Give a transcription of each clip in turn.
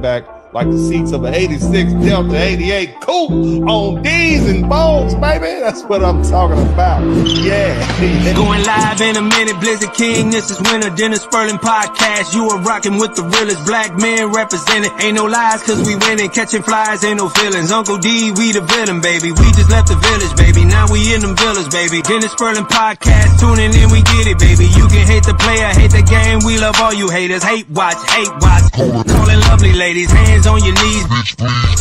back like the seats of an 86 Delta 88 coupe on D's and Bones, baby. That's what I'm talking about. Yeah. Going live in a minute, Blizzard King. This is Winter Dennis Sperling podcast. You are rocking with the realest black men represented. Ain't no lies, cause we winning. Catching flies, ain't no feelings. Uncle D, we the villain, baby. We just left the village, baby. Now we in them villas, baby. Dennis Sperling podcast, tuning in, we get it, baby. You can hate the player, hate the game. We love all you haters. Hate watch, hate watch. Calling lovely ladies, hands on your knees.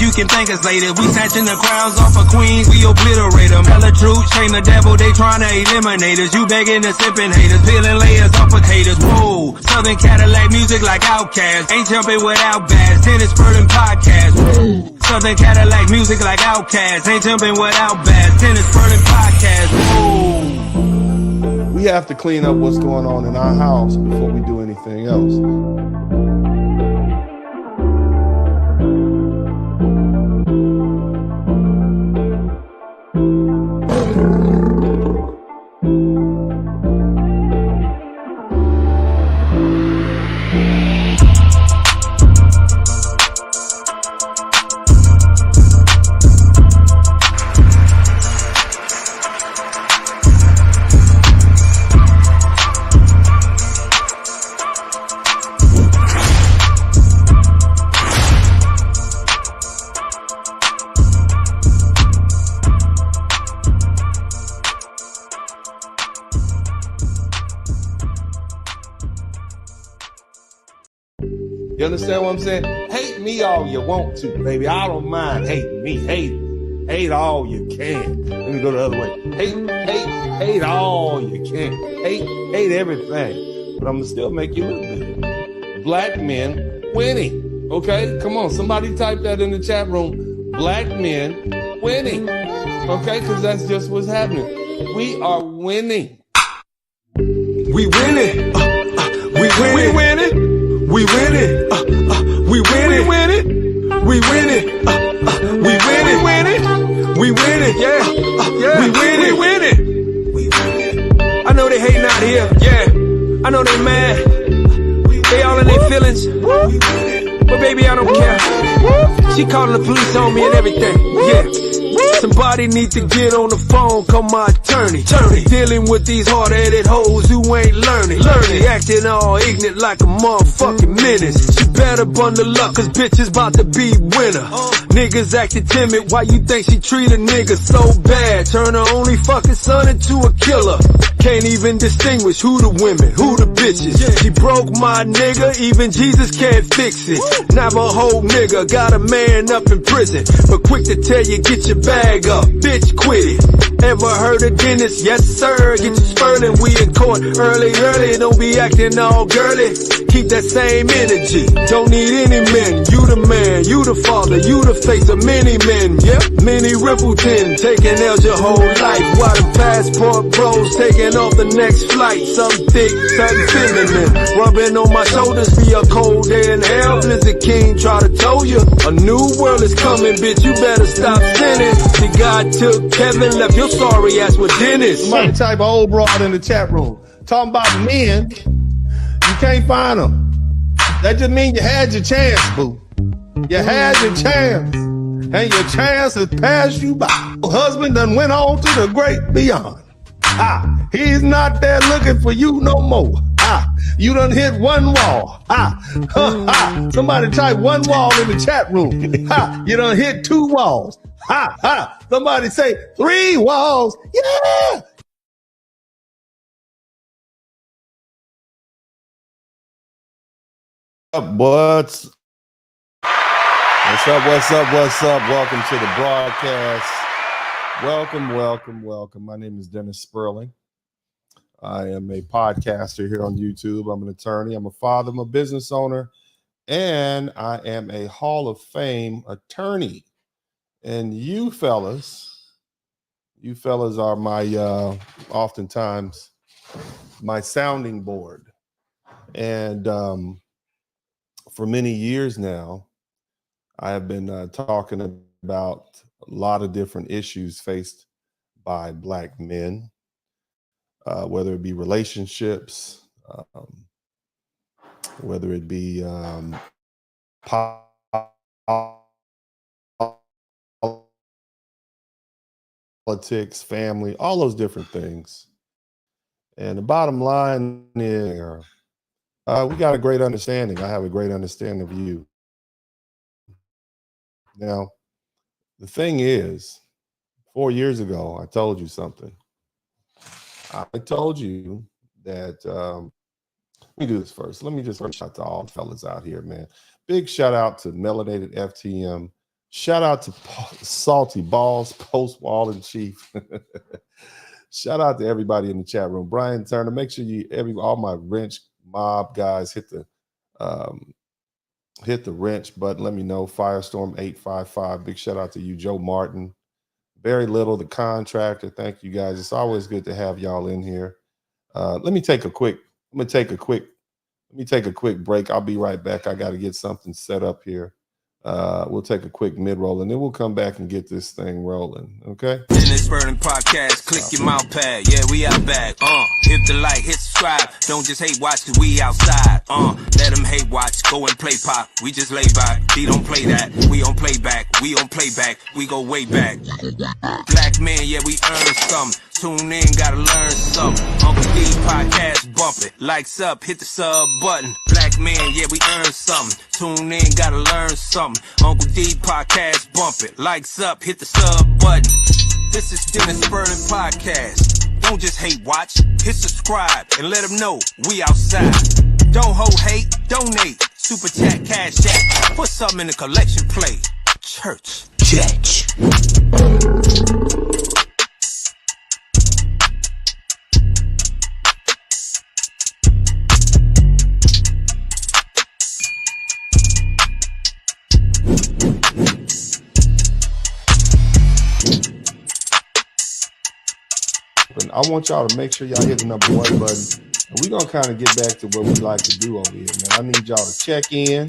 You can thank us later. We snatching the crowns off of queens. We obliterate them. Tell the truth, shame the devil. They trying to eliminate us. You begging the sipping haters. Peeling layers off potatoes. Whoa. Southern Cadillac music like Outkast. Ain't jumping without bass. Dennis Sperling podcast. Whoa. Southern Cadillac music like Outkast. Ain't jumping without bass. Dennis Sperling podcast. Whoa. We have to clean up what's going on in our house before we do anything else. You understand what I'm saying? Hate me all you want to, baby. I don't mind hating me. Hate all you can. Let me go the other way. Hate all you can. Hate everything. But I'm gonna still make you look good. Black men winning. Okay? Come on, somebody type that in the chat room. Black men winning. Okay? Because that's just what's happening. We are winning. We winning. We winning. We winning. We win it, we win it, we win it, we win it, we win it, we win it, yeah, we win it, we win it. I know they hating out here, yeah, I know they mad, they all in their feelings, but baby I don't care. She calling the police on me and everything, yeah. Somebody need to get on the phone, call my attorney. Dealing with these hard-headed hoes who ain't learning. She acting all ignorant like a motherfucking menace. She better bundle up, cause bitches about to be winner. Niggas acting timid, why you think she treat a nigga so bad? Turn her only fucking son into a killer. Can't even distinguish who the women, who the bitches. She broke my nigga, even Jesus can't fix it. Navajo nigga, got a man up in prison, but quick to tell you, get your bag up, bitch, quit it. Ever heard of Dennis? Yes sir, get your spurling, we in court early, don't be acting all girly. Keep that same energy, don't need any men. You the man, you the father, you the face of many men. Yep, Minnie Rippleton, taking L's your whole life. While the passport bros taking off the next flight. Something thick, something feminine, rubbing on my shoulders. Be a cold day in hell, Blizzard King try to tell you. A new world is coming, bitch, you better stop sinning. See, God took Kevin, left your sorry ass with Dennis. Somebody type of old broad in the chat room. Talking about men, you can't find them. That just means you had your chance, boo. You had your chance, and your chance has passed you by. Your husband done went on to the great beyond. He's not there looking for you no more. You done hit one wall. Somebody type one wall in the chat room. You done hit two walls. Somebody say 3 walls. Yeah. What's up? Welcome to the broadcast. Welcome. My name is Dennis Sperling. I am a podcaster here on YouTube. I'm an attorney. I'm a father. I'm a business owner. And I am a Hall of Fame attorney. And you fellas are my, oftentimes, my sounding board. And for many years now, I have been talking about a lot of different issues faced by Black men, whether it be relationships, whether it be poverty, politics, family, all those different things. And the bottom line is, we got a great understanding. I have a great understanding of you. Now, the thing is, 4 years ago, I told you something. I told you that, let me do this first. Let me just shout out to all the fellas out here, man. Big shout out to Melanated FTM. Shout out to Salty Balls, Post Wall and Chief. Shout out to everybody in the chat room. Brian Turner, make sure all my wrench mob guys hit the wrench button. Let me know. Firestorm 855. Big shout out to you, Joe Martin. Very Little, the contractor. Thank you guys. It's always good to have y'all in here. Let me take a quick break. I'll be right back. I got to get something set up here. We'll take a quick mid-roll, and then we'll come back and get this thing rolling, okay? In this burning podcast, click your mouse pad. Yeah, we out back. Hit the like, hit subscribe. Don't just hate watch, cause we outside. Let them hate watch, go and play pop. We just lay back. He don't play that. We don't play back. We don't play back. We go way back. Black men, yeah, we earn something. Tune in, gotta learn something. Uncle D podcast bump it. Likes up, hit the sub button. Black men, yeah, we earn something. Tune in, gotta learn something. Uncle D podcast bump it. Likes up, hit the sub button. This is Dennis Burning Podcast. Don't just hate watch, hit subscribe and let them know we outside. Don't hold hate, donate. Super chat, cash app. Put something in the collection plate. Church. I want y'all to make sure y'all hit the number 1 button. And we're going to kind of get back to what we like to do over here, man. I need y'all to check in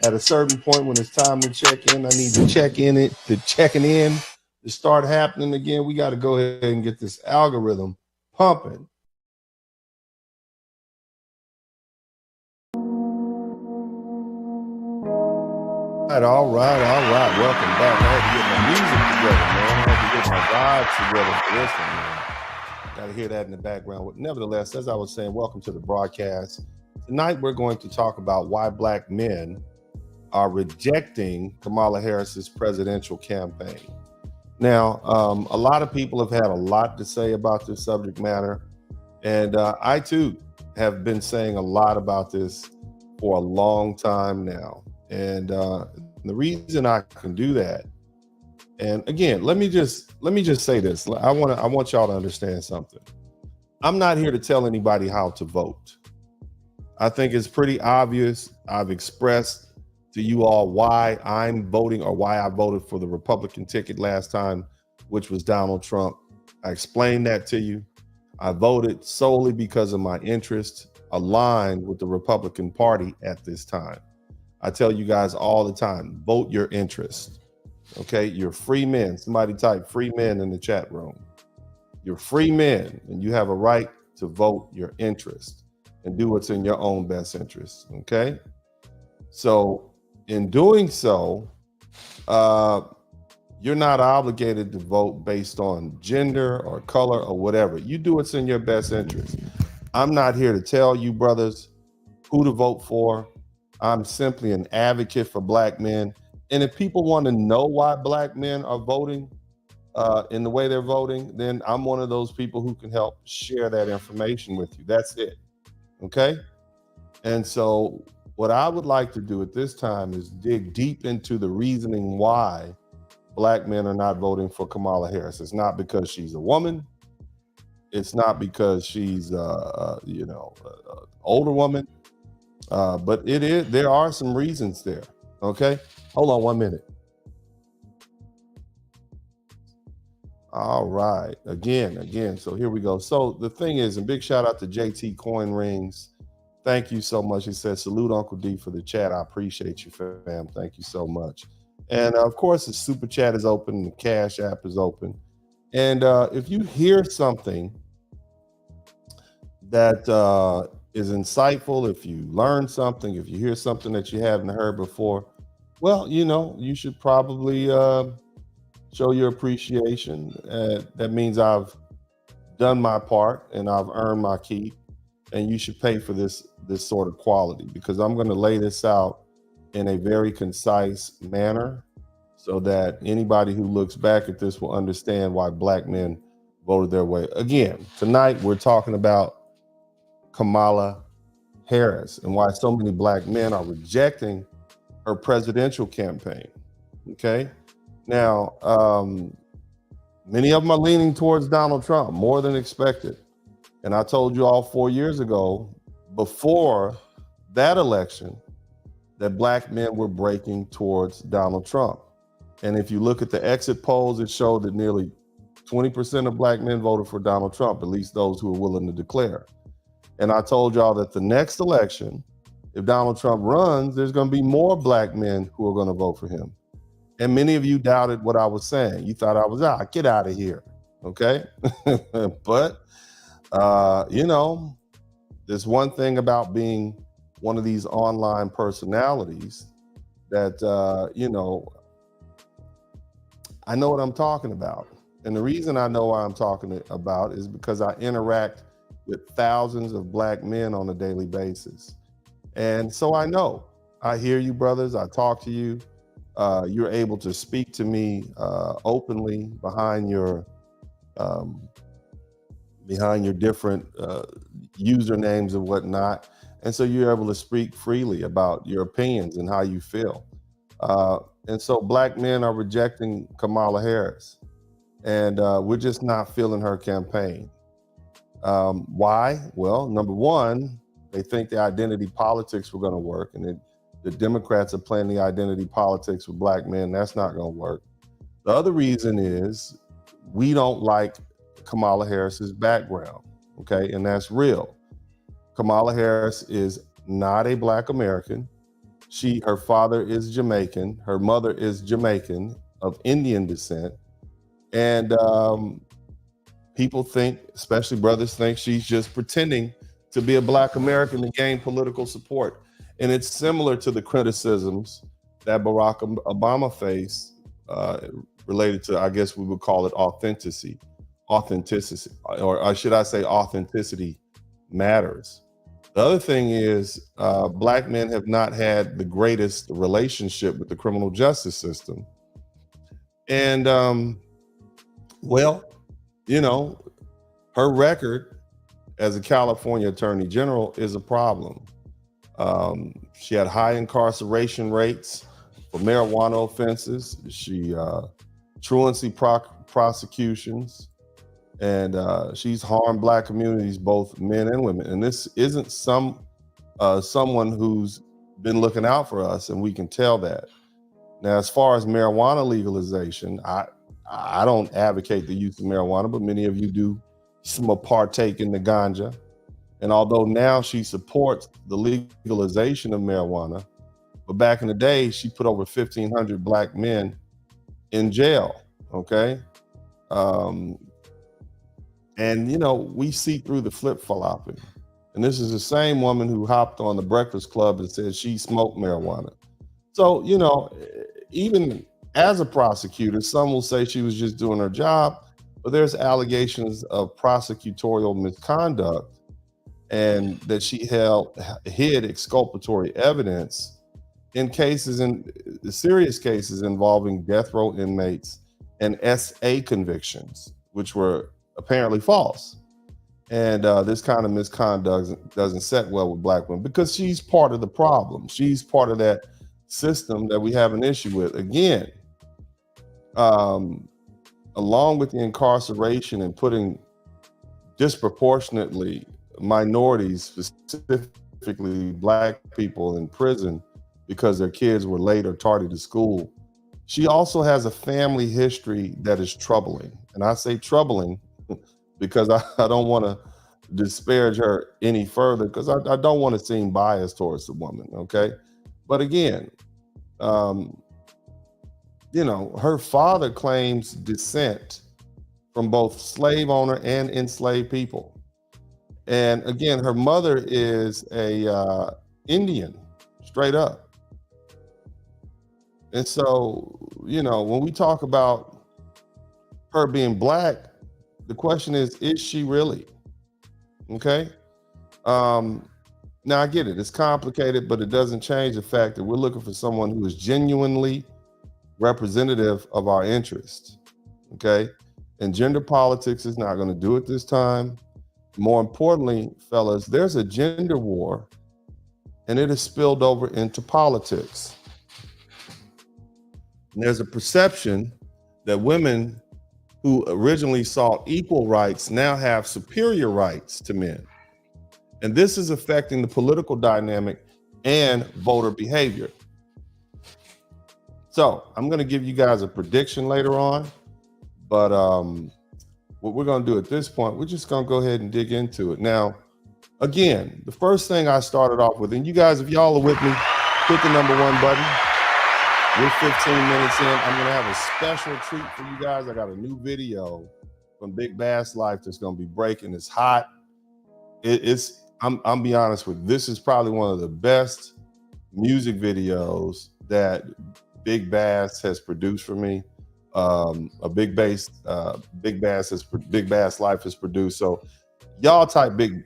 at a certain point when it's time to check in. I need to checking in to start happening again. We got to go ahead and get this algorithm pumping. All right. Welcome back. I had to get my music together, man. I had to get my vibes together for this one, man. Got to hear that in the background. But nevertheless, as I was saying, welcome to the broadcast. Tonight, we're going to talk about why Black men are rejecting Kamala Harris's presidential campaign. Now, a lot of people have had a lot to say about this subject matter. And I, too, have been saying a lot about this for a long time now. And the reason I can do that, and again, let me just say this. I want y'all to understand something. I'm not here to tell anybody how to vote. I think it's pretty obvious. I've expressed to you all why I'm voting, or why I voted for the Republican ticket last time, which was Donald Trump. I explained that to you. I voted solely because of my interest aligned with the Republican Party at this time. I tell you guys all the time, vote your interest. Okay, you're free men. Somebody type free men in the chat room. You're free men, and you have a right to vote your interest and do what's in your own best interest. Okay, so in doing so, you're not obligated to vote based on gender or color or whatever. You do what's in your best interest. I'm not here to tell you, brothers, who to vote for. I'm simply an advocate for Black men. And if people want to know why Black men are voting in the way they're voting, then I'm one of those people who can help share that information with you. That's it. Okay? And so what I would like to do at this time is dig deep into the reasoning why Black men are not voting for Kamala Harris. It's not because she's a woman. It's not because she's older woman. But there are some reasons there. Okay, hold on 1 minute. All right, again. So here we go. So the thing is, and big shout out to JT Coin Rings. Thank you so much. He said, salute Uncle D for the chat. I appreciate you, fam. Thank you so much. And of course, the super chat is open. The Cash App is open. And if you hear something that is insightful, if you learn something, if you hear something that you haven't heard before, Well, you should probably show your appreciation. That means I've done my part and I've earned my keep, and you should pay for this sort of quality, because I'm going to lay this out in a very concise manner so that anybody who looks back at this will understand why black men voted their way. Again, tonight we're talking about Kamala Harris and why so many black men are rejecting her presidential campaign. Okay. Now, many of them are leaning towards Donald Trump more than expected. And I told you all 4 years ago, before that election, that black men were breaking towards Donald Trump. And if you look at the exit polls, it showed that nearly 20% of black men voted for Donald Trump, at least those who are willing to declare. And I told y'all that the next election, if Donald Trump runs, there's going to be more black men who are going to vote for him. And many of you doubted what I was saying. You thought I was get out of here. Okay. But, there's one thing about being one of these online personalities that, I know what I'm talking about. And the reason I know what I'm talking about is because I interact with thousands of black men on a daily basis. And so I hear you, brothers. I talk to you. You're able to speak to me openly behind your different usernames and whatnot. And so you're able to speak freely about your opinions and how you feel. And so black men are rejecting Kamala Harris, and we're just not feeling her campaign. Why? Well, number one, they think the identity politics were going to work, and the Democrats are playing the identity politics with black men. That's not going to work. The other reason is we don't like Kamala Harris's background, okay? And that's real. Kamala Harris is not a black American. Her father is Jamaican. Her mother is Jamaican of Indian descent. And people think, especially brothers, think she's just pretending to be a black American to gain political support. And it's similar to the criticisms that Barack Obama faced related to, I guess we would call it authenticity, or should I say authenticity matters. The other thing is black men have not had the greatest relationship with the criminal justice system. And, her record as a California attorney general is a problem. She had high incarceration rates for marijuana offenses. She truancy prosecutions, and she's harmed black communities, both men and women. And this isn't someone who's been looking out for us, and we can tell that. Now, as far as marijuana legalization, I don't advocate the use of marijuana, but many of you do partake in the ganja. And although now she supports the legalization of marijuana, but back in the day, she put over 1,500 black men in jail, okay? And, we see through the flip-flopping. And this is the same woman who hopped on the Breakfast Club and said she smoked marijuana. So, even as a prosecutor, some will say she was just doing her job, but there's allegations of prosecutorial misconduct and that she hid exculpatory evidence in serious cases involving death row inmates and SA convictions, which were apparently false. And this kind of misconduct doesn't set well with black women because she's part of the problem. She's part of that system that we have an issue with. Again, along with the incarceration and putting disproportionately minorities, specifically black people, in prison because their kids were late or tardy to school, she also has a family history that is troubling. And I say troubling because I don't want to disparage her any further, because I don't want to seem biased towards the woman, okay? But again, her father claims descent from both slave owner and enslaved people. And again, her mother is a Indian, straight up. And so, when we talk about her being black, the question is she really? Okay. Now I get it. It's complicated, but it doesn't change the fact that we're looking for someone who is genuinely representative of our interests. Okay. And gender politics is not going to do it this time. More importantly, fellas, there's a gender war and it has spilled over into politics. And there's a perception that women who originally sought equal rights now have superior rights to men. And this is affecting the political dynamic and voter behavior. So I'm going to give you guys a prediction later on, but what we're going to do at this point, we're just going to go ahead and dig into it. Now, again, the first thing I started off with, and you guys, if y'all are with me, hit the number 1 button. We're 15 minutes in. I'm going to have a special treat for you guys. I got a new video from Big Bass Life that's going to be breaking. It's hot. I'm be honest with you, this is probably one of the best music videos that Big Bass has produced for me. Big Bass Life has produced. So y'all type Big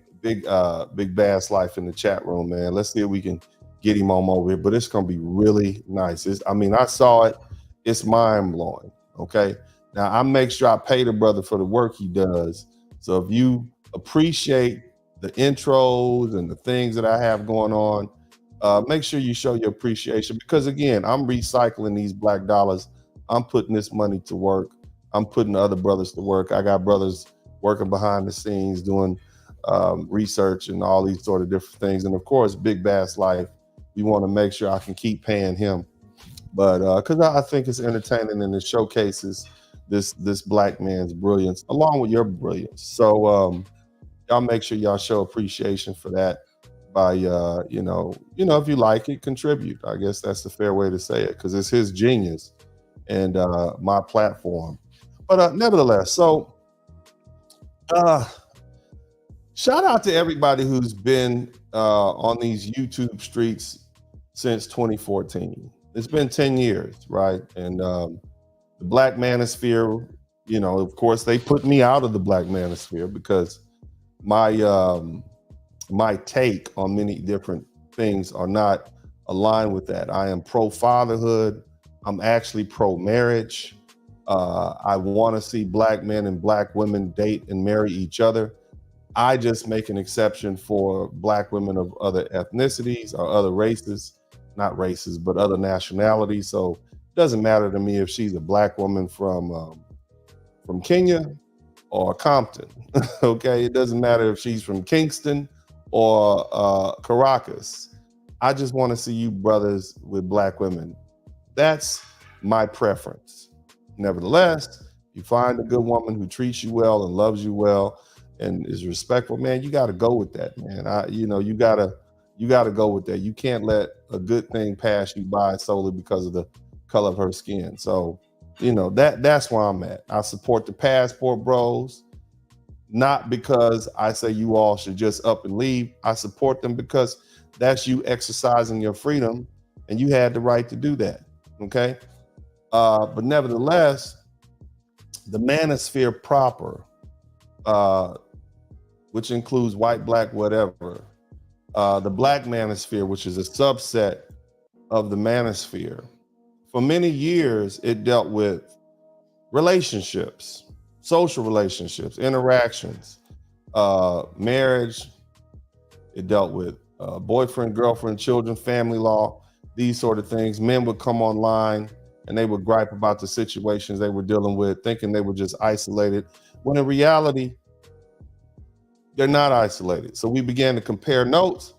Bass Life in the chat room, man. Let's see if we can get him on over here. But it's gonna be really nice. I saw it. It's mind blowing. Okay. Now I make sure I pay the brother for the work he does. So if you appreciate the intros and the things that I have going on, make sure you show your appreciation, because again, I'm recycling these black dollars. I'm putting this money to work. I'm putting other brothers to work. I got brothers working behind the scenes doing research and all these sort of different things. And of course, Big Bass Life, we want to make sure I can keep paying him. But because I think it's entertaining and it showcases this black man's brilliance along with your brilliance. So y'all make sure y'all show appreciation for that by if you like it, contribute. I guess that's the fair way to say it, because it's his genius and my platform. But nevertheless, so shout out to everybody who's been on these YouTube streets since 2014. It's been 10 years, right? And the Black Manosphere, of course, they put me out of the Black Manosphere because my take on many different things are not aligned with that. I am pro-fatherhood. I'm actually pro-marriage. I want to see black men and black women date and marry each other. I just make an exception for black women of other ethnicities or other races, not races, but other nationalities. So it doesn't matter to me if she's a black woman from Kenya or Compton. Okay, it doesn't matter if she's from Kingston or Caracas. I just want to see you brothers with black women. That's my preference. Nevertheless, you find a good woman who treats you well and loves you well and is respectful, man, you got to go with that, man. You got to go with that. You can't let a good thing pass you by solely because of the color of her skin. So, that's where I'm at. I support the passport bros, not because I say you all should just up and leave. I support them because that's you exercising your freedom and you had the right to do that. Okay. But nevertheless, the manosphere proper, which includes white, black, whatever, the black manosphere, which is a subset of the manosphere. For many years, it dealt with relationships, social relationships, interactions, marriage. It dealt with boyfriend, girlfriend, children, family law, these sort of things. Men would come online and they would gripe about the situations they were dealing with, thinking they were just isolated, when in reality, they're not isolated. So we began to compare notes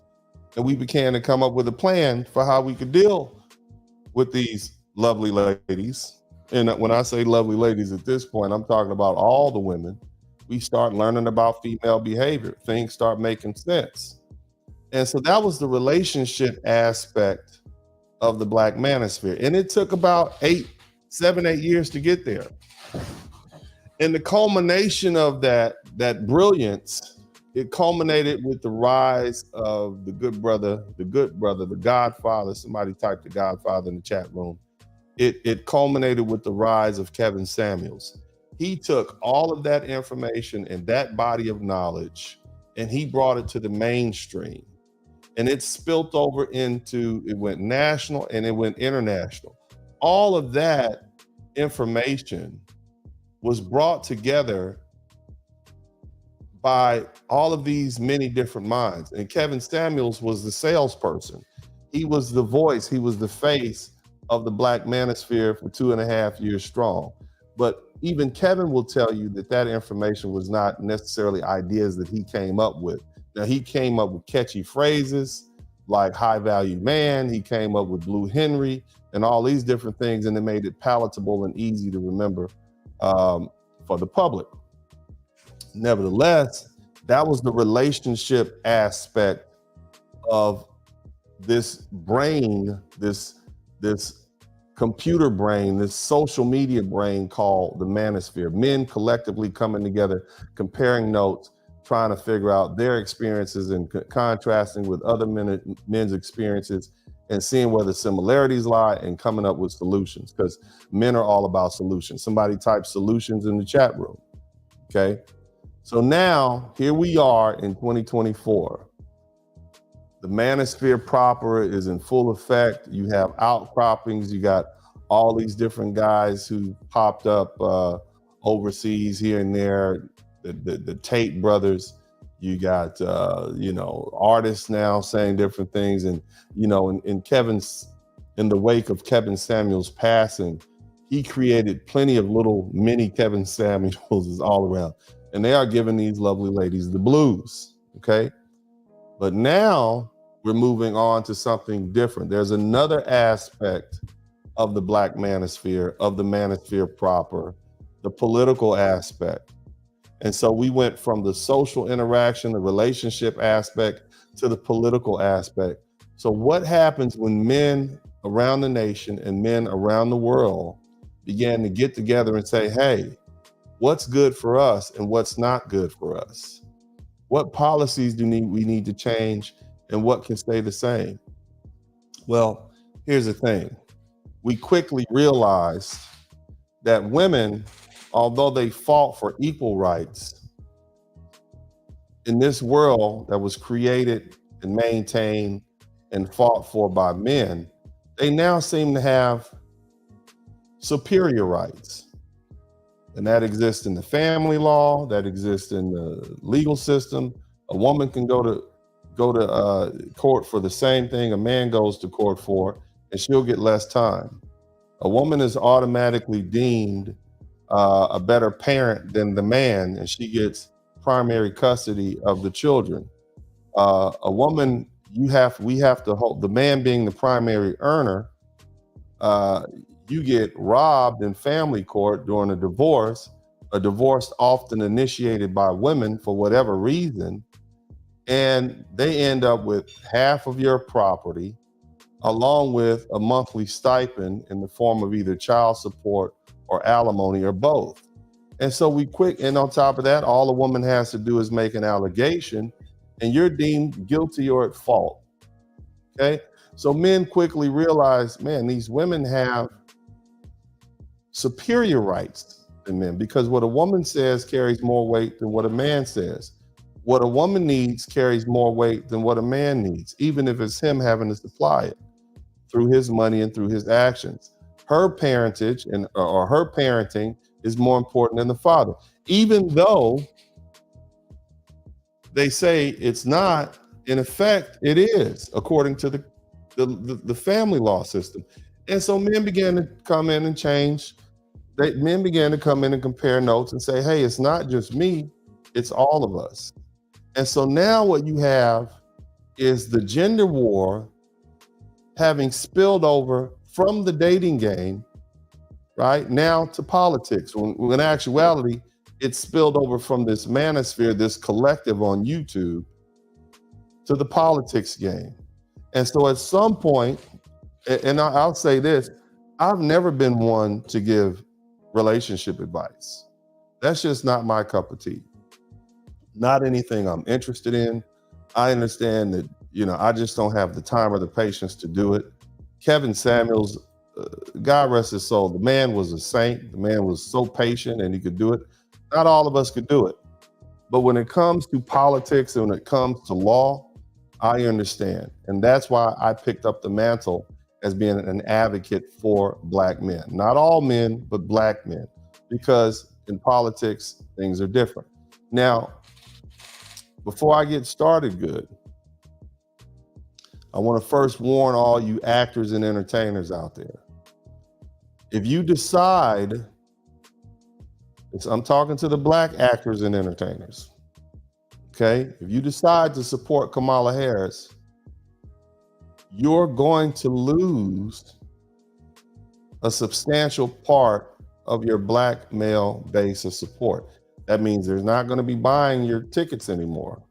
and we began to come up with a plan for how we could deal with these lovely ladies. And when I say lovely ladies at this point, I'm talking about all the women. We start learning about female behavior. Things start making sense. And so that was the relationship aspect of the Black Manosphere. And it took about 7, 8 years to get there. And the culmination of that brilliance, it culminated with the rise of the Godfather. Somebody typed the Godfather in the chat room. it culminated with the rise of Kevin Samuels. He took all of that information and that body of knowledge, and he brought it to the mainstream. And it spilt over into, it went national and it went international. All of that information was brought together by all of these many different minds. And Kevin Samuels was the salesperson. He was the voice, he was the face of the Black manosphere for 2.5 years strong. But even Kevin will tell you that that information was not necessarily ideas that he came up with. Now, he came up with catchy phrases like high value man, he came up with Blue Henry and all these different things, and it made it palatable and easy to remember for the public. Nevertheless, that was the relationship aspect of this brain, this computer brain, this social media brain called the manosphere. Men collectively coming together, comparing notes, trying to figure out their experiences and contrasting with other men's experiences and seeing where the similarities lie and coming up with solutions, because men are all about solutions. Somebody type solutions in the chat room, okay? So now, here we are in 2024. The manosphere proper is in full effect. You have outcroppings. You got all these different guys who popped up overseas here and there, the Tate brothers. You got, artists now saying different things. And, in the wake of Kevin Samuels passing, he created plenty of little mini Kevin Samuels all around. And they are giving these lovely ladies the blues, okay? But now we're moving on to something different. There's another aspect of the Black manosphere, of the manosphere proper, the political aspect. And so we went from the social interaction, the relationship aspect, to the political aspect. So what happens when men around the nation and men around the world began to get together and say, hey, what's good for us and what's not good for us? What policies do we need to change and what can stay the same? Well, here's the thing. We quickly realized that women, although they fought for equal rights, in this world that was created and maintained and fought for by men, they now seem to have superior rights. And that exists in the family law, that exists in the legal system. A woman can go to court for the same thing a man goes to court for, and she'll get less time. A woman is automatically deemed a better parent than the man, and she gets primary custody of the children. A woman, we have to hold, the man being the primary earner, you get robbed in family court during a divorce often initiated by women for whatever reason, and they end up with half of your property along with a monthly stipend in the form of either child support or alimony or both. And so and on top of that, all a woman has to do is make an allegation and you're deemed guilty or at fault, okay? So men quickly realize, man, these women have superior rights than men, because what a woman says carries more weight than what a man says. What a woman needs carries more weight than what a man needs, even if it's him having to supply it through his money and through his actions. Her parentage or her parenting is more important than the father, even though they say it's not. In effect, it is, according to the family law system. And so men began to come in and change. Men began to come in and compare notes and say, hey, it's not just me, it's all of us. And so now what you have is the gender war having spilled over from the dating game, right, now to politics. When in actuality, it spilled over from this manosphere, this collective on YouTube, to the politics game. And so at some point, and I'll say this, I've never been one to give relationship advice. That's just not my cup of tea. Not anything I'm interested in. I understand that, I just don't have the time or the patience to do it. Kevin Samuels God rest his soul. The man was a saint. The man was so patient and he could do it. Not all of us could do it. But when it comes to politics and when it comes to law, I understand. And that's why I picked up the mantle as being an advocate for black men. Not all men, but black men. Because in politics, things are different. Now, before I get started good, I want to first warn all you actors and entertainers out there. If you decide, I'm talking to the black actors and entertainers, okay? If you decide to support Kamala Harris, you're going to lose a substantial part of your black male base of support. That means they're not going to be buying your tickets anymore.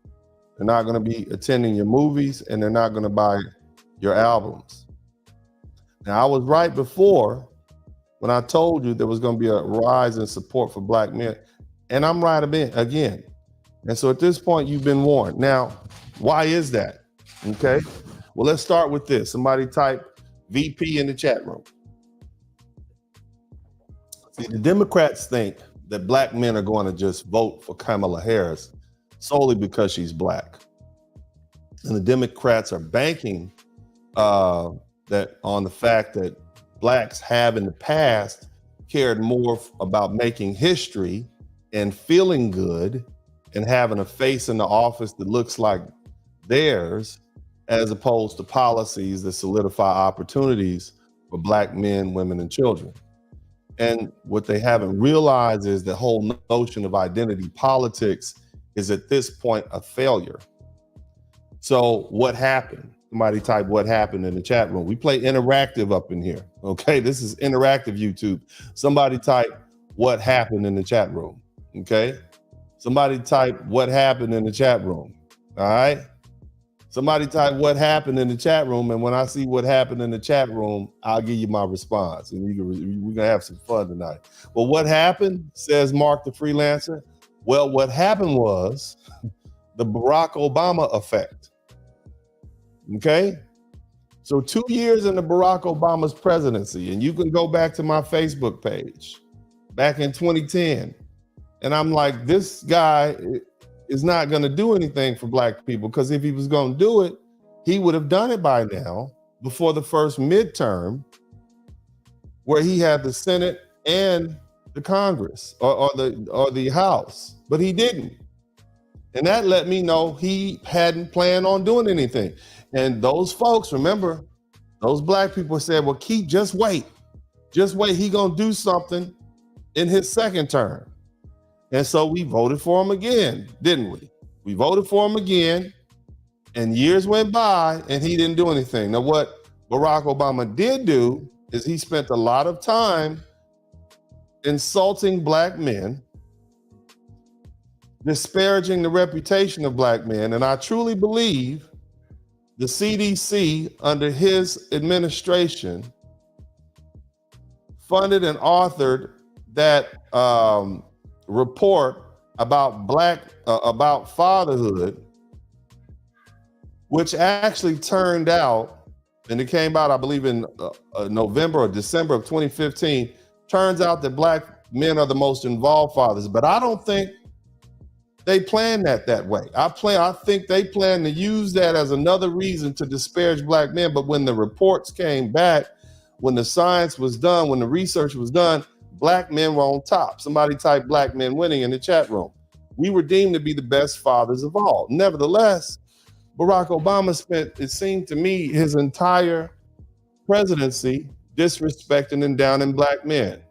They're not going to be attending your movies, and they're not going to buy your albums. Now, I was right before when I told you there was going to be a rise in support for black men, and I'm right again. And so at this point, you've been warned. Now, why is that? Okay. Well, let's start with this. Somebody type VP in the chat room. See, the Democrats think that black men are going to just vote for Kamala Harris solely because she's black. And the Democrats are banking that on the fact that blacks have in the past cared more about making history and feeling good and having a face in the office that looks like theirs, as opposed to policies that solidify opportunities for black men, women, and children. And what they haven't realized is the whole notion of identity politics is at this point a failure. So what happened? Somebody type what happened in the chat room. We play interactive up in here. Okay, this is interactive YouTube. Somebody type what happened in the chat room. Okay, somebody type what happened in the chat room. All right. Somebody type what happened in the chat room, and when I see what happened in the chat room, I'll give you my response, and we're gonna have some fun tonight. Well, what happened, says Mark the Freelancer? Well, what happened was the Barack Obama effect. Okay, so 2 years into Barack Obama's presidency, and you can go back to my Facebook page back in 2010, and I'm like, this guy is not going to do anything for black people, because if he was going to do it, he would have done it by now before the first midterm, where he had the Senate and the Congress or the House, but he didn't. And that let me know he hadn't planned on doing anything. And those folks, remember, those black people said, well, Keith, just wait. He gonna do something in his second term. And so we voted for him again, didn't we? We voted for him again, and years went by and he didn't do anything. Now, what Barack Obama did do is he spent a lot of time insulting black men, disparaging the reputation of black men. And I truly believe the CDC under his administration funded and authored that report about fatherhood, which actually turned out, and it came out, I believe, in November or December of 2015, turns out that black men are the most involved fathers. But I don't think they planned that way. I think they plan to use that as another reason to disparage black men. But when the reports came back, when the science was done, when the research was done, black men were on top. Somebody typed black men winning in the chat room. We were deemed to be the best fathers of all. Nevertheless, Barack Obama spent, it seemed to me, his entire presidency disrespecting and downing black men.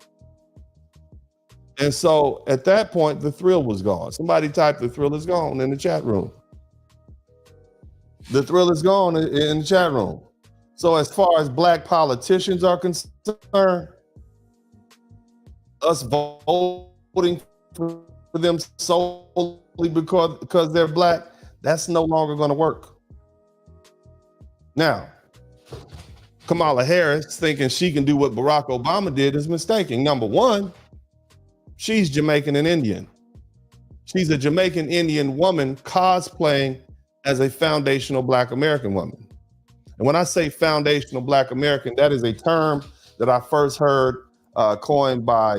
And so at that point, the thrill was gone. Somebody typed the thrill is gone in the chat room. The thrill is gone in the chat room. So as far as black politicians are concerned, us voting for them solely because they're black, that's no longer going to work. Now, Kamala Harris thinking she can do what Barack Obama did is mistaken. Number one, she's Jamaican and Indian. She's a Jamaican Indian woman cosplaying as a foundational black American woman. And when I say foundational black American, that is a term that I first heard coined by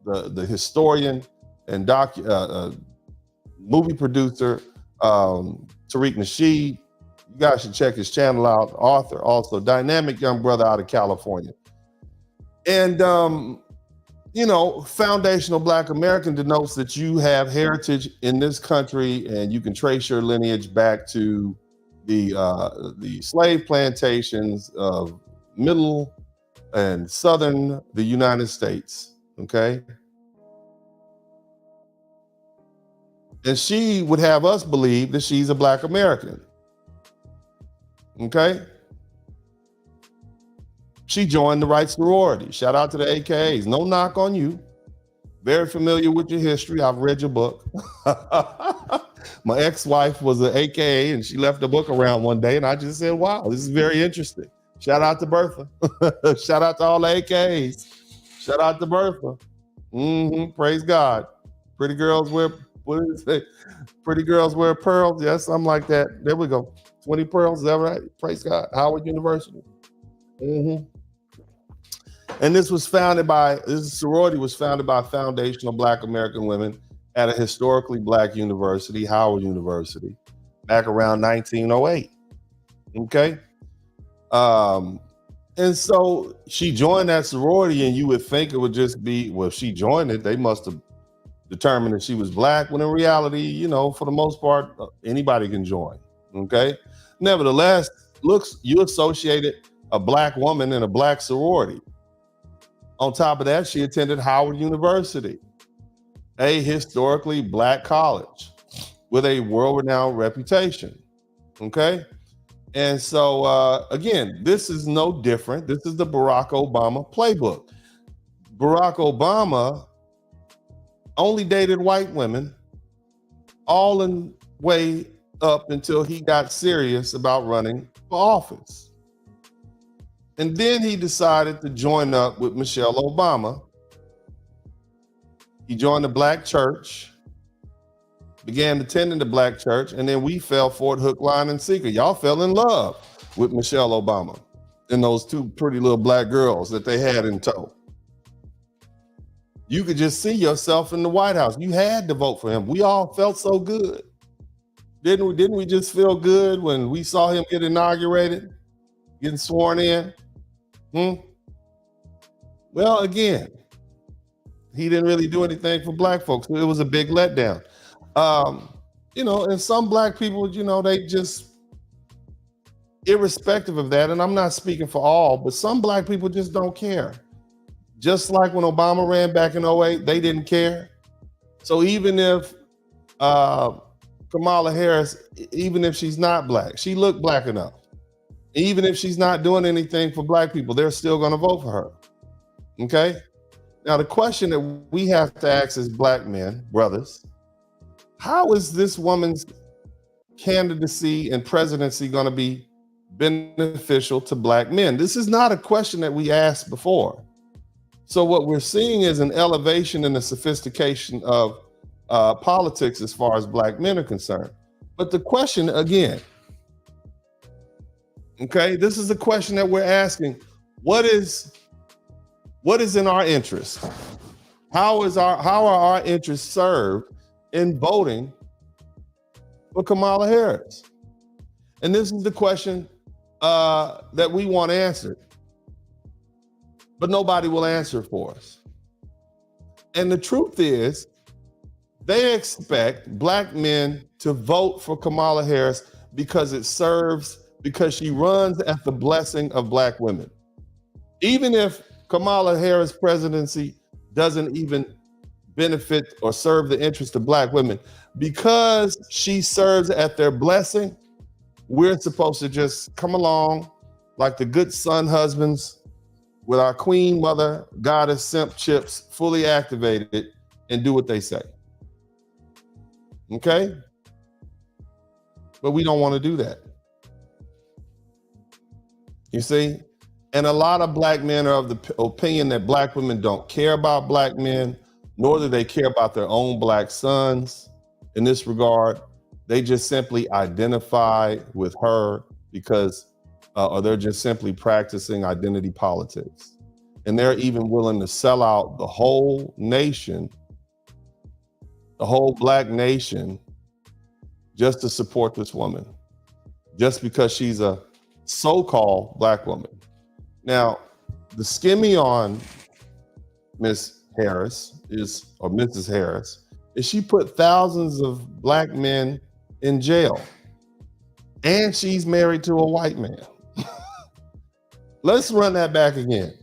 the historian and movie producer Tariq Nasheed. You guys should check his channel out. Author, also dynamic young brother out of California. And foundational Black American denotes that you have heritage in this country, and you can trace your lineage back to the slave plantations of middle and southern the United States. Okay. And she would have us believe that she's a Black American. Okay. She joined the right sorority. Shout out to the AKAs. No knock on you. Very familiar with your history. I've read your book. My ex-wife was an AKA, and she left the book around one day, and I just said, wow, this is very interesting. Shout out to Bertha. Shout out to all the AKAs. Shout out to Bertha. Praise God. Pretty girls wear, what did it say? Pretty girls wear pearls. Yes, something like that. There we go. 20 pearls, is that right? Praise God. Howard University. And this sorority was founded by foundational Black American women at a historically Black university, Howard University, back around 1908. Okay. And so she joined that sorority, and you would think it would just be, well, if she joined it, they must have determined that she was Black, when in reality, for the most part, anybody can join. Okay. Nevertheless, you associated a Black woman in a Black sorority. On top of that, she attended Howard University, a historically Black college with a world-renowned reputation. Okay. And so, again, this is no different. This is the Barack Obama playbook. Barack Obama only dated white women all in way up until he got serious about running for office. And then he decided to join up with Michelle Obama. He joined the Black church, began attending the Black church, and then we fell for it hook, line, and sinker. Y'all fell in love with Michelle Obama and those two pretty little Black girls that they had in tow. You could just see yourself in the White House. You had to vote for him. We all felt so good. Didn't we just feel good when we saw him get inaugurated, getting sworn in? Well, again, he didn't really do anything for Black folks. It was a big letdown. And some Black people, they just, irrespective of that, and I'm not speaking for all, but some Black people just don't care. Just like when Obama ran back in 2008, they didn't care. So even if Kamala Harris, even if she's not Black, she looked Black enough. Even if she's not doing anything for Black people, they're still going to vote for her. Okay? Now, the question that we have to ask as Black men, brothers, how is this woman's candidacy and presidency going to be beneficial to Black men? This is not a question that we asked before. So what we're seeing is an elevation in the sophistication of politics as far as Black men are concerned. But the question again, okay, this is the question that we're asking. What is in our interest? How are our interests served in voting for Kamala Harris? And this is the question that we want answered, but nobody will answer for us. And the truth is, they expect Black men to vote for Kamala Harris because she runs at the blessing of Black women. Even if Kamala Harris' presidency doesn't even benefit or serve the interest of Black women, because she serves at their blessing, we're supposed to just come along like the good son husbands with our queen mother, goddess simp chips fully activated, and do what they say. Okay? But we don't want to do that. You see? And a lot of Black men are of the opinion that Black women don't care about Black men, nor do they care about their own Black sons in this regard. They just simply identify with her because, or they're just simply practicing identity politics. And they're even willing to sell out the whole nation, the whole Black nation, just to support this woman, just because she's a so-called Black woman. Now, the skimmy on Miss Harris or Mrs. Harris, is she put thousands of Black men in jail, and she's married to a white man. Let's run that back again.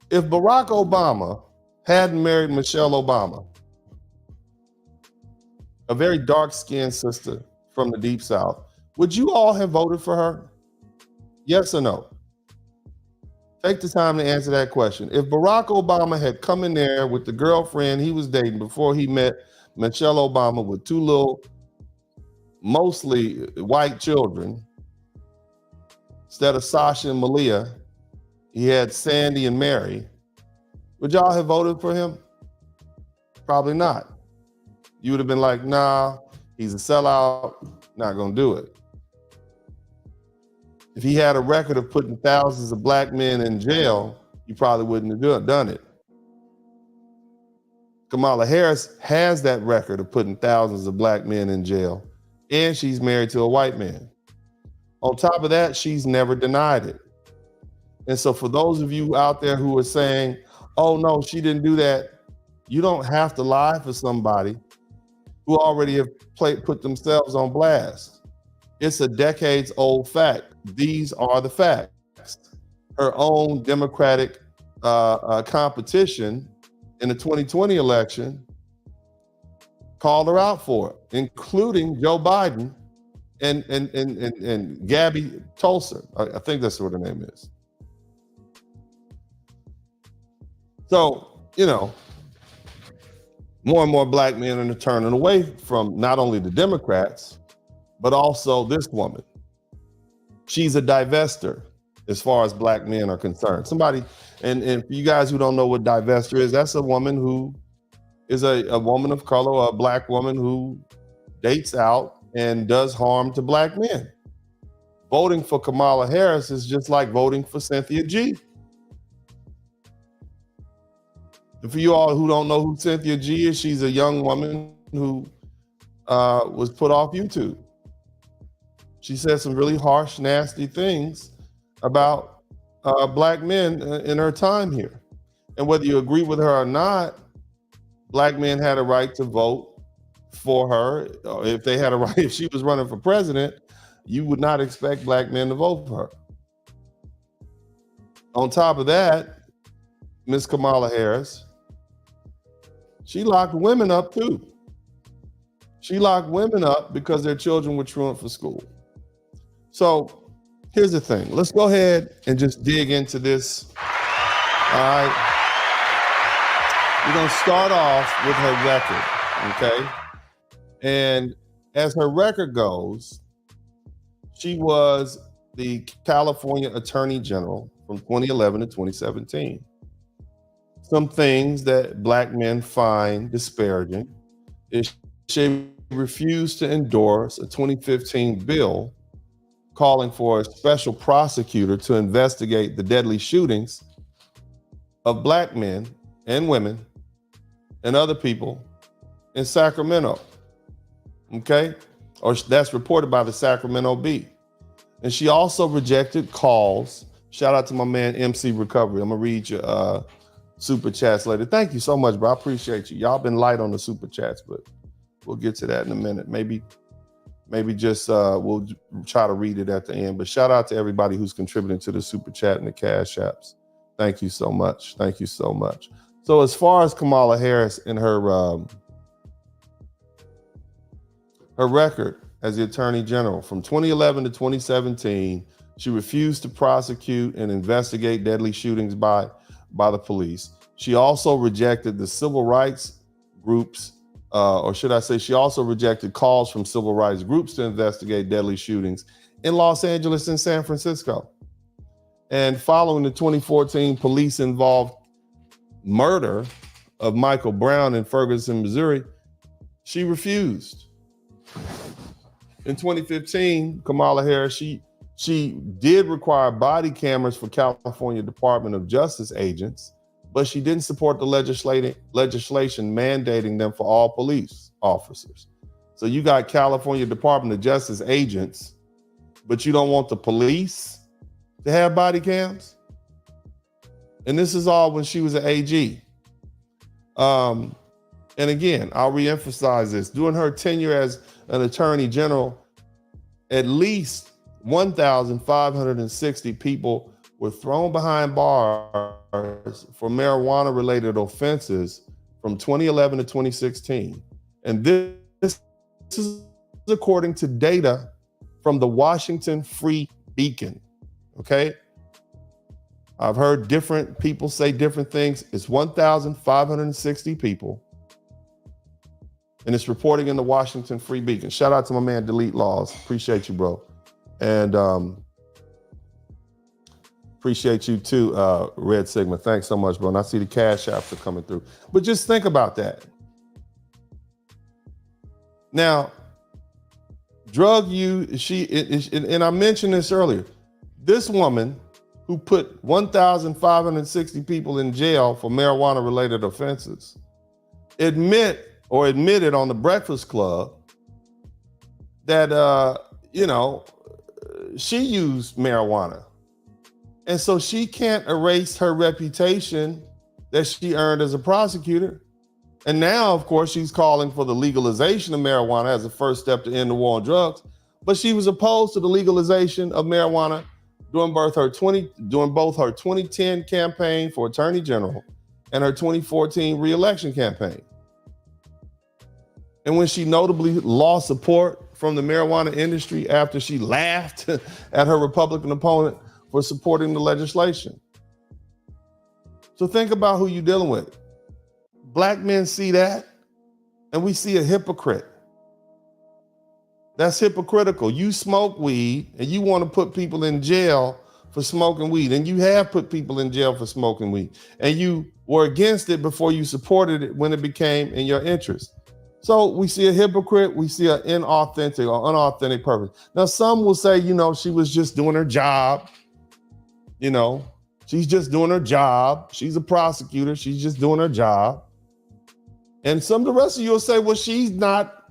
If Barack Obama hadn't married Michelle Obama, a very dark-skinned sister from the Deep South, would you all have voted for her? Yes or no? Take the time to answer that question. If Barack Obama had come in there with the girlfriend he was dating before he met Michelle Obama with two little, mostly white children, instead of Sasha and Malia, he had Sandy and Mary, would y'all have voted for him? Probably not. You would have been like, nah, he's a sellout, not gonna do it. If he had a record of putting thousands of Black men in jail, you probably wouldn't have done it. Kamala Harris has that record of putting thousands of Black men in jail, and she's married to a white man. On top of that, she's never denied it. And so for those of you out there who are saying, oh no, she didn't do that, you don't have to lie for somebody who already have put themselves on blast. It's a decades-old fact. These are the facts. Her own Democratic competition in the 2020 election called her out for it, including Joe Biden and Gabby Tulsa. I think that's what her name is. So, you know, more and more Black men are turning away from not only the Democrats, but also this woman. She's a divester as far as Black men are concerned. Somebody, and for you guys who don't know what divester is, that's a woman who is a woman of color, a Black woman who dates out and does harm to Black men. Voting for Kamala Harris is just like voting for Cynthia G. And for you all who don't know who Cynthia G is, she's a young woman who was put off YouTube. She said some really harsh, nasty things about Black men in her time here. And whether you agree with her or not, Black men had a right to vote for her. If they had a right, if she was running for president, you would not expect Black men to vote for her. On top of that, Miss Kamala Harris, she locked women up too. She locked women up because their children were truant for school. So here's the thing. Let's go ahead and just dig into this. All right. We're going to start off with her record, okay? And as her record goes, she was the California Attorney General from 2011 to 2017. Some things that Black men find disparaging is she refused to endorse a 2015 bill calling for a special prosecutor to investigate the deadly shootings of Black men and women and other people in Sacramento, okay? Or that's reported by the Sacramento Bee. And she also rejected calls. Shout out to my man, MC Recovery. I'm gonna read your super chats later. Thank you so much, bro. I appreciate you. Y'all been light on the super chats, but we'll get to that in a minute. Maybe just we'll try to read it at the end. But shout out to everybody who's contributing to the super chat and the cash apps. Thank you so much. Thank you so much. So as far as Kamala Harris and her record as the Attorney General from 2011 to 2017, she refused to prosecute and investigate deadly shootings by the police. She also rejected the civil rights groups, or should I say, she also rejected calls from civil rights groups to investigate deadly shootings in Los Angeles and San Francisco. And following the 2014 police-involved murder of Michael Brown in Ferguson, Missouri, she refused. In 2015, Kamala Harris, she She did require body cameras for California Department of Justice agents, but she didn't support the legislation mandating them for all police officers. So you got California Department of Justice agents, but you don't want the police to have body cams? And this is all when she was an AG. And again, I'll reemphasize this. During her tenure as an attorney general, at least 1,560 people were thrown behind bars for marijuana-related offenses from 2011 to 2016. And this is according to data from the Washington Free Beacon, okay? I've heard different people say different things. It's 1,560 people. And it's reporting in the Washington Free Beacon. Shout out to my man, Delete Laws. Appreciate you, bro. And appreciate you too, Red Sigma. Thanks so much, bro. And I see the cash apps are coming through. But just think about that. Now, drug use, and I mentioned this earlier, this woman who put 1,560 people in jail for marijuana-related offenses admitted on the Breakfast Club that, she used marijuana. And so she can't erase her reputation that she earned as a prosecutor. And now, of course, she's calling for the legalization of marijuana as a first step to end the war on drugs. But she was opposed to the legalization of marijuana during both her 2010 campaign for Attorney General and her 2014 re-election campaign. And when she notably lost support from the marijuana industry after she laughed at her Republican opponent for supporting the legislation. So think about who you're dealing with. Black men see that, and we see a hypocrite. That's hypocritical. You smoke weed, and you want to put people in jail for smoking weed, and you have put people in jail for smoking weed, and you were against it before you supported it when it became in your interest. So we see a hypocrite, we see an inauthentic or unauthentic person. Now, some will say, she was just doing her job. She's just doing her job. She's a prosecutor. She's just doing her job. And some of the rest of you will say, well, she's not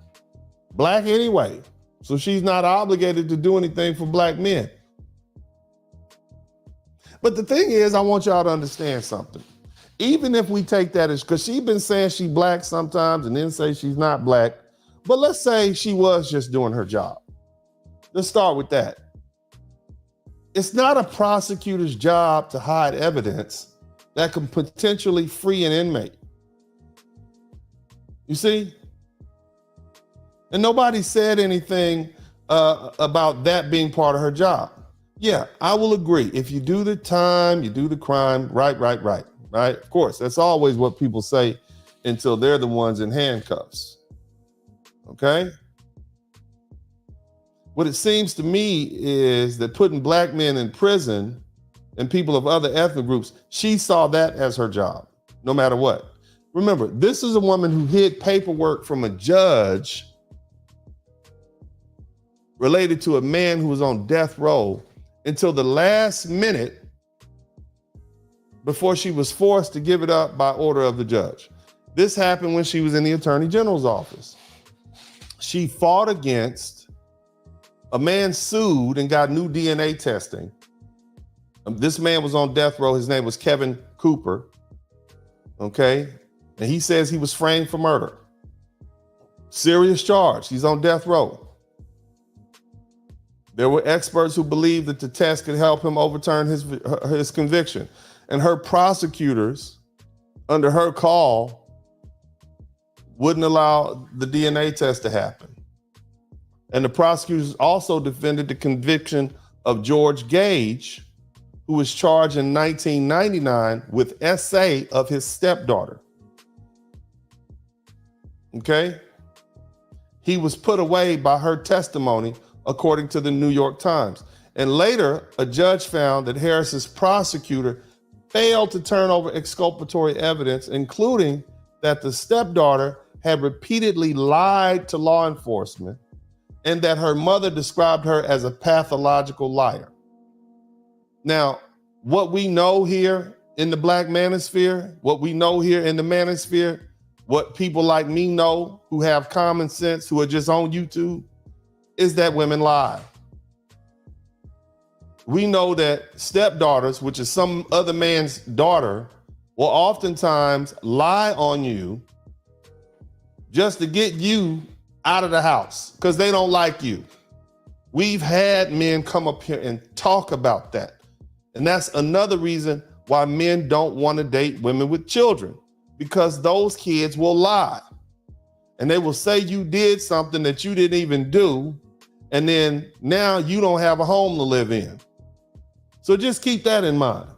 Black anyway, so she's not obligated to do anything for Black men. But the thing is, I want y'all to understand something. Even if we take that as, because she's been saying she's Black sometimes and then say she's not Black, but let's say she was just doing her job. Let's start with that. It's not a prosecutor's job to hide evidence that can potentially free an inmate. You see? And nobody said anything about that being part of her job. Yeah, I will agree. If you do the time, you do the crime, right? Of course, that's always what people say until they're the ones in handcuffs. Okay? What it seems to me is that putting Black men in prison and people of other ethnic groups, she saw that as her job, no matter what. Remember, this is a woman who hid paperwork from a judge related to a man who was on death row until the last minute before she was forced to give it up by order of the judge. This happened when she was in the Attorney General's office. She fought against a man, sued and got new DNA testing. This man was on death row. His name was Kevin Cooper. Okay. And he says he was framed for murder. Serious charge. He's on death row. There were experts who believed that the test could help him overturn his conviction. And her prosecutors, under her call, wouldn't allow the DNA test to happen. And the prosecutors also defended the conviction of George Gage, who was charged in 1999 with SA of his stepdaughter. Okay? He was put away by her testimony, according to the New York Times. And later, a judge found that Harris's prosecutor failed to turn over exculpatory evidence, including that the stepdaughter had repeatedly lied to law enforcement and that her mother described her as a pathological liar. Now, what we know here in the Black manosphere, what we know here in the manosphere, what people like me know who have common sense, who are just on YouTube, is that women lie. We know that stepdaughters, which is some other man's daughter, will oftentimes lie on you just to get you out of the house because they don't like you. We've had men come up here and talk about that. And that's another reason why men don't want to date women with children, because those kids will lie. And they will say you did something that you didn't even do, and then now you don't have a home to live in. So just keep that in mind.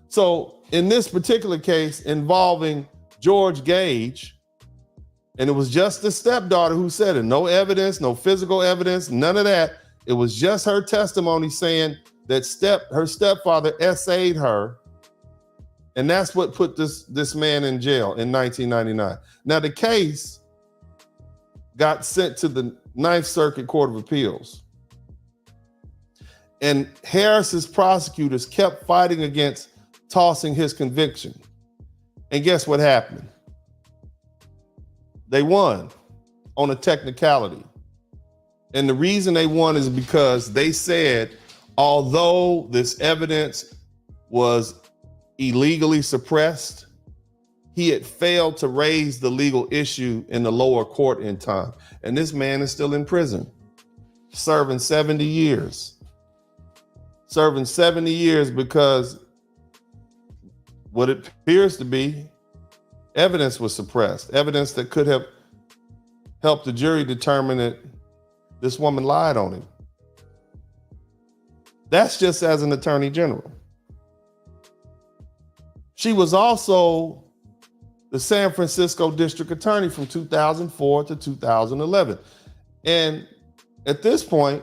So in this particular case involving George Gage, and it was just the stepdaughter who said it, no evidence, no physical evidence, none of that. It was just her testimony saying that her stepfather essayed her, and that's what put this man in jail in 1999. Now the case got sent to the Ninth Circuit Court of Appeals. And Harris's prosecutors kept fighting against tossing his conviction. And guess what happened? They won on a technicality. And the reason they won is because they said, although this evidence was illegally suppressed, he had failed to raise the legal issue in the lower court in time. And this man is still in prison, serving 70 years. Serving 70 years because what it appears to be evidence was suppressed, evidence that could have helped the jury determine that this woman lied on him. That's just as an attorney general. She was also the San Francisco district attorney from 2004 to 2011. And at this point,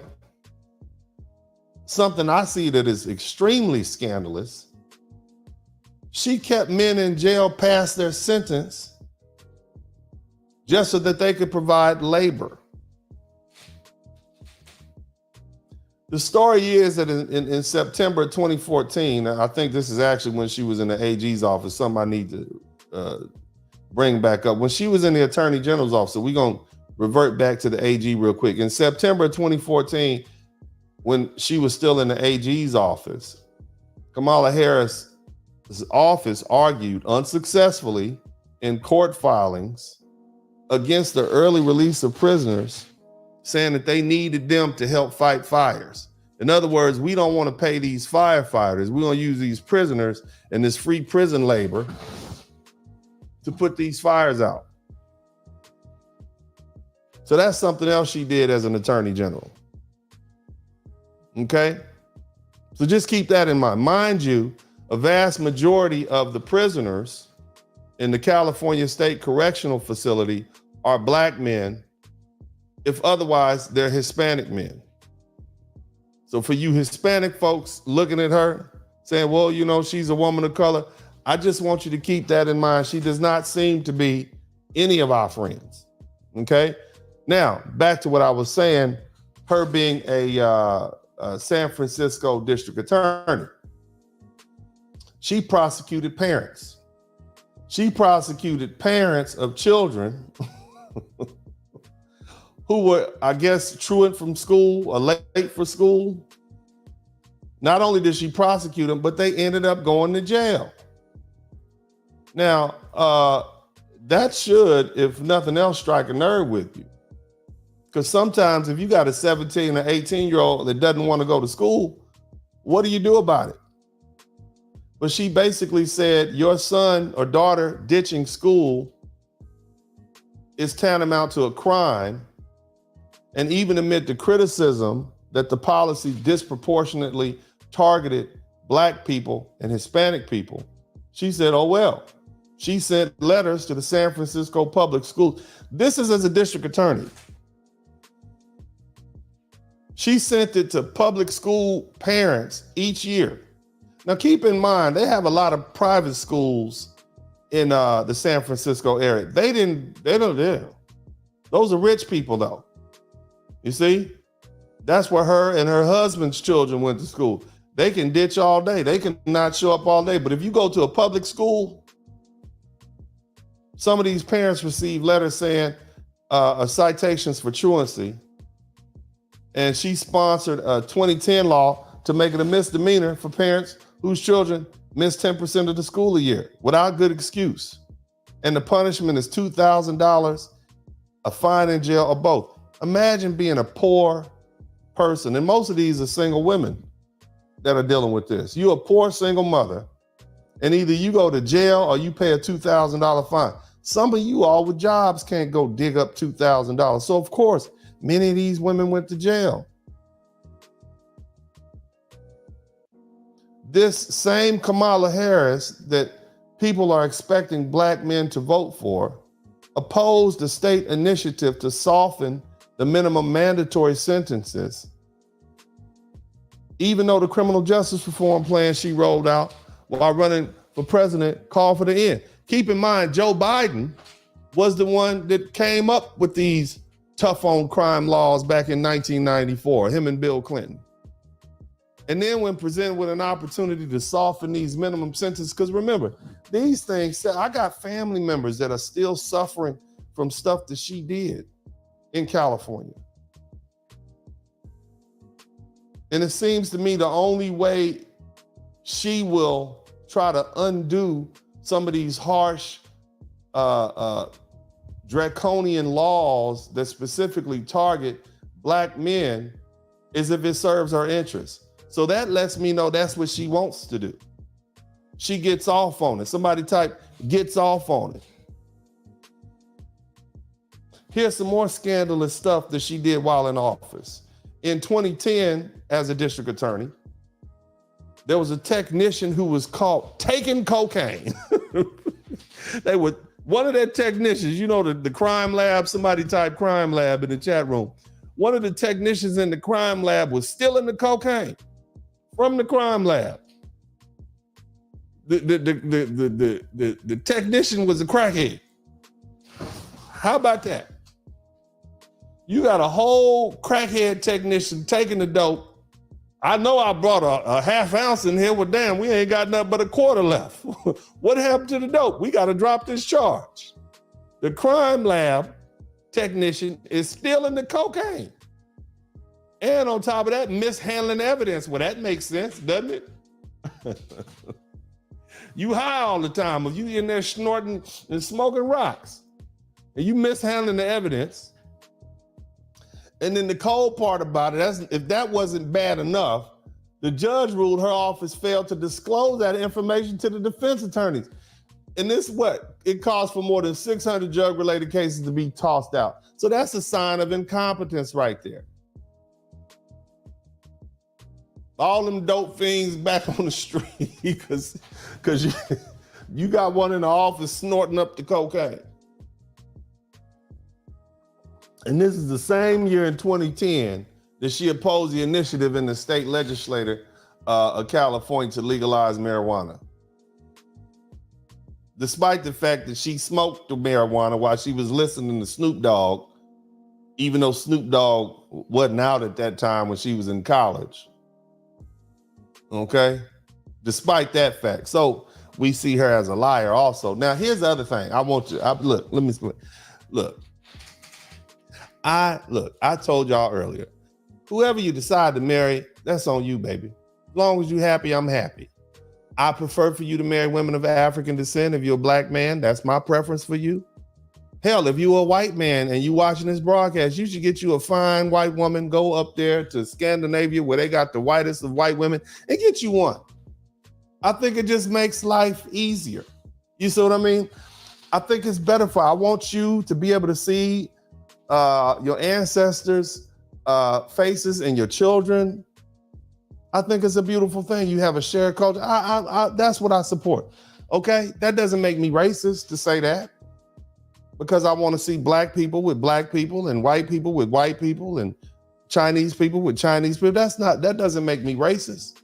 something I see that is extremely scandalous, she kept men in jail past their sentence just so that they could provide labor. The story is that in September 2014, I think this is actually when she was in the AG's office, something I need to bring back up. When she was in the Attorney General's office, so we're going to revert back to the AG real quick. In September 2014, when she was still in the AG's office, Kamala Harris' office argued unsuccessfully in court filings against the early release of prisoners, saying that they needed them to help fight fires. In other words, we don't want to pay these firefighters. We want to use these prisoners and this free prison labor to put these fires out. So that's something else she did as an attorney general. Okay? So just keep that in mind. Mind you, a vast majority of the prisoners in the California State Correctional Facility are Black men. If otherwise, they're Hispanic men. So for you Hispanic folks looking at her, saying, well, you know, she's a woman of color, I just want you to keep that in mind. She does not seem to be any of our friends, okay? Now, back to what I was saying, her being a San Francisco district attorney. She prosecuted parents. She prosecuted parents of children who were, I guess, truant from school or late for school. Not only did she prosecute them, but they ended up going to jail. Now, that should, if nothing else, strike a nerve with you. Because sometimes if you got a 17 or 18-year-old that doesn't want to go to school, what do you do about it? But she basically said, your son or daughter ditching school is tantamount to a crime. And even amid the criticism that the policy disproportionately targeted Black people and Hispanic people, she said, oh, well. She sent letters to the San Francisco public schools. This is as a district attorney. She sent it to public school parents each year. Now, keep in mind, they have a lot of private schools in the San Francisco area. They don't. Those are rich people, though. You see? That's where her and her husband's children went to school. They can ditch all day. They can not show up all day. But if you go to a public school, some of these parents receive letters saying citations for truancy. And she sponsored a 2010 law to make it a misdemeanor for parents whose children miss 10% of the school a year without good excuse. And the punishment is $2,000, a fine in jail, or both. Imagine being a poor person, and most of these are single women that are dealing with this. You're a poor single mother, and either you go to jail or you pay a $2,000 fine. Some of you all with jobs can't go dig up $2,000. So of course, many of these women went to jail. This same Kamala Harris that people are expecting black men to vote for opposed the state initiative to soften the minimum mandatory sentences, even though the criminal justice reform plan she rolled out while running for president called for the end. Keep in mind, Joe Biden was the one that came up with these tough on crime laws back in 1994, him and Bill Clinton. And then when presented with an opportunity to soften these minimum sentences, because remember, these things, I got family members that are still suffering from stuff that she did in California. And it seems to me the only way she will try to undo some of these harsh, draconian laws that specifically target black men is if it serves her interests. So that lets me know that's what she wants to do. She gets off on it. Somebody type gets off on it. Here's some more scandalous stuff that she did while in office. In 2010, as a district attorney, there was a technician who was caught taking cocaine. One of their technicians, you know, the crime lab, somebody type crime lab in the chat room. One of the technicians in the crime lab was stealing the cocaine from the crime lab. The technician was a crackhead. How about that? You got a whole crackhead technician taking the dope. I know I brought a half ounce in here. Well, damn, we ain't got nothing but a quarter left. What happened to the dope? We got to drop this charge. The crime lab technician is stealing the cocaine. And on top of that, mishandling evidence. Well, that makes sense, doesn't it? You high all the time. If you in there snorting and smoking rocks, and you mishandling the evidence. And then the cold part about it, if that wasn't bad enough, the judge ruled her office failed to disclose that information to the defense attorneys. And this it caused for more than 600 drug-related cases to be tossed out. So that's a sign of incompetence right there. All them dope fiends back on the street because you got one in the office snorting up the cocaine. And this is the same year in 2010 that she opposed the initiative in the state legislature of California to legalize marijuana. Despite the fact that she smoked the marijuana while she was listening to Snoop Dogg, even though Snoop Dogg wasn't out at that time when she was in college. Okay? Despite that fact. So we see her as a liar also. Now, here's the other thing. I told y'all earlier, whoever you decide to marry, that's on you, baby. As long as you're happy, I'm happy. I prefer for you to marry women of African descent. If you're a black man, that's my preference for you. Hell, if you're a white man and you watching this broadcast, you should get you a fine white woman, go up there to Scandinavia where they got the whitest of white women and get you one. I think it just makes life easier. You see what I mean? I think it's better I want you to be able to see your ancestors' faces and your children. I think it's a beautiful thing. You have a shared culture. That's what I support. Okay? That doesn't make me racist to say that, because I want to see black people with black people and white people with white people and Chinese people with Chinese people. That doesn't make me racist.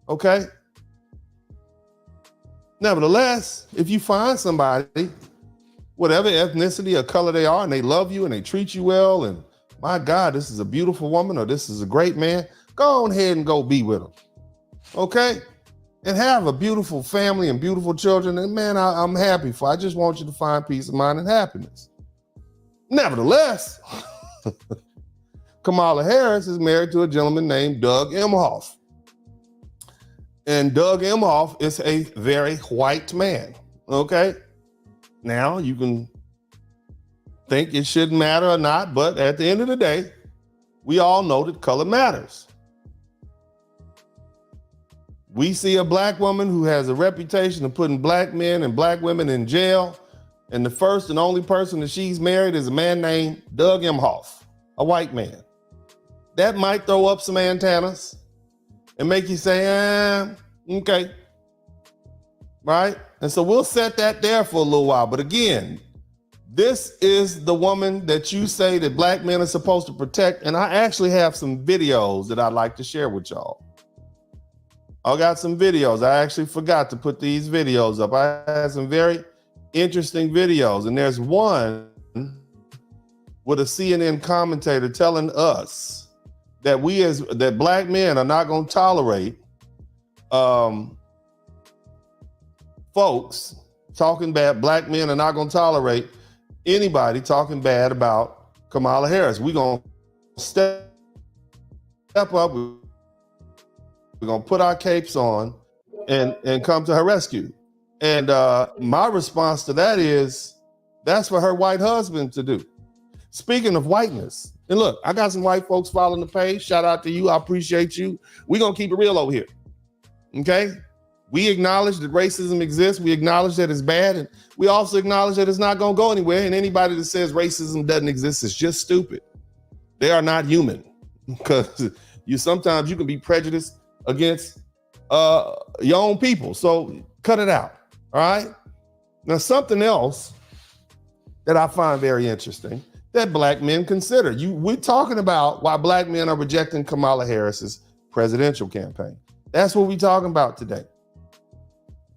Okay? Nevertheless, if you find somebody, whatever ethnicity or color they are, and they love you and they treat you well and my God, this is a beautiful woman or this is a great man, go on ahead and go be with him. Okay? And have a beautiful family and beautiful children. And man, I'm happy for. I just want you to find peace of mind and happiness. Nevertheless, Kamala Harris is married to a gentleman named Doug Emhoff. And Doug Emhoff is a very white man. Okay? Now, you can think it shouldn't matter or not, but at the end of the day, we all know that color matters. We see a black woman who has a reputation of putting black men and black women in jail, and the first and only person that she's married is a man named Doug Emhoff, a white man. That might throw up some antennas and make you say, okay, right? And so we'll set that there for a little while. But again, this is the woman that you say that black men are supposed to protect. And I actually have some videos that I'd like to share with y'all. I got some videos. I actually forgot to put these videos up. I had some very interesting videos. And there's one with a CNN commentator telling us that that black men are not going to tolerate folks talking bad. Black men are not going to tolerate anybody talking bad about Kamala Harris. We're going to step up. We're going to put our capes on and come to her rescue. And my response to that is, that's for her white husband to do. Speaking of whiteness, and look, I got some white folks following the page. Shout out to you. I appreciate you. We're going to keep it real over here. Okay? We acknowledge that racism exists. We acknowledge that it's bad. And we also acknowledge that it's not going to go anywhere. And anybody that says racism doesn't exist is just stupid. They are not human. Because sometimes you can be prejudiced against your own people. So cut it out. All right? Now, something else that I find very interesting that black men consider. We're talking about why black men are rejecting Kamala Harris's presidential campaign. That's what we're talking about today.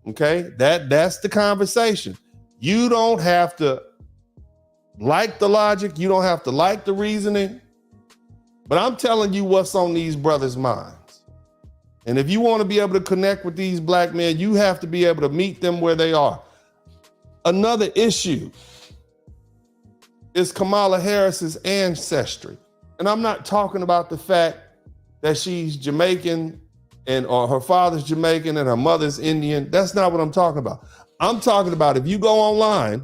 Okay? That's the conversation. You don't have to like the logic. You don't have to like the reasoning. But I'm telling you what's on these brothers' minds. And if you want to be able to connect with these black men, you have to be able to meet them where they are. Another issue is Kamala Harris's ancestry. And I'm not talking about the fact that she's Jamaican or her father's Jamaican and her mother's Indian. That's not what I'm talking about. I'm talking about if you go online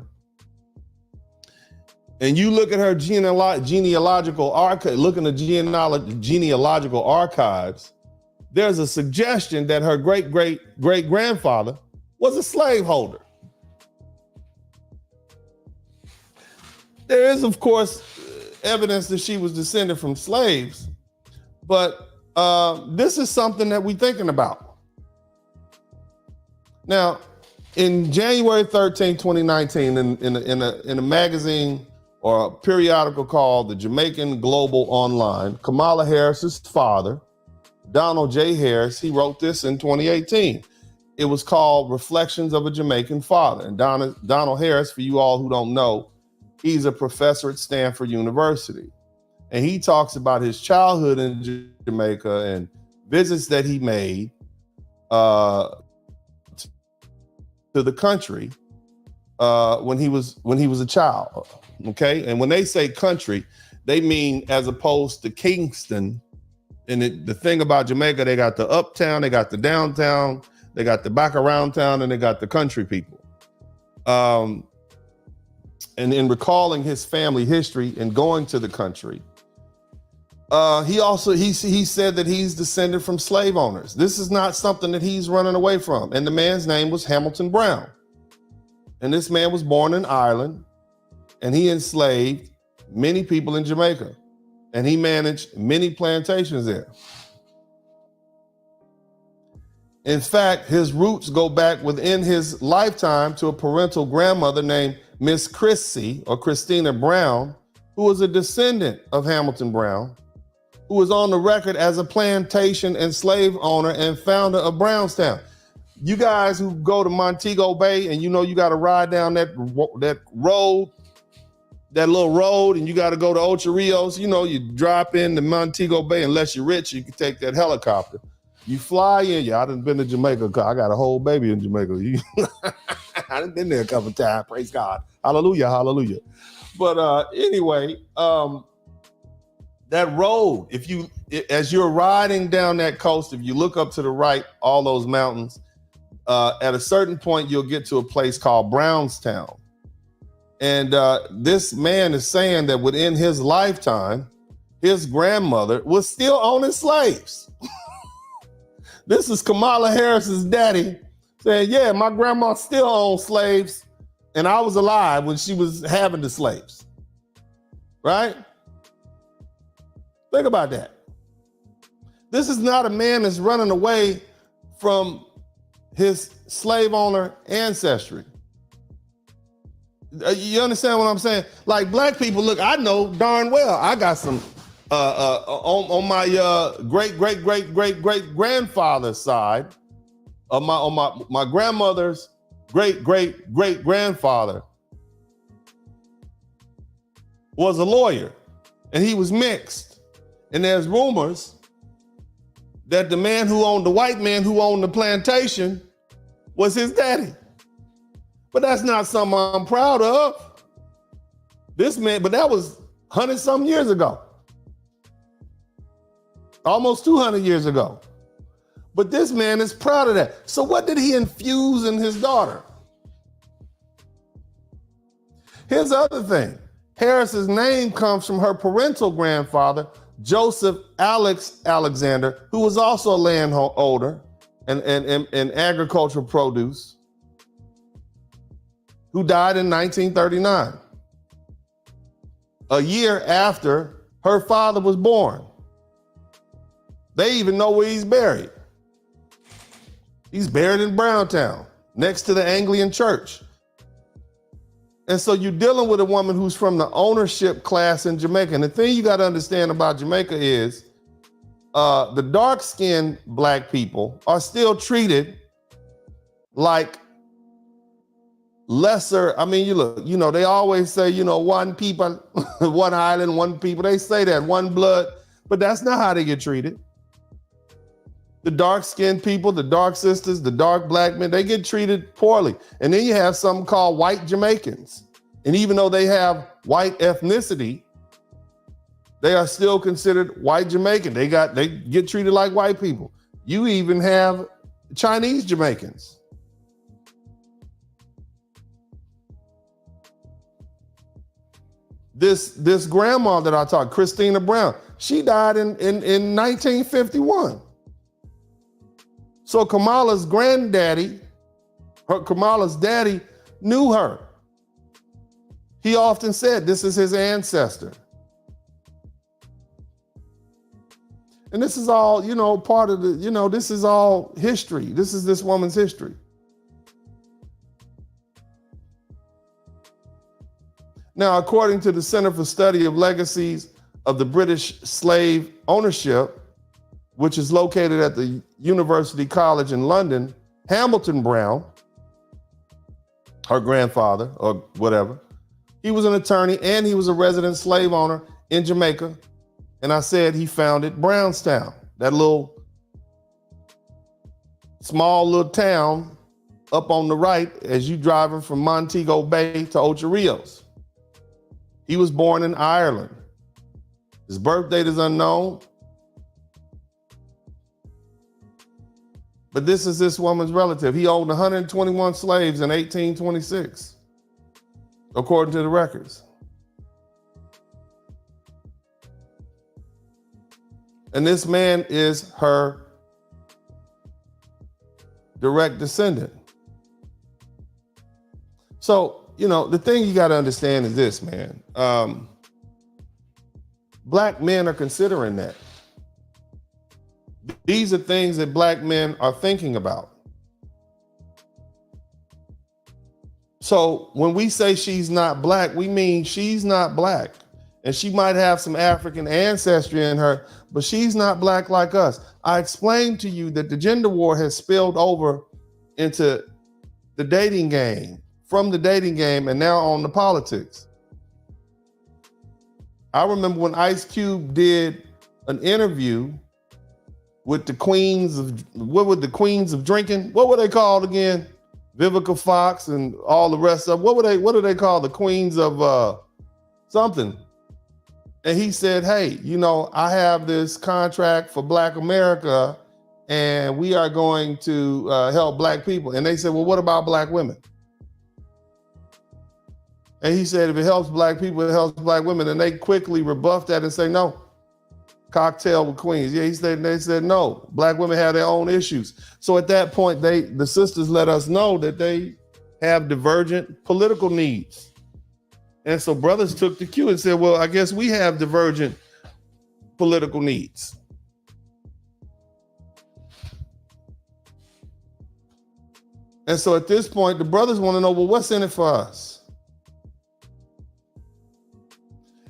and you look at her genealogical archive, look in the genealogical archives, there's a suggestion that her great-great-great-grandfather was a slaveholder. There is, of course, evidence that she was descended from slaves, but this is something that we're thinking about. Now, in January 13, 2019, in a magazine or a periodical called the Jamaican Global Online, Kamala Harris's father, Donald J. Harris, he wrote this in 2018. It was called Reflections of a Jamaican Father. And Donald Harris, for you all who don't know, he's a professor at Stanford University. And he talks about his childhood in Jamaica and visits that he made to the country when he was a child. Okay. And when they say country, they mean as opposed to Kingston. And the thing about Jamaica, they got the uptown, they got the downtown, they got the back around town, and they got the country people. And in recalling his family history and going to the country, he said that he's descended from slave owners. This is not something that he's running away from. And the man's name was Hamilton Brown. And this man was born in Ireland, and he enslaved many people in Jamaica. And he managed many plantations there. In fact, his roots go back within his lifetime to a parental grandmother named Miss Chrissy or Christina Brown, who was a descendant of Hamilton Brown, who was on the record as a plantation and slave owner and founder of Brownstown. You guys who go to Montego Bay and you know you got to ride down that road that little road and you got to go to Ocho Rios, you know, you drop in the Montego Bay. Unless you're rich, you can take that helicopter. You fly in. Yeah, I done been to Jamaica. I got a whole baby in Jamaica. I done been there a couple of times. Praise God. Hallelujah, hallelujah. But anyway, that road, as you're riding down that coast, if you look up to the right, all those mountains, at a certain point, you'll get to a place called Brownstown. And this man is saying that within his lifetime, his grandmother was still owning slaves. This is Kamala Harris's daddy saying, yeah, my grandma still owned slaves and I was alive when she was having the slaves, right? Think about that. This is not a man that's running away from his slave owner ancestry. You understand what I'm saying? Like black people, look, I know darn well I got some on my great grandfather's side, on my grandmother's great grandfather was a lawyer, and he was mixed. And there's rumors that the white man who owned the plantation was his daddy. But that's not something I'm proud of. This man, but that was 100-some years ago. Almost 200 years ago. But this man is proud of that. So what did he infuse in his daughter? Here's the other thing. Harris's name comes from her parental grandfather, Joseph Alex Alexander, who was also a landholder and agricultural produce, who died in 1939, a year after her father was born. They even know where he's buried. He's buried in Browntown, next to the Anglican church. And so you're dealing with a woman who's from the ownership class in Jamaica. And the thing you got to understand about Jamaica is the dark-skinned black people are still treated like lesser. I mean, you know, they always say, you know, one people, one island, one people. They say that, one blood, but that's not how they get treated. The dark-skinned people, the dark sisters, the dark black men, they get treated poorly. And then you have something called white Jamaicans. And even though they have white ethnicity, they are still considered white Jamaican. They get treated like white people. You even have Chinese Jamaicans. This grandma that I talked, Christina Brown, she died in 1951. So Kamala's daddy knew her. He often said this is his ancestor. And this is all, you know, part of the, you know, this is all history. This is this woman's history. Now, according to the Center for Study of Legacies of the British Slave Ownership, which is located at the University College in London, Hamilton Brown, her grandfather or whatever, he was an attorney and he was a resident slave owner in Jamaica. And I said he founded Brownstown, that small little town up on the right as you driving from Montego Bay to Ocho Rios. He was born in Ireland. His birth date is unknown. But this is this woman's relative. He owned 121 slaves in 1826, according to the records. And this man is her direct descendant. So, you know, the thing you got to understand is this, man. Black men are considering that. These are things that black men are thinking about. So when we say she's not black, we mean she's not black. And she might have some African ancestry in her, but she's not black like us. I explained to you that the gender war has spilled over into the dating game, from the dating game and now on the politics. I remember when Ice Cube did an interview with the queens of, what were the queens of drinking? What were they called again? Vivica Fox and all the rest of them. What do they call the queens of something? And he said, hey, you know, I have this contract for Black America and we are going to help Black people. And they said, well, what about Black women? And he said, if it helps Black people, it helps Black women. And they quickly rebuffed that and say, no, cocktail with queens. Yeah, they said, no, Black women have their own issues. So at that point, the sisters let us know that they have divergent political needs. And so brothers took the cue and said, well, I guess we have divergent political needs. And so at this point, the brothers want to know, well, what's in it for us?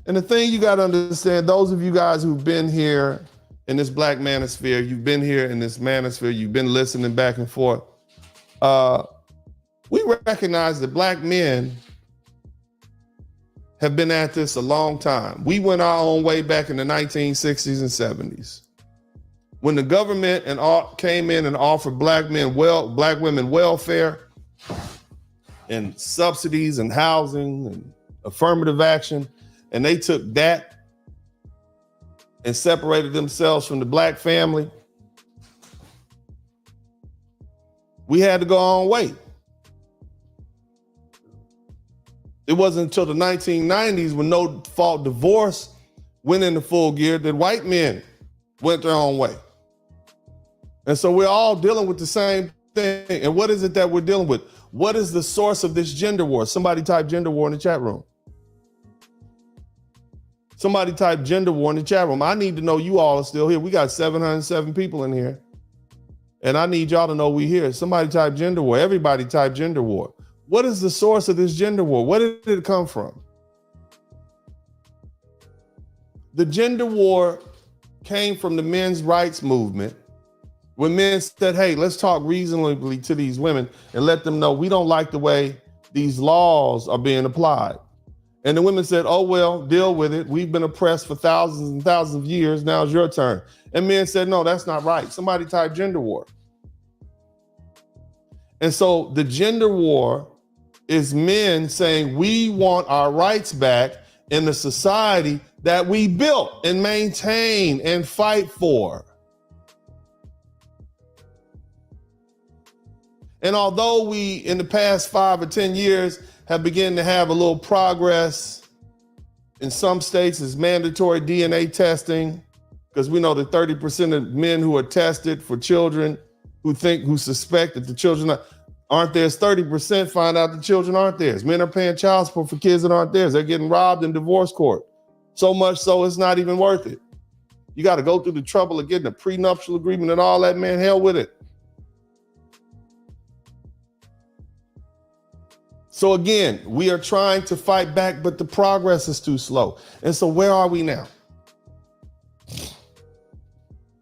And the thing you got to understand, those of you guys who've been here in this Black manosphere, you've been here in this manosphere, you've been listening back and forth. We recognize that Black men have been at this a long time. We went our own way back in the 1960s and 70s. When the government came in and offered Black women welfare and subsidies and housing and affirmative action, and they took that and separated themselves from the Black family, we had to go our own way. It wasn't until the 1990s when no-fault divorce went into full gear that white men went their own way. And so we're all dealing with the same thing. And what is it that we're dealing with? What is the source of this gender war? Somebody type gender war in the chat room. Somebody type gender war in the chat room. I need to know you all are still here. We got 707 people in here. And I need y'all to know we here. Somebody type gender war. Everybody type gender war. What is the source of this gender war? Where did it come from? The gender war came from the men's rights movement when men said, hey, let's talk reasonably to these women and let them know we don't like the way these laws are being applied. And the women said, oh, well, deal with it. We've been oppressed for thousands and thousands of years. Now it's your turn. And men said, no, that's not right. Somebody type gender war. And so the gender war is men saying we want our rights back in the society that we built and maintain and fight for. And although we, in the past 5 or 10 years, have begun to have a little progress in some states, is mandatory DNA testing, because we know that 30% of men who are tested for children who suspect that the children aren't theirs, 30% find out the children aren't theirs. Men are paying child support for kids that aren't theirs. They're getting robbed in divorce court. So much so it's not even worth it. You got to go through the trouble of getting a prenuptial agreement and all that, man, hell with it. So again, we are trying to fight back, but the progress is too slow. And so where are we now?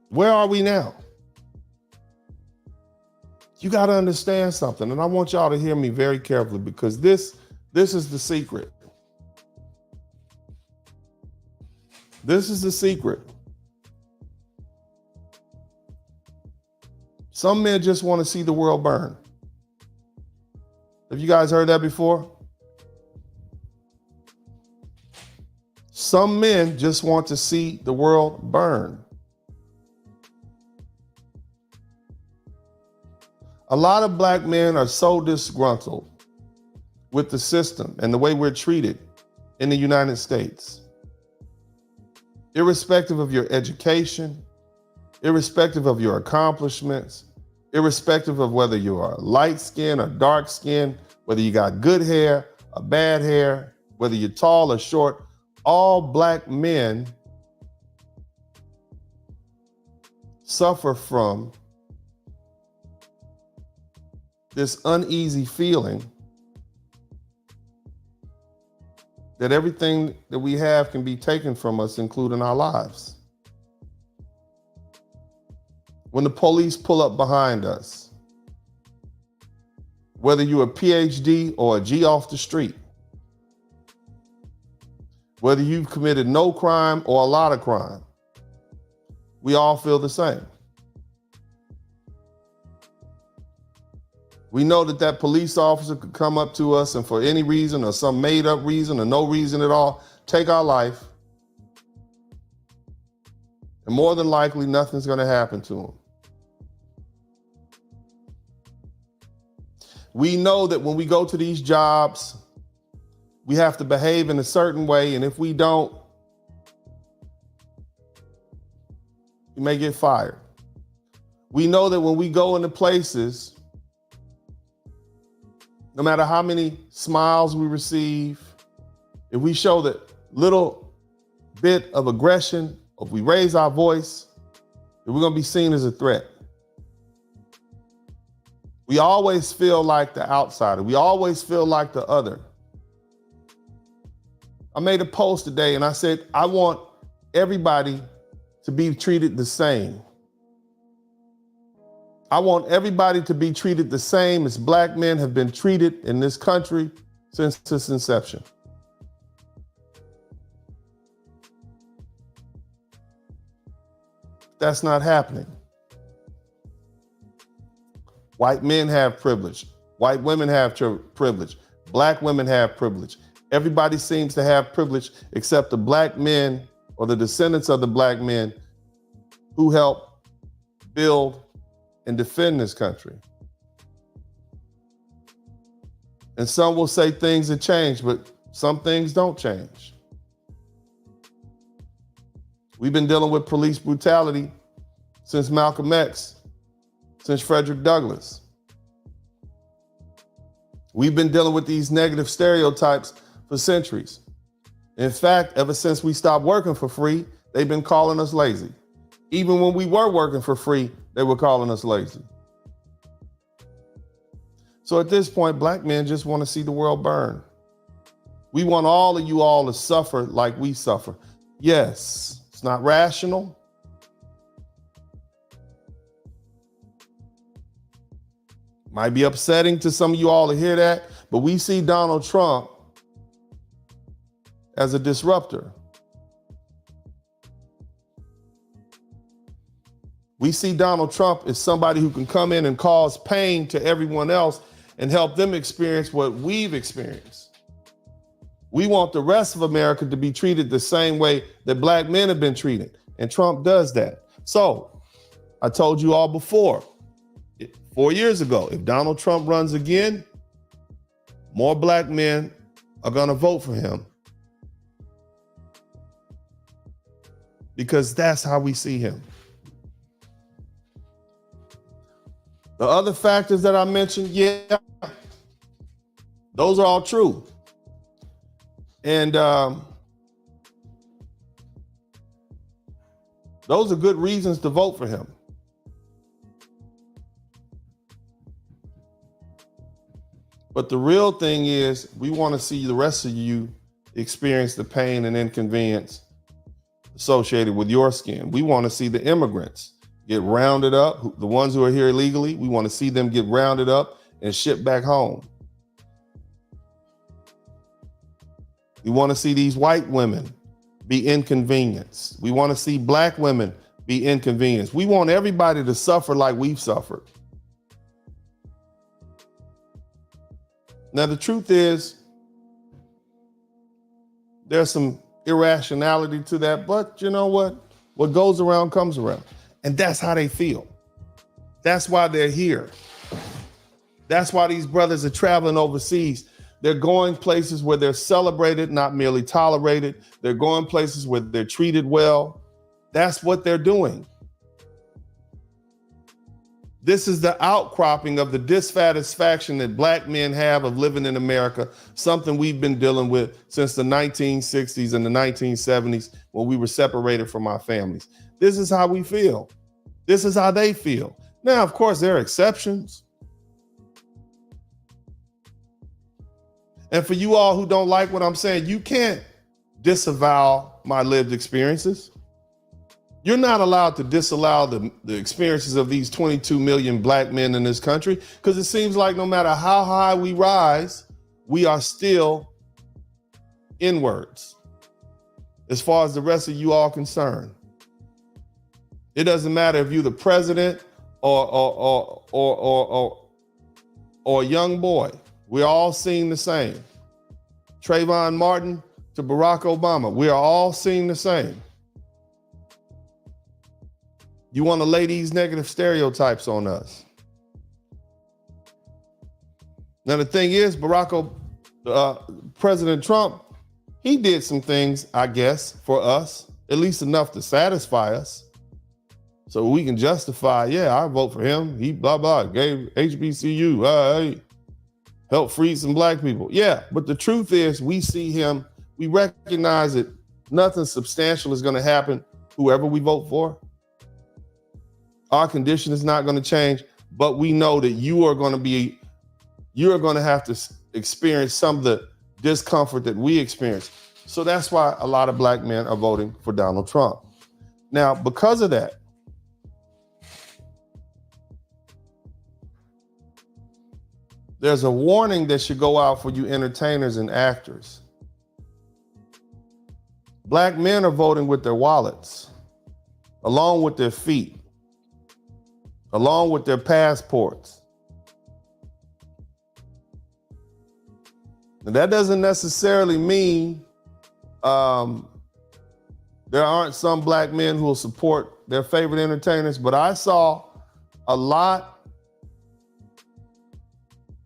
Where are we now? You got to understand something, and I want y'all to hear me very carefully, because this is the secret. This is the secret. Some men just want to see the world burn. Have you guys heard that before? Some men just want to see the world burn. A lot of Black men are so disgruntled with the system and the way we're treated in the United States. Irrespective of your education, irrespective of your accomplishments, irrespective of whether you are light skin or dark skin, whether you got good hair or bad hair, whether you're tall or short, all Black men suffer from this uneasy feeling that everything that we have can be taken from us, including our lives. When the police pull up behind us, whether you're a PhD or a G off the street, whether you've committed no crime or a lot of crime, we all feel the same. We know that police officer could come up to us and for any reason or some made up reason or no reason at all, take our life. And more than likely, nothing's going to happen to him. We know that when we go to these jobs, we have to behave in a certain way. And if we don't, we may get fired. We know that when we go into places, no matter how many smiles we receive, if we show that little bit of aggression, if we raise our voice, then we're going to be seen as a threat. We always feel like the outsider. We always feel like the other. I made a post today and I said, I want everybody to be treated the same. I want everybody to be treated the same as Black men have been treated in this country since its inception. That's not happening. White men have privilege. White women have privilege. Black women have privilege. Everybody seems to have privilege except the Black men or the descendants of the Black men who helped build and defend this country. And some will say things have changed, but some things don't change. We've been dealing with police brutality since Malcolm X, since Frederick Douglass. We've been dealing with these negative stereotypes for centuries. In fact, ever since we stopped working for free, they've been calling us lazy. Even when we were working for free, they were calling us lazy. So at this point, Black men just want to see the world burn. We want all of you all to suffer like we suffer. Yes, it's not rational. Might be upsetting to some of you all to hear that, but we see Donald Trump as a disruptor. We see Donald Trump as somebody who can come in and cause pain to everyone else and help them experience what we've experienced. We want the rest of America to be treated the same way that Black men have been treated, and Trump does that. So I told you all before, 4 years ago, if Donald Trump runs again, more Black men are going to vote for him. Because that's how we see him. The other factors that I mentioned, yeah, those are all true. And those are good reasons to vote for him. But the real thing is, we want to see the rest of you experience the pain and inconvenience associated with your skin. We want to see the immigrants get rounded up, the ones who are here illegally. We want to see them get rounded up and shipped back home. We want to see these white women be inconvenienced. We want to see Black women be inconvenienced. We want everybody to suffer like we've suffered. Now, the truth is, there's some irrationality to that, but you know what? What goes around comes around. And that's how they feel. That's why they're here. That's why these brothers are traveling overseas. They're going places where they're celebrated, not merely tolerated. They're going places where they're treated well. That's what they're doing. This is the outcropping of the dissatisfaction that Black men have of living in America, something we've been dealing with since the 1960s and the 1970s when we were separated from our families. This is how we feel. This is how they feel. Now, of course, there are exceptions. And for you all who don't like what I'm saying, you can't disavow my lived experiences. You're not allowed to disallow the experiences of these 22 million Black men in this country, because it seems like no matter how high we rise, we are still inwards. as far as the rest of you all concerned. It doesn't matter if you're the president or a young boy. We're all seeing the same. Trayvon Martin to Barack Obama. We are all seeing the same. You want to lay these negative stereotypes on us. Now, the thing is, President Trump, he did some things, I guess, for us, at least enough to satisfy us. So we can justify, yeah, I vote for him. He blah, blah, gave HBCU, helped free some black people. Yeah, but the truth is we see him, we recognize that nothing substantial is going to happen, whoever we vote for. Our condition is not going to change, but we know that you are going to have to experience some of the discomfort that we experience. So that's why a lot of black men are voting for Donald Trump. Now, because of that, there's a warning that should go out for you entertainers and actors. Black men are voting with their wallets, along with their feet, along with their passports. Now, that doesn't necessarily mean there aren't some black men who will support their favorite entertainers, but I saw a lot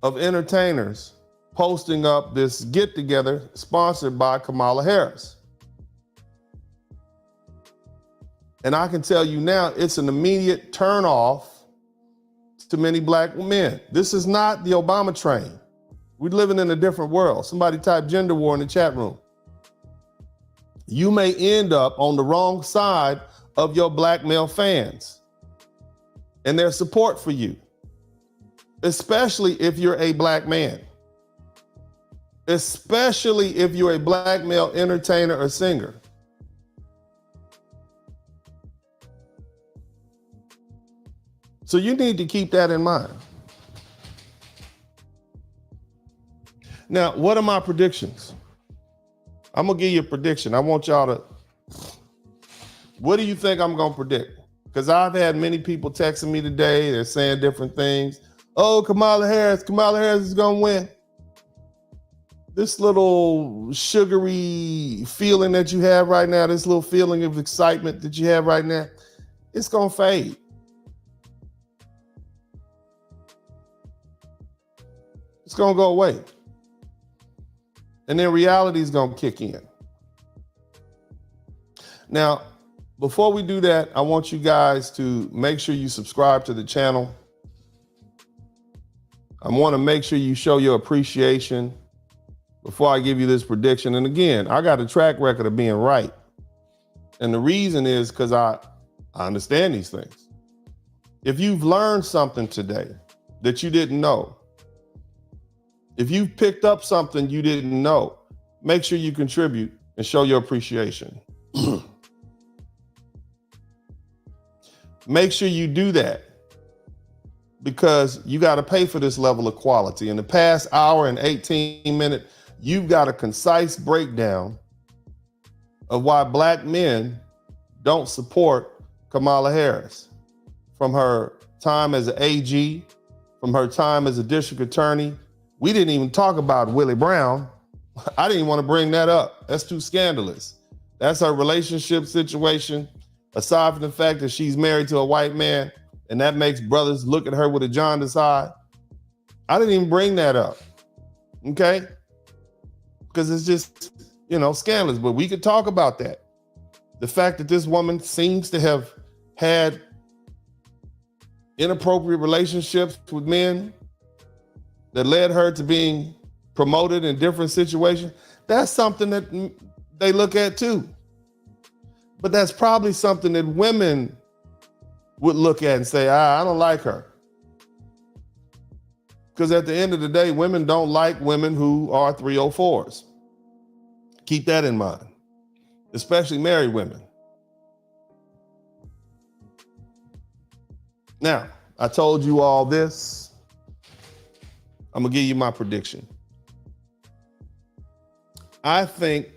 of entertainers posting up this get-together sponsored by Kamala Harris. And I can tell you now, it's an immediate turnoff to many black men. This is not the Obama train. We're living in a different world. Somebody type gender war in the chat room. You may end up on the wrong side of your black male fans and their support for you, especially if you're a black man, especially if you're a black male entertainer or singer. So you need to keep that in mind. Now, what are my predictions? I'm gonna give you a prediction. I want y'all to, what do you think I'm gonna predict? Because I've had many people texting me today, they're saying different things. Oh, Kamala Harris is gonna win. This little sugary feeling that you have right now, this little feeling of excitement that you have right now, it's gonna fade. It's gonna go away. And then reality is gonna kick in. Now, before we do that, I want you guys to make sure you subscribe to the channel. I want to make sure you show your appreciation before I give you this prediction. And again, I got a track record of being right. And the reason is because I understand these things. If you've learned something today that you didn't know, if you've picked up something you didn't know, make sure you contribute and show your appreciation. Make sure you do that because you got to pay for this level of quality. In the past hour and 18 minutes, you've got a concise breakdown of why black men don't support Kamala Harris. From her time as an AG, from her time as a district attorney. We didn't even talk about Willie Brown. I didn't want to bring that up. That's too scandalous. That's her relationship situation. Aside from the fact that she's married to a white man and that makes brothers look at her with a jaundiced eye. I didn't even bring that up. Okay? Because it's just, scandalous. But we could talk about that. The fact that this woman seems to have had inappropriate relationships with men that led her to being promoted in different situations, that's something that they look at too. But that's probably something that women would look at and say, I don't like her. Because at the end of the day, women don't like women who are 304s. Keep that in mind, especially married women. Now, I told you all this. I'm gonna give you my prediction. I think,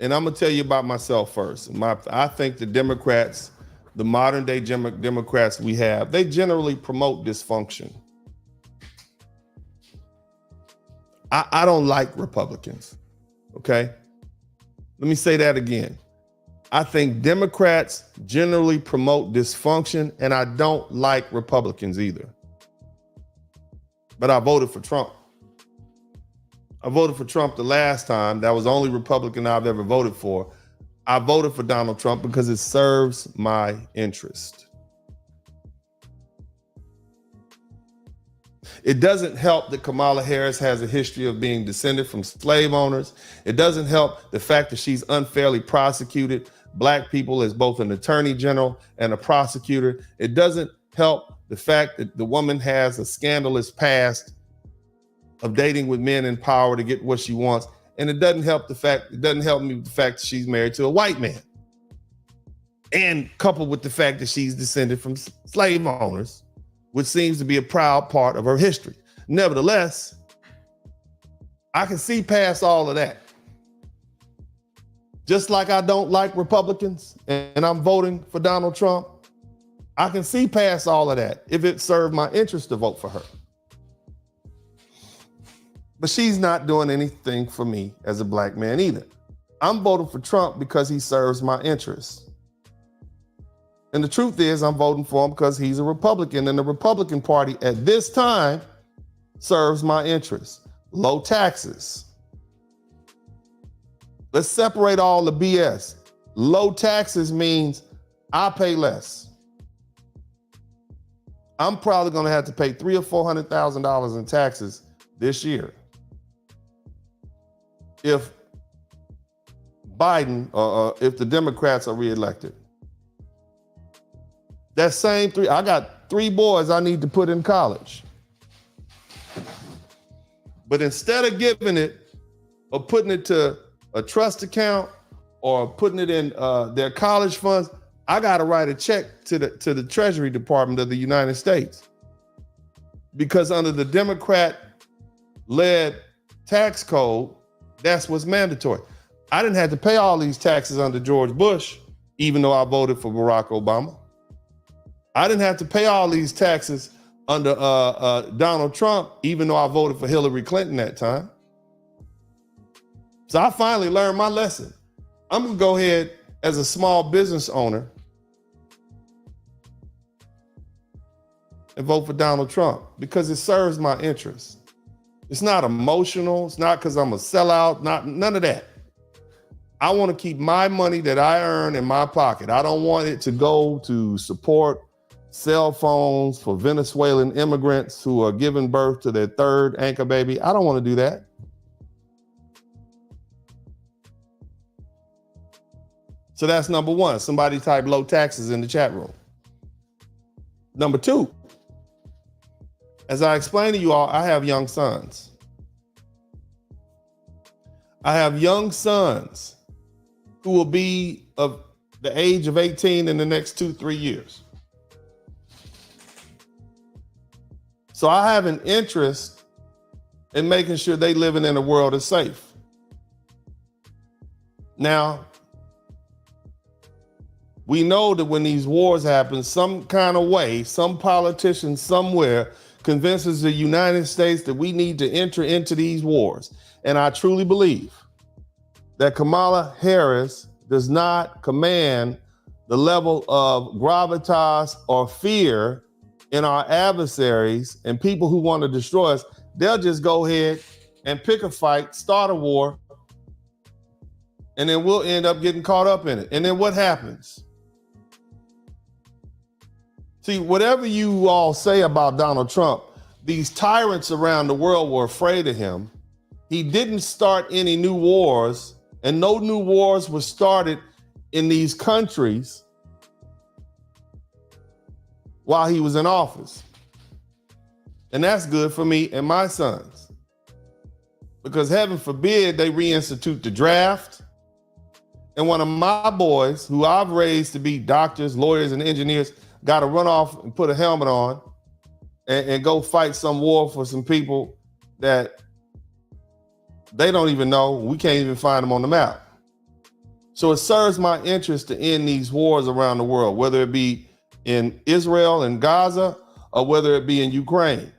And I'm gonna tell you about myself first. I think the Democrats, the modern day Democrats we have, they generally promote dysfunction. I don't like Republicans. Okay. Let me say that again. I think Democrats generally promote dysfunction, and I don't like Republicans either. But I voted for Trump. I voted for Trump the last time. That was the only Republican I've ever voted for. I voted for Donald Trump because it serves my interest. It doesn't help that Kamala Harris has a history of being descended from slave owners. It doesn't help the fact that she's unfairly prosecuted Black people as both an attorney general and a prosecutor. It doesn't help the fact that the woman has a scandalous past of dating with men in power to get what she wants. And it doesn't help me with the fact that she's married to a white man. And coupled with the fact that she's descended from slave owners, which seems to be a proud part of her history. Nevertheless, I can see past all of that. Just like I don't like Republicans and I'm voting for Donald Trump, I can see past all of that if it served my interest to vote for her. But she's not doing anything for me as a Black man either. I'm voting for Trump because he serves my interests. And the truth is, I'm voting for him because he's a Republican, and the Republican Party at this time serves my interests. Low taxes. Let's separate all the BS. Low taxes means I pay less. I'm probably going to have to pay $300,000 or $400,000 in taxes this year if Biden or if the Democrats are reelected. That same I got 3 boys I need to put in college. But instead of giving it or putting it to a trust account or putting it in their college funds, I got to write a check to the Treasury Department of the United States. Because under the Democrat-led tax code, that's what's mandatory. I didn't have to pay all these taxes under George Bush, even though I voted for Barack Obama. I didn't have to pay all these taxes under Donald Trump, even though I voted for Hillary Clinton that time. So I finally learned my lesson. I'm gonna go ahead as a small business owner and vote for Donald Trump because it serves my interests. It's not emotional. It's not because I'm a sellout, none of that. I want to keep my money that I earn in my pocket. I don't want it to go to support cell phones for Venezuelan immigrants who are giving birth to their 3rd anchor baby. I don't want to do that. So that's number 1. Somebody type low taxes in the chat room. Number 2, as I explained to you all, I have young sons. I have young sons who will be of the age of 18 in the next 2-3 years. So I have an interest in making sure they living in a world that's safe. Now, we know that when these wars happen, some kind of way, some politician somewhere convinces the United States that we need to enter into these wars. And I truly believe that Kamala Harris does not command the level of gravitas or fear in our adversaries and people who want to destroy us. They'll just go ahead and pick a fight, start a war, and then we'll end up getting caught up in it. And then what happens? See, whatever you all say about Donald Trump, these tyrants around the world were afraid of him. He didn't start any new wars, and no new wars were started in these countries while he was in office. And that's good for me and my sons. Because heaven forbid they reinstitute the draft. And one of my boys, who I've raised to be doctors, lawyers, and engineers, got to run off and put a helmet on and go fight some war for some people that they don't even know. We can't even find them on the map. So it serves my interest to end these wars around the world, whether it be in Israel and Gaza or whether it be in Ukraine.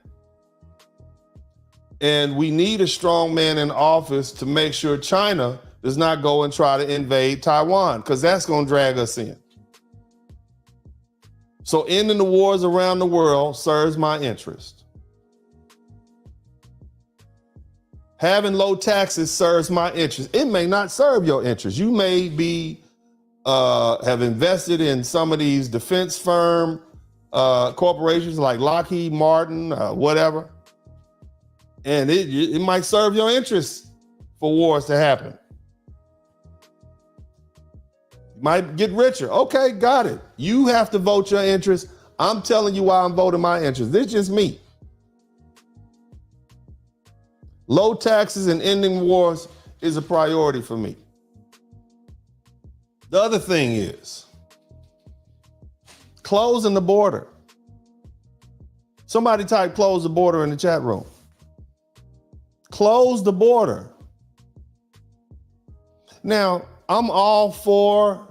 And we need a strong man in office to make sure China does not go and try to invade Taiwan, because that's going to drag us in. So ending the wars around the world serves my interest. Having low taxes serves my interest. It may not serve your interest. You may be have invested in some of these defense firm corporations like Lockheed Martin, whatever. And it might serve your interest for wars to happen. You might get richer. Okay, got it. You have to vote your interest. I'm telling you why I'm voting my interest. This is just me. Low taxes and ending wars is a priority for me. The other thing is closing the border. Somebody type close the border in the chat room. Close the border. Now, I'm all for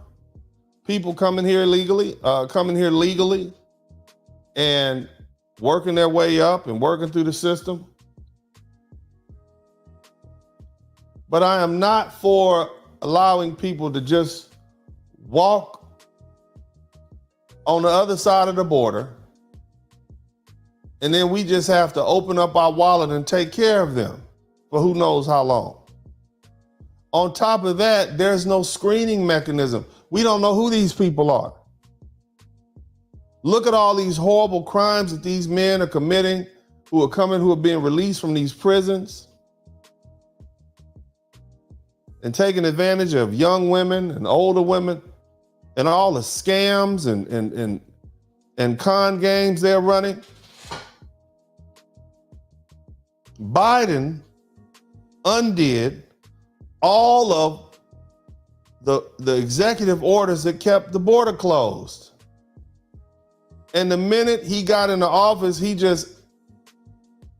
people coming here legally and working their way up and working through the system. But I am not for allowing people to just walk on the other side of the border and then we just have to open up our wallet and take care of them for who knows how long. On top of that, there's no screening mechanism. We don't know who these people are. Look at all these horrible crimes that these men are committing, who are being released from these prisons and taking advantage of young women and older women and all the scams and con games they're running. Biden undid all of the executive orders that kept the border closed. And the minute he got into office, he just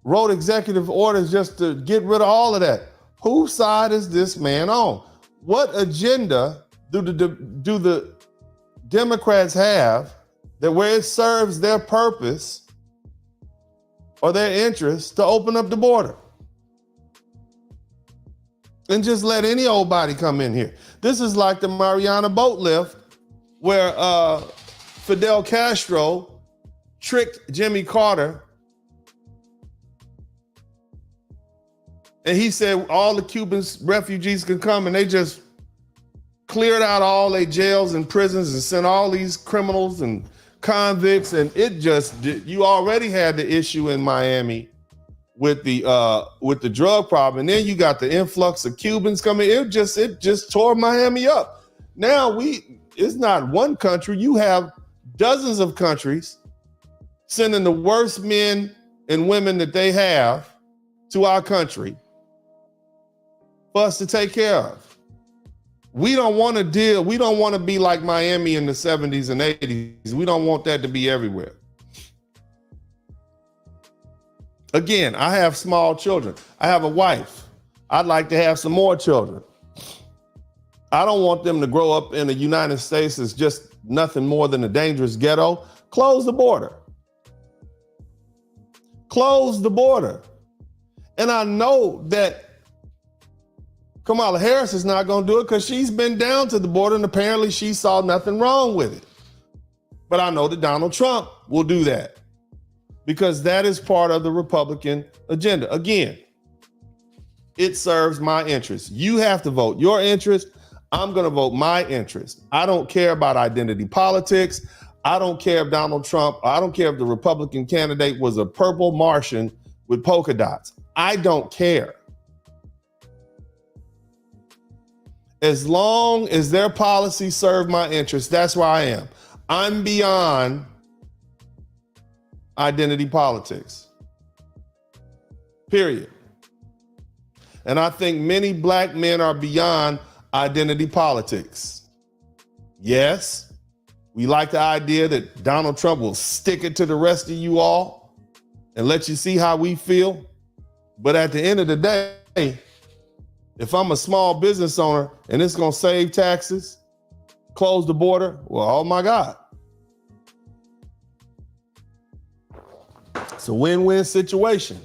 wrote executive orders just to get rid of all of that. Whose side is this man on? What agenda do the Democrats have that where it serves their purpose or their interest to open up the border and just let any old body come in here? This is like the Mariana boat lift where Fidel Castro tricked Jimmy Carter and he said all the Cuban refugees can come, and they just cleared out all their jails and prisons and sent all these criminals and convicts. And you already had the issue in Miami with the drug problem. And then you got the influx of Cubans coming. It just tore Miami up. Now it's not one country. You have dozens of countries sending the worst men and women that they have to our country for us to take care of. We don't want to deal. We don't want to be like Miami in the 70s and 80s. We don't want that to be everywhere. Again, I have small children. I have a wife. I'd like to have some more children. I don't want them to grow up in the United States as just nothing more than a dangerous ghetto. Close the border. Close the border. And I know that Kamala Harris is not going to do it because she's been down to the border and apparently she saw nothing wrong with it. But I know that Donald Trump will do that because that is part of the Republican agenda. Again, it serves my interest. You have to vote your interest. I'm going to vote my interest. I don't care about identity politics. I don't care if Donald Trump, I don't care if the Republican candidate was a purple Martian with polka dots. I don't care. As long as their policies serve my interest, that's where I am. I'm beyond identity politics. Period. And I think many black men are beyond identity politics. Yes, we like the idea that Donald Trump will stick it to the rest of you all and let you see how we feel. But at the end of the day, If I'm a small business owner and it's going to save taxes, close the border, well, oh my God. It's a win-win situation.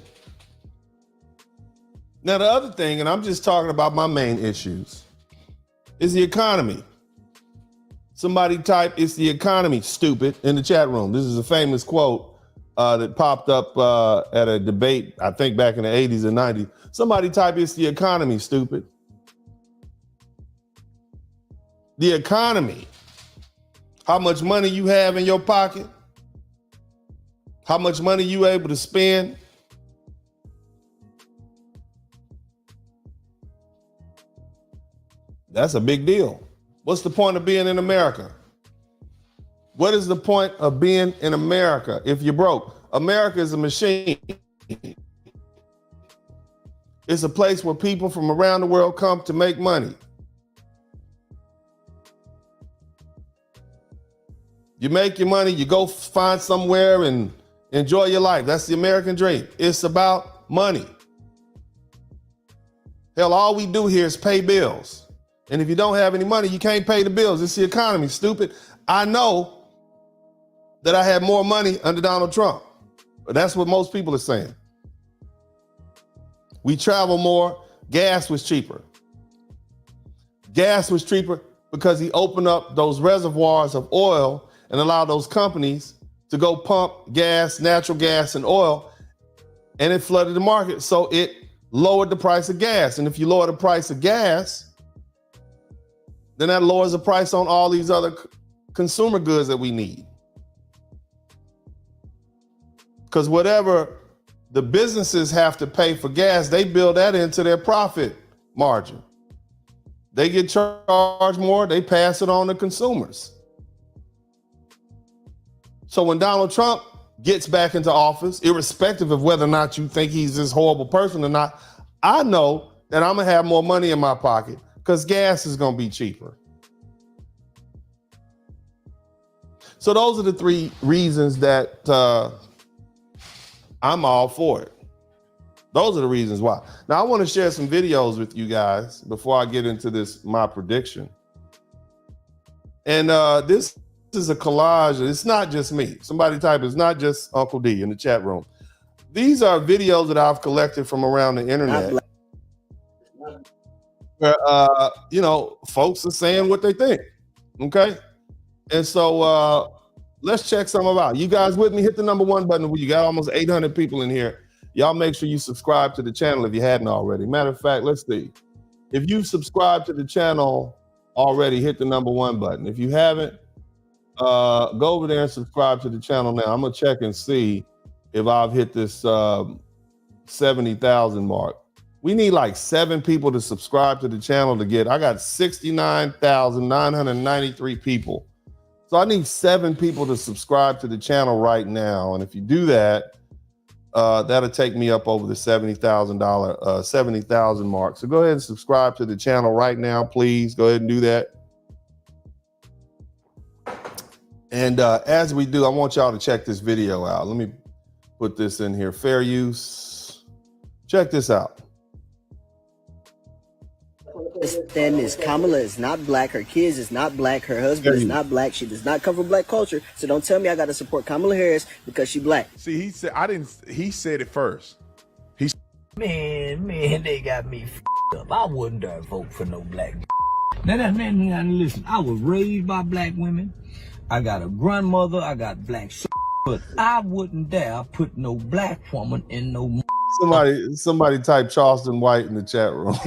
Now, the other thing, and I'm just talking about my main issues, is the economy. Somebody type, "It's the economy, stupid," in the chat room. This is a famous quote that popped up at a debate, I think back in the 80s and 90s. Somebody type, "It's the economy, stupid." The economy. How much money you have in your pocket? How much money you able to spend? That's a big deal. What's the point of being in America? What is the point of being in America if you're broke? America is a machine. It's a place where people from around the world come to make money. You make your money, you go find somewhere and enjoy your life. That's the American dream. It's about money. Hell, all we do here is pay bills. And if you don't have any money, you can't pay the bills. It's the economy, stupid. I know that I had more money under Donald Trump, but that's what most people are saying. We travel more. Gas was cheaper. Gas was cheaper because he opened up those reservoirs of oil and allowed those companies to go pump gas, natural gas, and oil, and it flooded the market. So it lowered the price of gas. And if you lower the price of gas, then that lowers the price on all these other consumer goods that we need. Because whatever the businesses have to pay for gas, they build that into their profit margin. They get charged more, they pass it on to consumers. So when Donald Trump gets back into office, irrespective of whether or not you think he's this horrible person or not, I know that I'm gonna have more money in my pocket because gas is gonna be cheaper. So those are the three reasons that I'm all for it. Those are the reasons why. Now I want to share some videos with you guys before I get into this, my prediction. And this is a collage. It's not just me. Somebody type, "It's not just Uncle D" in the chat room. These are videos that I've collected from around the internet. Where, folks are saying what they think. Okay. And so let's check some of out. You guys with me? Hit the #1 button. You got almost 800 people in here. Y'all make sure you subscribe to the channel if you hadn't already. Matter of fact, let's see. If you subscribe to the channel already, hit the #1 button. If you haven't, go over there and subscribe to the channel now. I'm gonna check and see if I've hit this 70,000 mark. We need like 7 people to subscribe to the channel to get, I got 69,993 people. So I need 7 people to subscribe to the channel right now. And if you do that, that'll take me up over the $70,000 mark. So go ahead and subscribe to the channel right now, please. Go ahead and do that. And as we do, I want y'all to check this video out. Let me put this in here. Fair use. Check this out. Understand this. Kamala is not black. Her kids is not black. Her husband is not black. She does not come from black culture. So don't tell me I got to support Kamala Harris because she black. See, he said, he said it first. Man, they got me f***ed up. I wouldn't dare vote for no black. Now, listen, I was raised by black women. I got a grandmother. I got black but I wouldn't dare put no black woman in no Somebody type Charleston White in the chat room.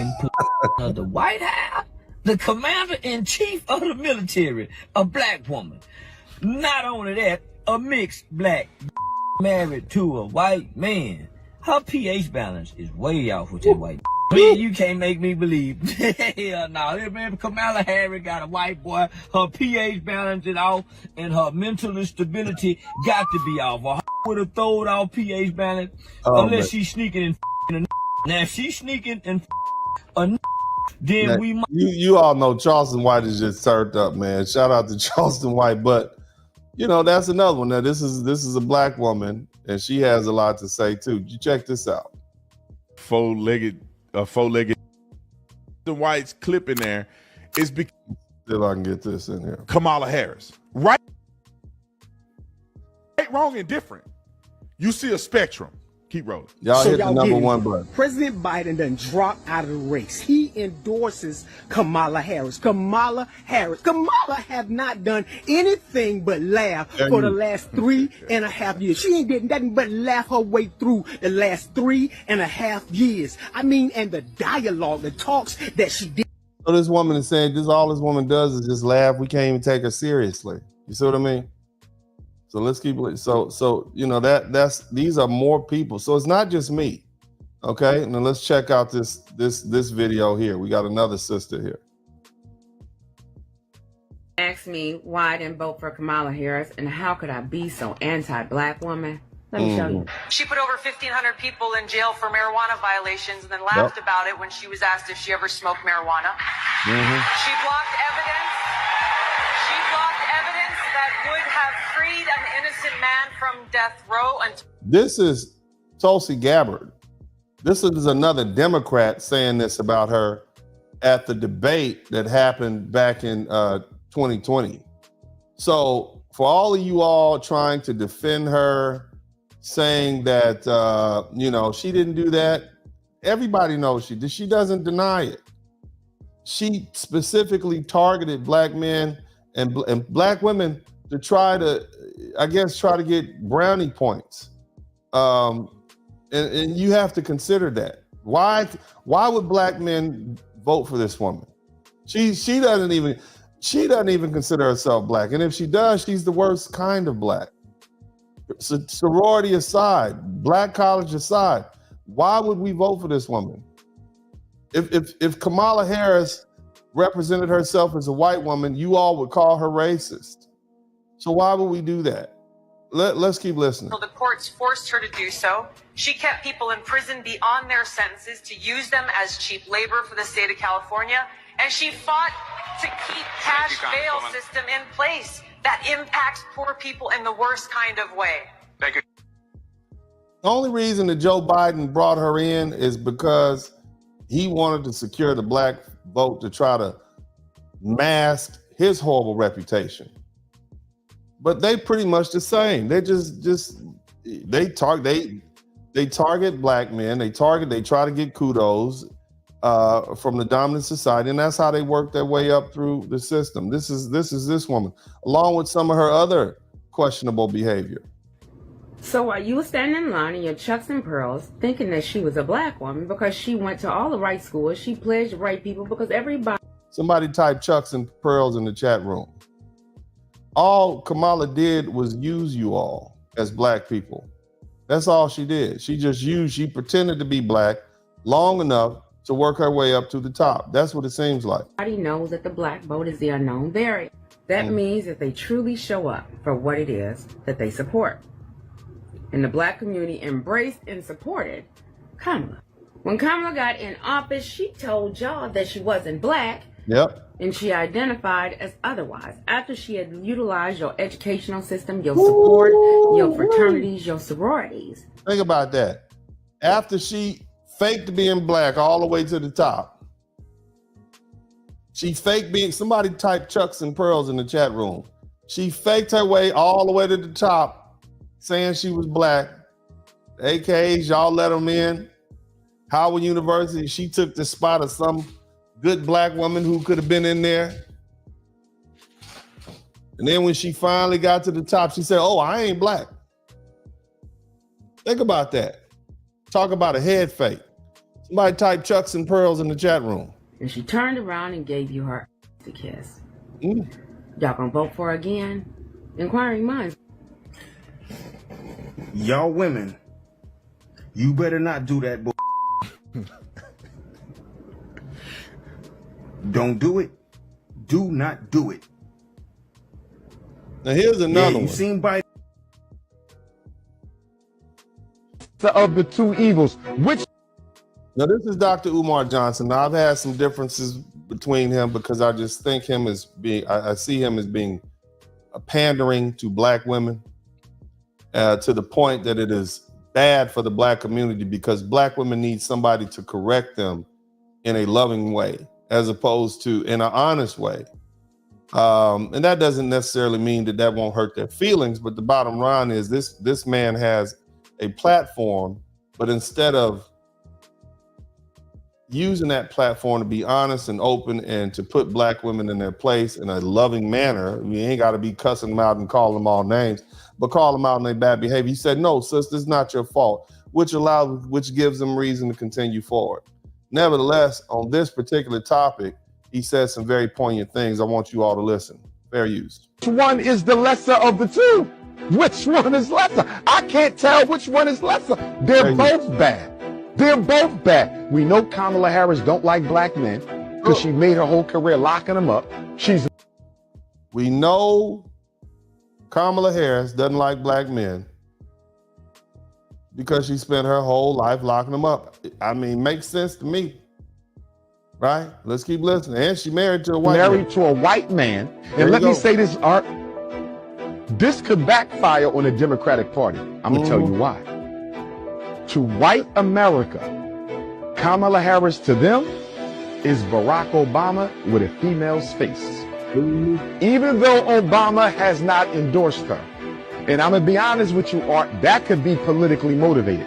of the White House. The commander-in-chief of the military, a black woman. Not only that, a mixed black married to a white man. Her pH balance is way off with that white. Man, you can't make me believe. Hell no. Man, Kamala Harris got a white boy. Her pH balance is off, and her mental stability got to be off. Or would have thrown off pH balance unless she's sneaking and now if she's sneaking and then now, we might. You all know Charleston White is just turned up, man. Shout out to Charleston White, but that's another one. Now this is a black woman, and she has a lot to say too. You check this out. Four-legged the whites clip in there is because Still, I can get this in here. Kamala Harris. Right, wrong, and different. You see a spectrum. Keep rolling. Y'all hit the number getting one it. button. President Biden done dropped out of the race. He endorses Kamala Harris. Kamala have not done anything but laugh for the last 3.5 years. She ain't did nothing but laugh her way through the last 3.5 years. I mean, and the dialogue, the talks that she did. So this woman is saying all this woman does is just laugh. We can't even take her seriously. You see what I mean? So let's keep it. So you know these are more people. So it's not just me. Okay. Now let's check out this video here. We got another sister here. Asked me why I didn't vote for Kamala Harris and how could I be so anti-black woman. Let me show you. She put over 1,500 people in jail for marijuana violations and then laughed about it when she was asked if she ever smoked marijuana. She blocked evidence. She blocked evidence that would have freed an innocent man from death row. This is Tulsi Gabbard. This is another Democrat saying this about her at the debate that happened back in 2020. So for all of you all trying to defend her, saying that she didn't do that, everybody knows she did. She doesn't deny it. She specifically targeted black men and black women to try to get brownie points. And you have to consider that. Why would black men vote for this woman? She doesn't even consider herself black. And if she does, she's the worst kind of black. Sorority aside, black college aside, why would we vote for this woman? If Kamala Harris represented herself as a white woman, you all would call her racist. So why would we do that? Let's keep listening. The courts forced her to do so. She kept people in prison beyond their sentences to use them as cheap labor for the state of California. And she fought to keep cash bail system in place that impacts poor people in the worst kind of way. Thank you. The only reason that Joe Biden brought her in is because he wanted to secure the black vote to try to mask his horrible reputation. But they pretty much the same. They they target black men. They try to get kudos from the dominant society, and that's how they work their way up through the system. This is this woman, along with some of her other questionable behavior. So while you were standing in line in your chucks and pearls, thinking that she was a black woman because she went to all the right schools, she pledged to right people because everybody. Somebody typed chucks and pearls in the chat room. All Kamala did was use you all as black people. That's all she did. She pretended to be black long enough to work her way up to the top. That's what it seems like. Everybody knows that the black vote is the unknown variant. That means that they truly show up for what it is that they support. And the black community embraced and supported Kamala. When Kamala got in office, she told y'all that she wasn't black. Yep. And she identified as otherwise after she had utilized your educational system, your support, your fraternities, your sororities. Think about that. After she faked being black all the way to the top, she faked being, somebody typed chucks and pearls in the chat room. She faked her way all the way to the top, saying she was black. AKAs, y'all let them in. Howard University, she took the spot of some good black woman who could have been in there. And then when she finally got to the top, she said, "Oh, I ain't black." Think about that. Talk about a head fake. Somebody type chucks and pearls in the chat room. And she turned around and gave you her kiss. Y'all gonna vote for her again? Inquiring minds. Y'all women, you better not do that bull. Don't do it. Do not do it. Now here's another one. You seen Biden. Of the two evils, which? Now this is Dr. Umar Johnson. Now I've had some differences between him because I just think him as being, I see him as being pandering to black women to the point that it is bad for the black community because black women need somebody to correct them in a loving way, as opposed to in an honest way. And that doesn't necessarily mean that that won't hurt their feelings, but the bottom line is this man has a platform, but instead of using that platform to be honest and open and to put black women in their place in a loving manner, you ain't got to be cussing them out and calling them all names, but call them out on their bad behavior. He said, no, sis, this is not your fault, which gives them reason to continue forward. Nevertheless, on this particular topic, he said some very poignant things. I want you all to listen. Fair use. Which one is the lesser of the two? Which one is lesser? I can't tell which one is lesser. They're both bad. They're both bad. We know Kamala Harris don't like black men because she made her whole career locking them up. We know Kamala Harris doesn't like black men because she spent her whole life locking them up. I mean, makes sense to me, right? Let's keep listening. And she married to a white man. And let me say this, Art. This could backfire on the Democratic Party. I'm going to tell you why. To white America, Kamala Harris to them is Barack Obama with a female's face. Even though Obama has not endorsed her. And I'm going to be honest with you, Art, that could be politically motivated.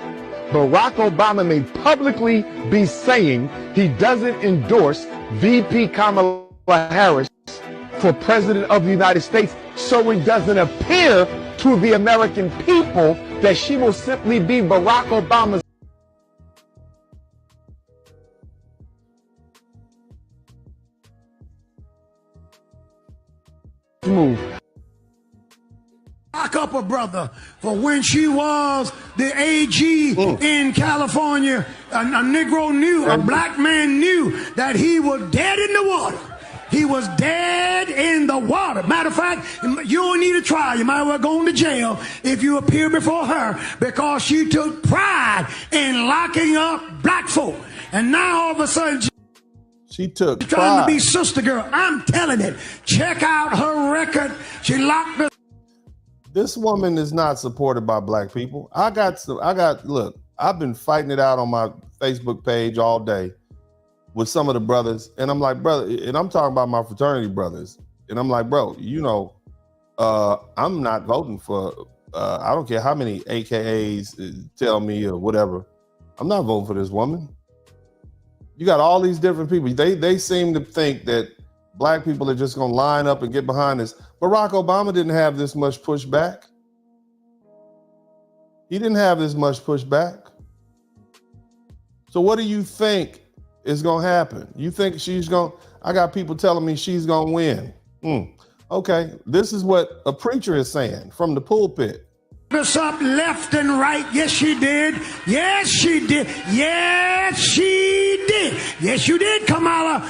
Barack Obama may publicly be saying he doesn't endorse VP Kamala Harris for President of the United States, so it doesn't appear to the American people that she will simply be Barack Obama's move. Lock up a brother for when she was the AG in California. A Negro knew, a black man knew that he was dead in the water. He was dead in the water. Matter of fact, you don't need a trial. You might as well go to jail if you appear before her, because she took pride in locking up black folk. And now all of a sudden she took pride. Trying to be sister girl. I'm telling it. Check out her record. She locked the. This woman is not supported by black people. Look, I've been fighting it out on my Facebook page all day with some of the brothers, and I'm like, brother, and I'm talking about my fraternity brothers, and I'm like, bro, I'm not voting for, I don't care how many AKAs tell me or whatever, I'm not voting for this woman. You got all these different people. They seem to think that black people are just gonna line up and get behind this. Barack Obama didn't have this much pushback. He didn't have this much pushback. So what do you think is gonna happen? You think I got people telling me she's gonna win. Okay, this is what a preacher is saying from the pulpit. Us up left and right. Yes, she did. Yes, she did. Yes, she did. Yes, you did, Kamala,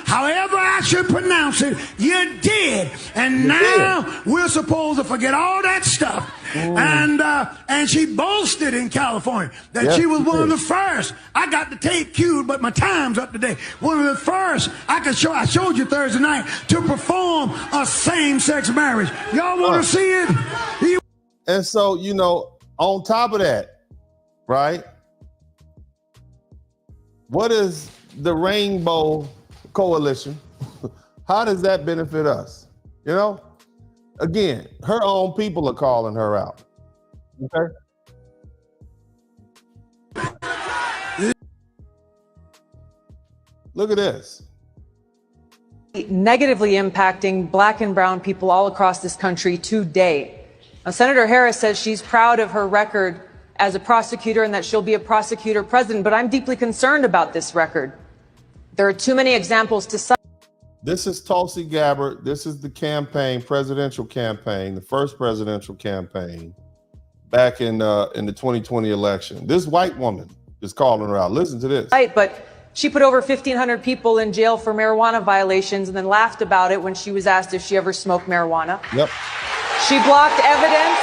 however I should pronounce it, you did. And now we're supposed to forget all that stuff. And she boasted in California that she was one of the first. I got the tape queued, but my time's up to date. One of the first I showed you Thursday night to perform a same-sex marriage. Y'all want to see it? And so, on top of that, right? What is the Rainbow Coalition? How does that benefit us? Again, her own people are calling her out. Okay. Look at this. Negatively impacting black and brown people all across this country today. Now, Senator Harris says she's proud of her record as a prosecutor and that she'll be a prosecutor president, but I'm deeply concerned about this record. There are too many examples to cite. This is Tulsi Gabbard. This is the presidential campaign, the first presidential campaign back in the 2020 election. This white woman is calling her out. Listen to this. Right, but she put over 1,500 people in jail for marijuana violations and then laughed about it when she was asked if she ever smoked marijuana. Yep. She blocked evidence.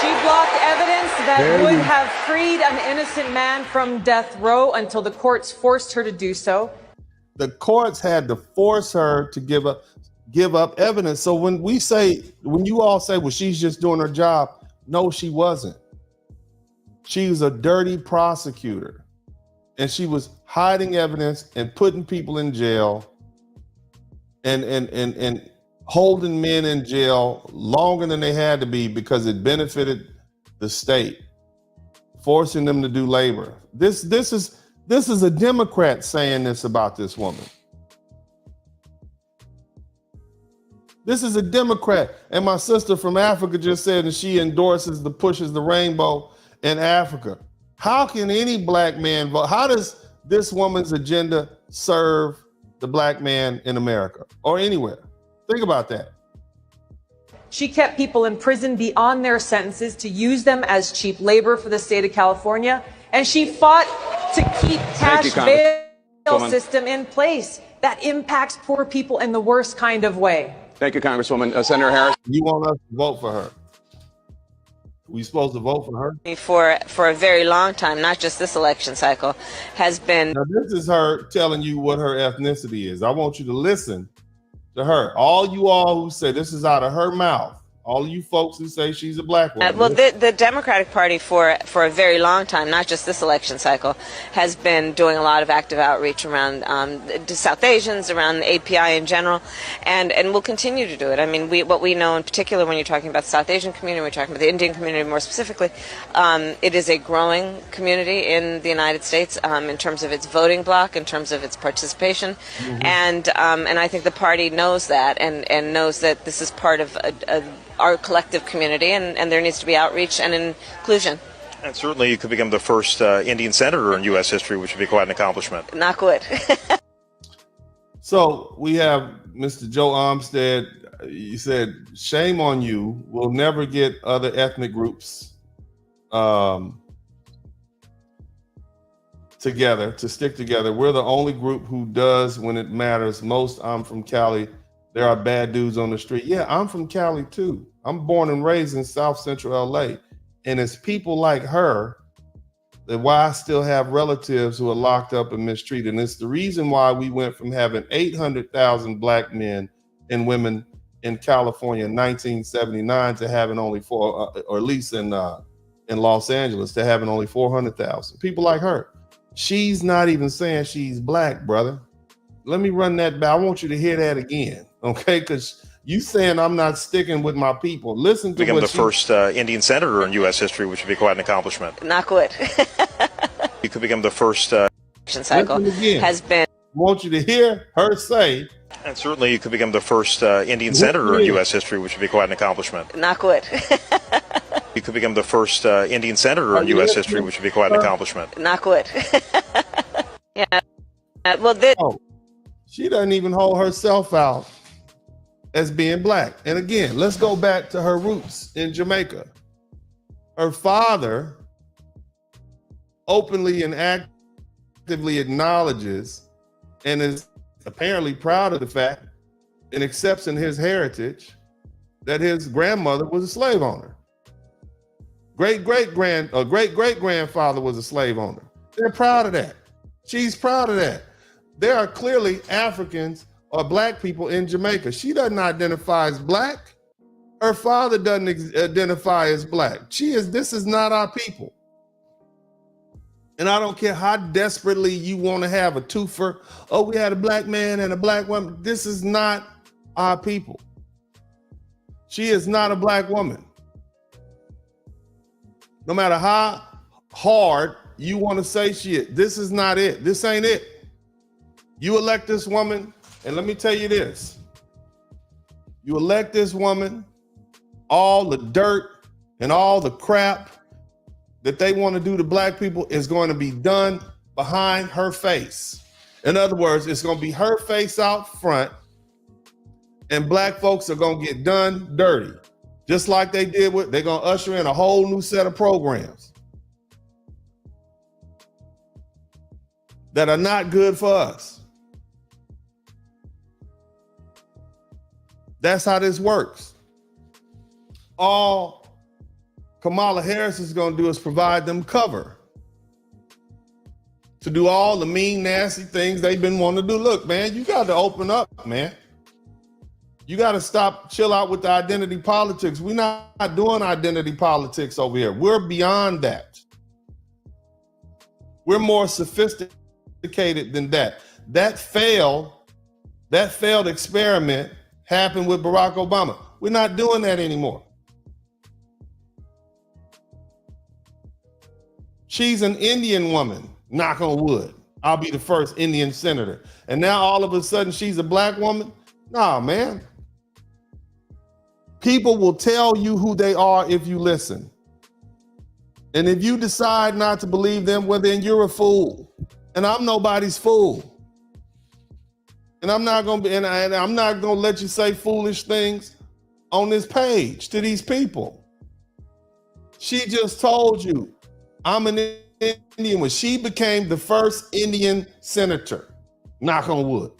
She blocked evidence that would have freed an innocent man from death row until the courts forced her to do so. The courts had to force her to give up evidence. So when you all say, well, she's just doing her job, no, she wasn't. She was a dirty prosecutor. and she was hiding evidence and putting people in jail and holding men in jail longer than they had to be because it benefited the state, forcing them to do labor. This is a Democrat saying this about this woman. This is a Democrat. And my sister from Africa just said that she endorses pushes the rainbow in Africa. How can any black man vote? How does this woman's agenda serve the black man in America or anywhere? Think about that. She kept people in prison beyond their sentences to use them as cheap labor for the state of California. And she fought to keep cash bail system in place that impacts poor people in the worst kind of way. Thank you, Congresswoman. Senator Harris. You want us to vote for her? We supposed to vote for her? For a very long time, not just this election cycle, has been. Now, this is her telling you what her ethnicity is. I want you to listen to her. All you all who say this is out of her mouth. All you folks who say she's a black woman. Well, the Democratic Party for a very long time, not just this election cycle, has been doing a lot of active outreach around South Asians, around the API in general, and will continue to do it. I mean, what we know in particular when you're talking about the South Asian community, when you're talking about the Indian community more specifically, it is a growing community in the United States in terms of its voting bloc, in terms of its participation, and I think the party knows that and knows that this is part of our collective community, and there needs to be outreach and inclusion. And certainly you could become the first Indian senator in U.S. history, which would be quite an accomplishment. Not good. So we have Mr. Joe Armstead. He said, shame on you. We'll never get other ethnic groups together, to stick together. We're the only group who does when it matters most. I'm from Cali. There are bad dudes on the street. Yeah, I'm from Cali too. I'm born and raised in South Central LA. And it's people like her that why I still have relatives who are locked up and mistreated. And it's the reason why we went from having 800,000 black men and women in California in 1979 to having only four, or at least in Los Angeles, to having only 400,000. People like her. She's not even saying she's black, brother. Let me run that back. I want you to hear that again, okay? Because you saying I'm not sticking with my people. Listen to become what the first Indian senator in U.S. history, which would be quite an accomplishment. Not good. You could become the first election cycle has been. I want you to hear her say. And certainly you could become the first Indian senator in U.S. history, which would be quite an accomplishment. Not good. You could become the first Indian senator in U.S. history, which would be quite an accomplishment. Not good. Yeah. Well, she doesn't even hold herself out as being black. And again, let's go back to her roots in Jamaica. Her father openly and actively acknowledges and is apparently proud of the fact and accepts in his heritage that his grandmother was a slave owner. Great-great-grandfather was a slave owner. They're proud of that. She's proud of that. There are clearly Africans or black people in Jamaica. She doesn't identify as black. Her father doesn't identify as black. This is not our people. And I don't care how desperately you want to have a twofer. Oh, we had a black man and a black woman. This is not our people. She is not a black woman. No matter how hard you want to say she is, this is not it. This ain't it. You elect this woman, and let me tell you this. You elect this woman, all the dirt and all the crap that they want to do to black people is going to be done behind her face. In other words, it's going to be her face out front, and black folks are going to get done dirty. Just like they did they're going to usher in a whole new set of programs that are not good for us. That's how this works. All Kamala Harris is going to do is provide them cover to do all the mean, nasty things they've been wanting to do. Look, man, you got to open up, man. You got to chill out with the identity politics. We're not doing identity politics over here. We're beyond that. We're more sophisticated than that. That failed experiment happened with Barack Obama. We're not doing that anymore. She's an Indian woman, knock on wood. I'll be the first Indian senator. And now all of a sudden she's a black woman? Nah, man. People will tell you who they are if you listen. And if you decide not to believe them, well, then you're a fool. And I'm nobody's fool. And I'm not gonna be, and I'm not gonna let you say foolish things on this page to these people. She just told you, I'm an Indian when she became the first Indian senator. Knock on wood.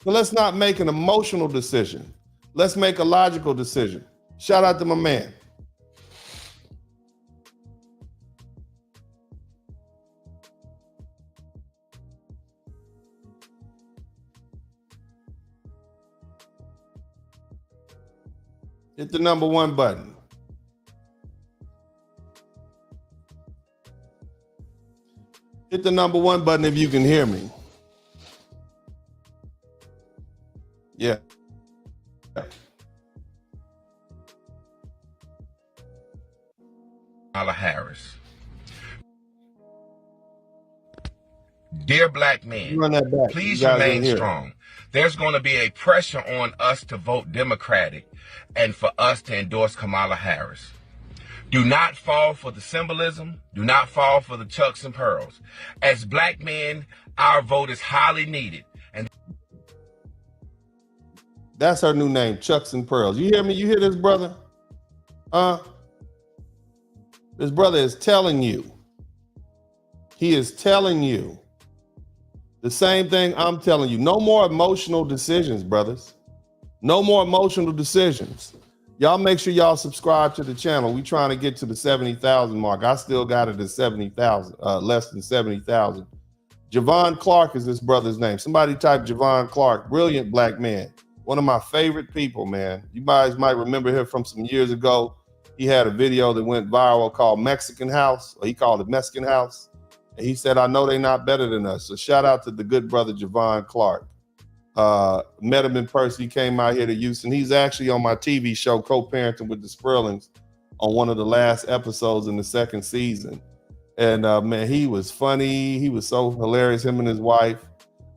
So let's not make an emotional decision. Let's make a logical decision. Shout out to my man. Hit the number 1 button. Hit the number 1 button if you can hear me. Yeah. Kamala Harris. Dear black men, please remain strong. There's going to be a pressure on us to vote Democratic and for us to endorse Kamala Harris. Do not fall for the symbolism. Do not fall for the chucks and pearls. As black men, our vote is highly needed. And that's her new name, Chucks and Pearls. You hear me? You hear this, brother? This brother is telling you. He is telling you the same thing I'm telling you. No more emotional decisions, brothers. No more emotional decisions. Y'all make sure y'all subscribe to the channel. We trying to get to the 70,000 mark. I still got it at 70,000, less than 70,000. Javon Clark is this brother's name. Somebody type Javon Clark, brilliant black man. One of my favorite people, man. You guys might remember him from some years ago. He had a video that went viral called Mexican House, or he called it Mexican House. And he said, I know they're not better than us. So shout out to the good brother, Javon Clark. Met him in person. He came out here to Houston. He's actually on my TV show, Co-Parenting with the Sperlings, on one of the last episodes in the 2nd season. And man, he was funny. He was so hilarious, him and his wife.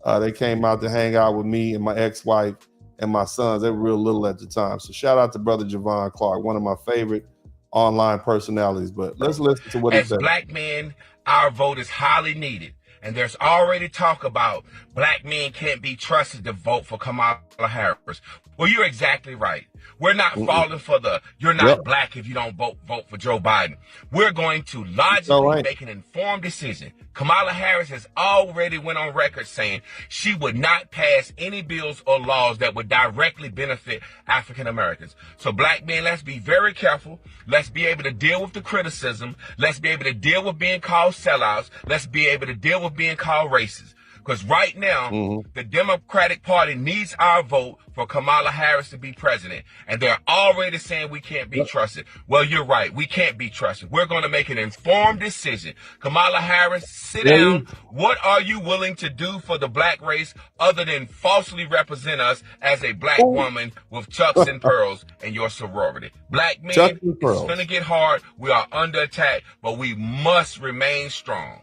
They came out to hang out with me and my ex-wife and my sons. They were real little at the time. So shout out to brother Javon Clark, one of my favorite online personalities. But let's listen to what he said. As black men, our vote is highly needed. And there's already talk about black men can't be trusted to vote for Kamala Harris. Well, you're exactly right. We're not falling for the you're not black if you don't vote for Joe Biden. We're going to logically make an informed decision. Kamala Harris has already went on record saying she would not pass any bills or laws that would directly benefit African Americans. So black men, let's be very careful. Let's be able to deal with the criticism. Let's be able to deal with being called sellouts. Let's be able to deal with being called racist. Because right now, the Democratic Party needs our vote for Kamala Harris to be president. And they're already saying we can't be trusted. Well, you're right. We can't be trusted. We're going to make an informed decision. Kamala Harris, sit down. What are you willing to do for the black race other than falsely represent us as a black woman with chucks and pearls in your sorority? Black men, it's going to get hard. We are under attack, but we must remain strong.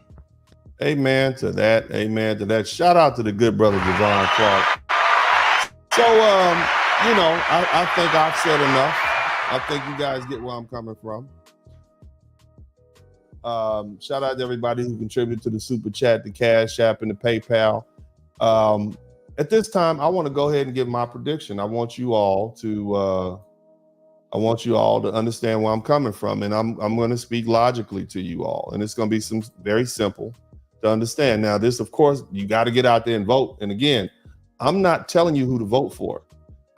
Amen to that. Amen to that. Shout out to the good brother Javon Clark. So, you know, I think I've said enough. I think you guys get where I'm coming from. Shout out to everybody who contributed to the super chat, the Cash App, and the PayPal. At this time, I want to go ahead and give my prediction. I want you all to understand where I'm coming from, and I'm going to speak logically to you all, and it's going to be some very simple to understand. Now, this, of course, you got to get out there and vote. And again, I'm not telling you who to vote for.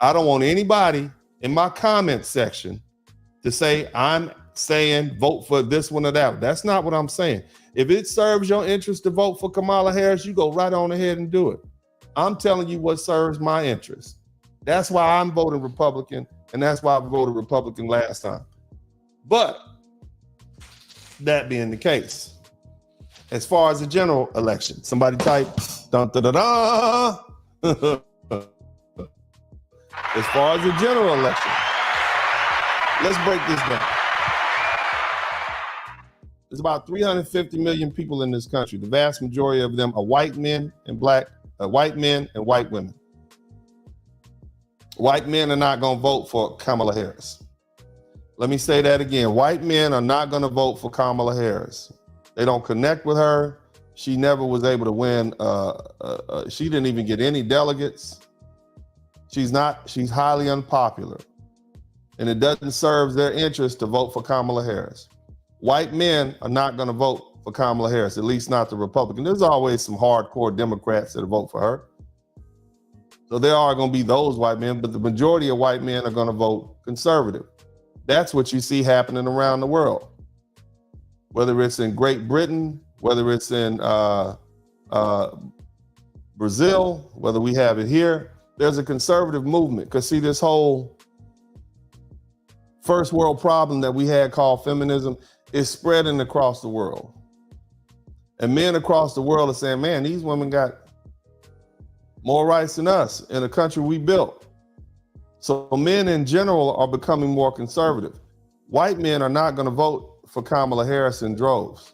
I don't want anybody in my comment section to say I'm saying vote for this one or that one. That's not what I'm saying. If it serves your interest to vote for Kamala Harris, you go right on ahead and do it. I'm telling you what serves my interest. That's why I'm voting Republican, and that's why I voted Republican last time. But that being the case, as far as the general election, somebody type dun da da da. As far as the general election, let's break this down. There's about 350 million people in this country. The vast majority of them are white men and white women. White men are not going to vote for Kamala Harris. Let me say that again. White men are not going to vote for Kamala Harris. They don't connect with her. She never was able to win. She didn't even get any delegates. She's highly unpopular. And it doesn't serve their interest to vote for Kamala Harris. White men are not going to vote for Kamala Harris, at least not the Republican. There's always some hardcore Democrats that vote for her. So there are going to be those white men, but the majority of white men are going to vote conservative. That's what you see happening around the world. Whether it's in Great Britain, whether it's in Brazil, whether we have it here, there's a conservative movement. Because see, this whole first world problem that we had called feminism is spreading across the world. And men across the world are saying, man, these women got more rights than us in a country we built. So men in general are becoming more conservative. White men are not going to vote for Kamala Harris in droves.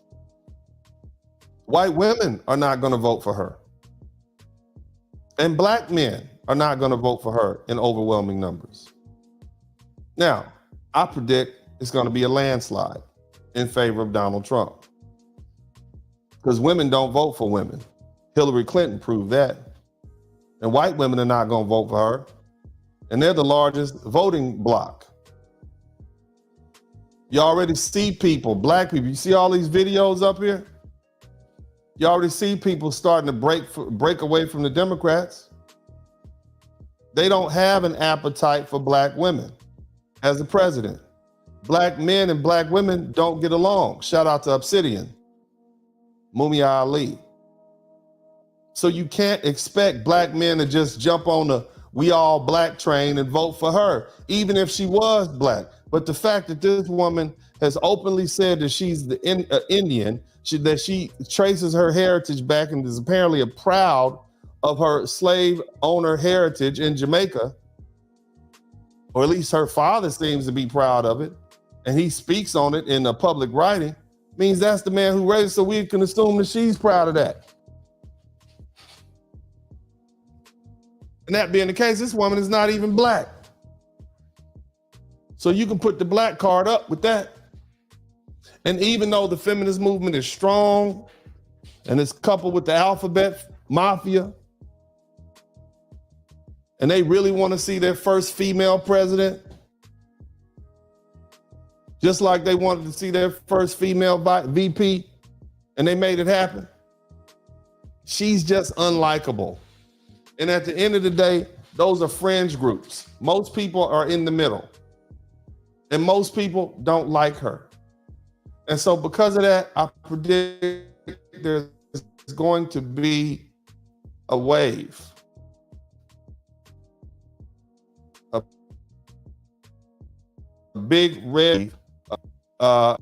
White women are not going to vote for her. And black men are not going to vote for her in overwhelming numbers. Now, I predict it's going to be a landslide in favor of Donald Trump. Because women don't vote for women. Hillary Clinton proved that. And white women are not going to vote for her. And they're the largest voting bloc. You already see people, black people, you see all these videos up here? You already see people starting to break away from the Democrats. They don't have an appetite for black women as the president. Black men and black women don't get along. Shout out to Obsidian, Mumia Ali. So you can't expect black men to just jump on the we all black train and vote for her, even if she was black. But the fact that this woman has openly said that she's the Indian, that she traces her heritage back and is apparently proud of her slave owner heritage in Jamaica, or at least her father seems to be proud of it, and he speaks on it in a public writing, means that's the man who raised her, so we can assume that she's proud of that. And that being the case, this woman is not even black. So you can put the black card up with that. And even though the feminist movement is strong and it's coupled with the alphabet mafia, and they really want to see their first female president, just like they wanted to see their first female VP, and they made it happen. She's just unlikable. And at the end of the day, those are fringe groups. Most people are in the middle. And most people don't like her. And so because of that, I predict there's going to be a wave. A big red. We're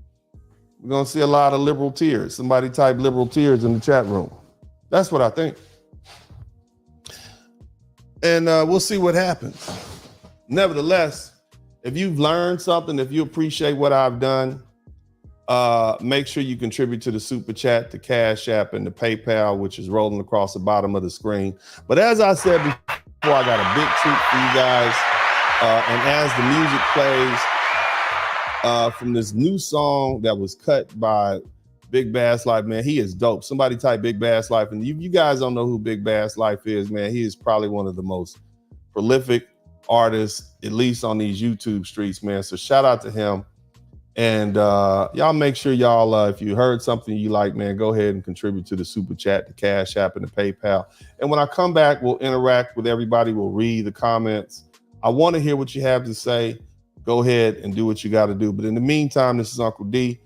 going to see a lot of liberal tears. Somebody type liberal tears in the chat room. That's what I think. And we'll see what happens. Nevertheless, if you've learned something, if you appreciate what I've done, make sure you contribute to the Super Chat, the Cash App, and the PayPal, which is rolling across the bottom of the screen. But as I said before, I got a big treat for you guys. And as the music plays from this new song that was cut by Big Bass Life, man, he is dope. Somebody type Big Bass Life, and you guys don't know who Big Bass Life is, man. He is probably one of the most prolific artists, at least on these YouTube streets, man. So shout out to him. And y'all make sure y'all, if you heard something you like, man, go ahead and contribute to the Super Chat, the Cash App, and the PayPal. And when I come back, we'll interact with everybody. We'll read the comments. I want to hear what you have to say. Go ahead and do what you got to do. But in the meantime, this is Uncle D.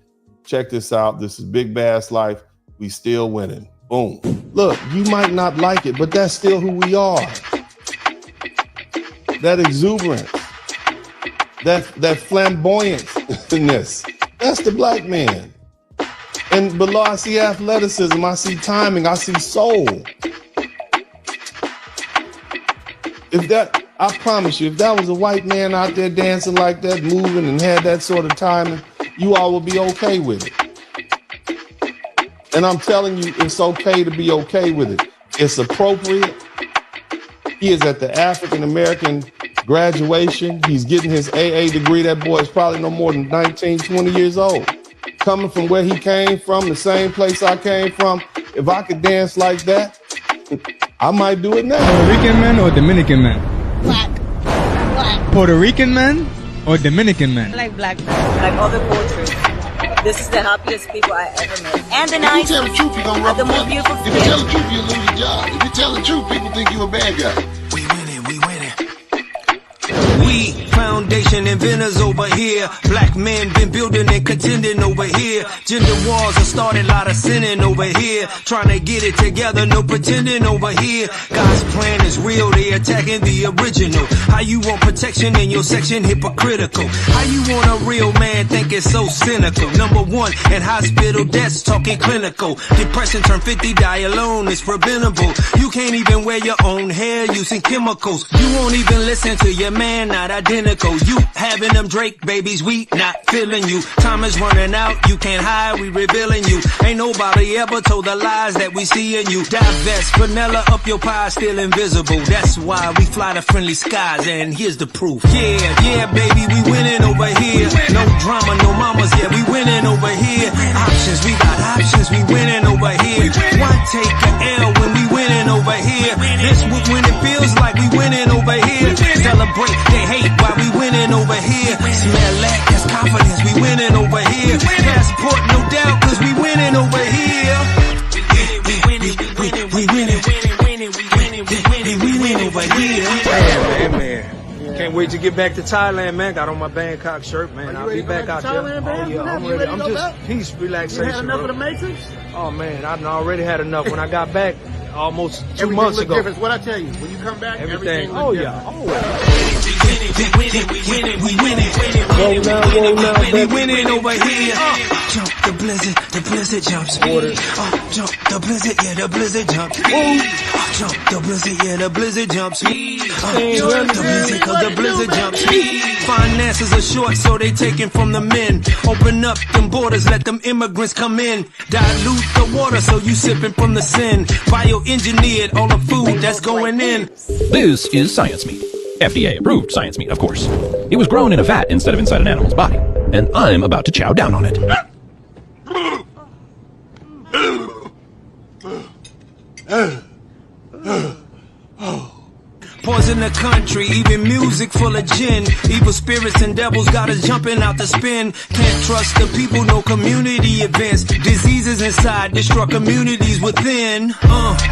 Check this out. This is Big Bass Life. We still winning. Boom. Look, you might not like it, but that's still who we are. That exuberance, that flamboyantness. That's the black man. And below, I see athleticism, I see timing, I see soul. I promise you, if that was a white man out there dancing like that, moving and had that sort of timing, you all would be okay with it. And I'm telling you, it's okay to be okay with it. It's appropriate. He is at the African American graduation. He's getting his AA degree. That boy is probably no more than 19, 20 years old. Coming from where he came from, the same place I came from. If I could dance like that, I might do it now. Puerto Rican man or Dominican man? Black. Puerto Rican man or Dominican man? Like black men. Like other cultures. This is the happiest people I ever met. And the nice. If you tell the truth, you're going to rub the most beautiful. If you tell the truth, you lose your job. If you tell the truth, people think you're a bad guy. We winning. We foundation inventors over here. Black men been building and contending over here. Gender wars have started, lot of sinning over here. Trying to get it together, no pretending over here. God's plan is real, they attacking the original. How you want protection in your section, hypocritical. How you want a real man, think it's so cynical. Number one, in hospital deaths, talking clinical. Depression turn 50, die alone, it's preventable. You can't even wear your own hair using chemicals. You won't even listen to your man, not identical. You having them Drake babies, we not feeling you. Time is running out, you can't hide, we revealing you. Ain't nobody ever told the lies that we see in you. Divest, vanilla up your pie, still invisible. That's why we fly to friendly skies, and here's the proof. Yeah, baby, we winning over here. No drama, no mamas, yeah, we winning over here. Options, we got options, we winning over here. Why take a L when we winning over here? This when it feels like we winning over here. Celebrate, they hate while we winning over here. Smell that, that's confidence, we winning over here. Passport, no doubt, cause we winning over here. We winning over here. Man. Can't wait to get back to Thailand, man. Got on my Bangkok shirt, man. I'll be back out there. Oh, yeah, I'm ready. I'm just peace, relaxation. You had enough of the Matrix? Oh, man, I already had enough. When I got back, almost 2 months ago. Different. What I tell you, when you come back, everything. Oh yeah, always. We winning over here. Jump the blizzard jumps. Jump the blizzard, yeah, the blizzard jumps. Jump the blizzard, yeah, the blizzard jumps. Jump the blizzard, cause the blizzard jumps. Finances are short, so they taking from the men. Open up them borders, let them immigrants come in. Dilute the water, so you sipping from the sin. Bioengineered all the food that's going in. This is science meat. FDA approved science meat, of course. It was grown in a vat instead of inside an animal's body. And I'm about to chow down on it. Poison the country, even music full of gin. Evil spirits and devils got us jumping out the spin. Can't trust the people, no community events. Diseases inside, destroy communities within.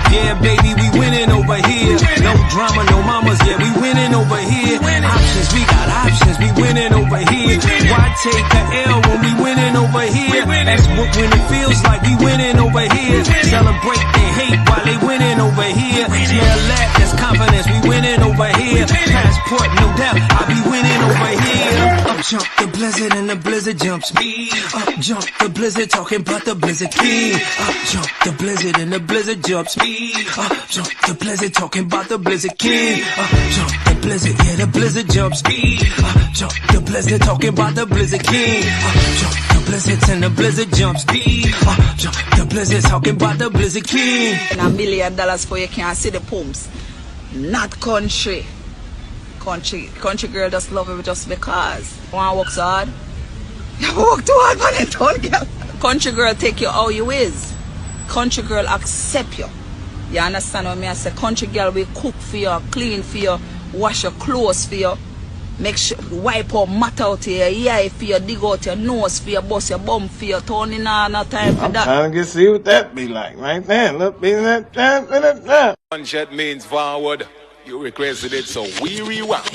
Yeah, baby, we winning over here. No drama, no mamas, yeah, we winning over here. Options, we got options, we winning over here. Why take a L when we winning over here? That's what when it feels like we winning over here. Celebrate they hate while they winning over here. Smell that, that's confidence, we winning over here. Passport, no doubt, I'll be winning over here. Up jump the blizzard and the blizzard jumps me. Up jump the blizzard, talking about the blizzard king. Up jump the blizzard and the blizzard jumps me. Up jump the blizzard, talking about the blizzard king. Up jump the blizzard, yeah, the blizzard jumps me. Up jump the blizzard, talking about the blizzard king. Up jump the blizzards and the blizzard jumps me. Up jump the blizzard, talking about the blizzard king. $1 million for you can't see the pumps. Not country. Country girl just love it just because. Wanna work so hard? You work too hard for it, don't girl. Country girl take you how you is. Country girl accept you. You understand what I say? Country girl will cook for you, clean for you, wash your clothes for you. Make sure wipe out mat out your eye for you, dig out your nose for you, bust your bum for you, turn in no time for I'm that. trying to see what that be like right there. Look, be that. One jet means forward. You requested it, so we rewound.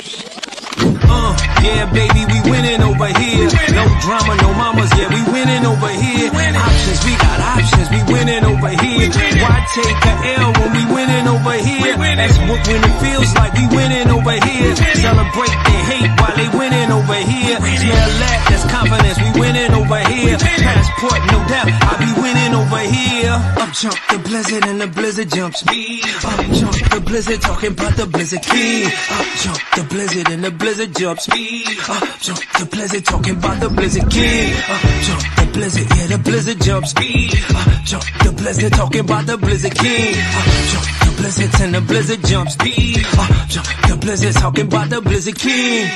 Yeah, baby, we winning over here. No drama, no mamas, yeah, we winning over here. Options, we got options, we winning over here. Why take a L when we winning over here? That's what when it feels like we winning over here. Celebrate they hate while they they winning over here. Smell that, that's confidence, we winning over here. Passport, no doubt, I be winning over here. Up jump the blizzard and the blizzard jumps me. Up jump the blizzard, talking about the blizzard king. Up jump the blizzard and the blizzard jumps me. Up jump the blizzard, talking about the blizzard king. Up jump the blizzard, yeah, the blizzard jumps me. Up jump the blizzard, talking about the blizzard king. Up jump the blizzards and the blizzard jumps me. Up jump the blizzard, talking about the blizzard king.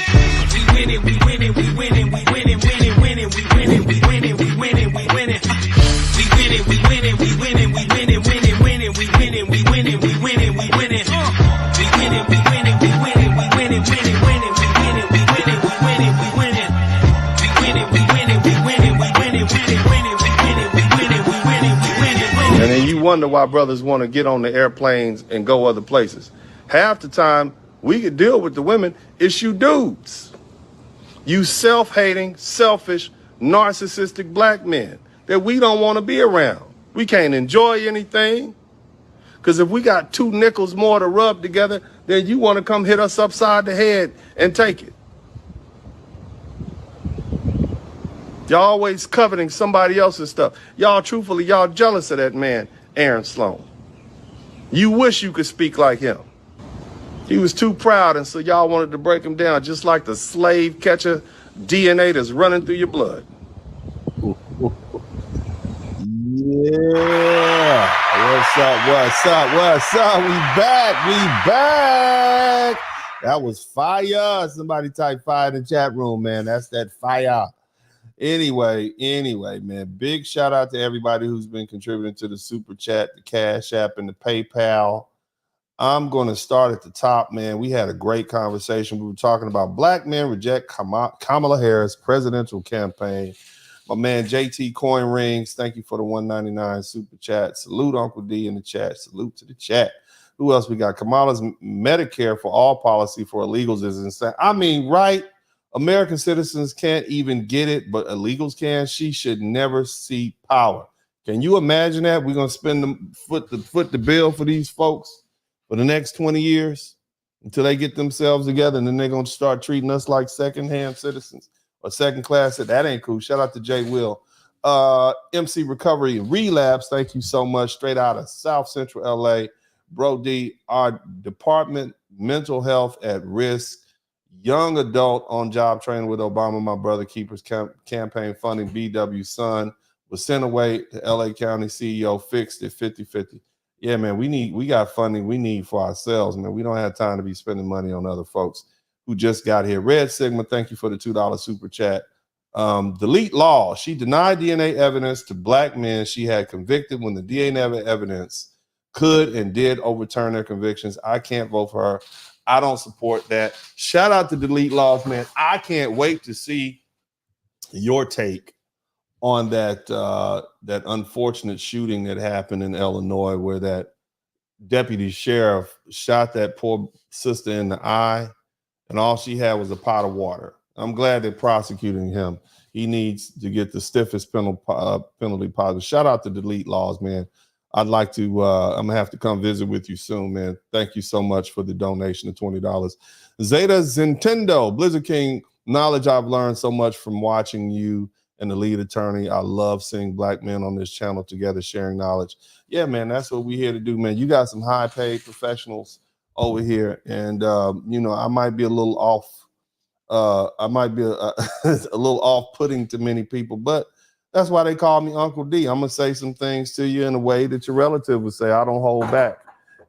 We winning, we winning, we winning, we winning, winning, winning, we winning, we winning, we winning, we winning. We winning, we winning, we winning, we winning, winning, winning, we winning, we winning, we winning, we winning. We winning, we winning, we winning, we winning, winning, winning, we winning, we winning, we winning, we winning. We winning, we winning, we winning, we winning, winning, winning, we winning, we winning, we winning, we winning. And then you wonder why brothers want to get on the airplanes and go other places. Half the time we could deal with the women, it's you dudes. You self-hating, selfish, narcissistic black men that we don't want to be around. We can't enjoy anything. Because if we got 2 nickels more to rub together, then you want to come hit us upside the head and take it. Y'all always coveting somebody else's stuff. Y'all, truthfully, y'all jealous of that man, Aaron Sloan. You wish you could speak like him. He was too proud, and so y'all wanted to break him down, just like the slave catcher DNA that's running through your blood. Yeah. What's up? What's up? What's up? We back. We back. That was fire. Somebody type fire in the chat room, man. That's that fire. Anyway, man. Big shout out to everybody who's been contributing to the Super Chat, the Cash App, and the PayPal. I'm going to start at the top, man. We had a great conversation. We were talking about black men reject Kamala Harris presidential campaign. My man JT Coin Rings, thank you for the $1.99 super chat. Salute Uncle D in the chat. Salute to the chat. Who else we got? Kamala's Medicare for all policy for illegals is insane. I mean, right? American citizens can't even get it, but illegals can. She should never see power. Can you imagine that? We're going to spend the bill for these folks for the next 20 years until they get themselves together, and then they're going to start treating us like second-hand citizens or second-class. That ain't cool. Shout out to Jay Will. MC Recovery and Relapse, thank you so much. Straight out of South Central LA. Bro D, our department, mental health at risk, young adult on job training with Obama, my brother keepers campaign funding, BW son, was sent away to LA County CEO, fixed it 50-50. Yeah, man, we got funding we need for ourselves, man. We don't have time to be spending money on other folks who just got here. Red Sigma, thank you for the $2 super chat. Delete law. She denied DNA evidence to black men she had convicted when the DNA evidence could and did overturn their convictions. I can't vote for her. I don't support that. Shout out to Delete Laws, man. I can't wait to see your take on that that unfortunate shooting that happened in Illinois, where that deputy sheriff shot that poor sister in the eye, and all she had was a pot of water. I'm glad they're prosecuting him. He needs to get the stiffest penalty possible. Shout out to Delete Laws, man. I'd like to, I'm gonna have to come visit with you soon, man. Thank you so much for the donation of $20. Zeta Zintendo, Blizzard King, knowledge I've learned so much from watching you and the lead attorney. I love seeing black men on this channel together sharing knowledge. Yeah, man, that's what we're here to do, man. You got some high paid professionals over here, and you know, I might be a little off. I might be a little off-putting to many people, but that's why they call me Uncle D. I'm gonna say some things to you in a way that your relative would say. I don't hold back.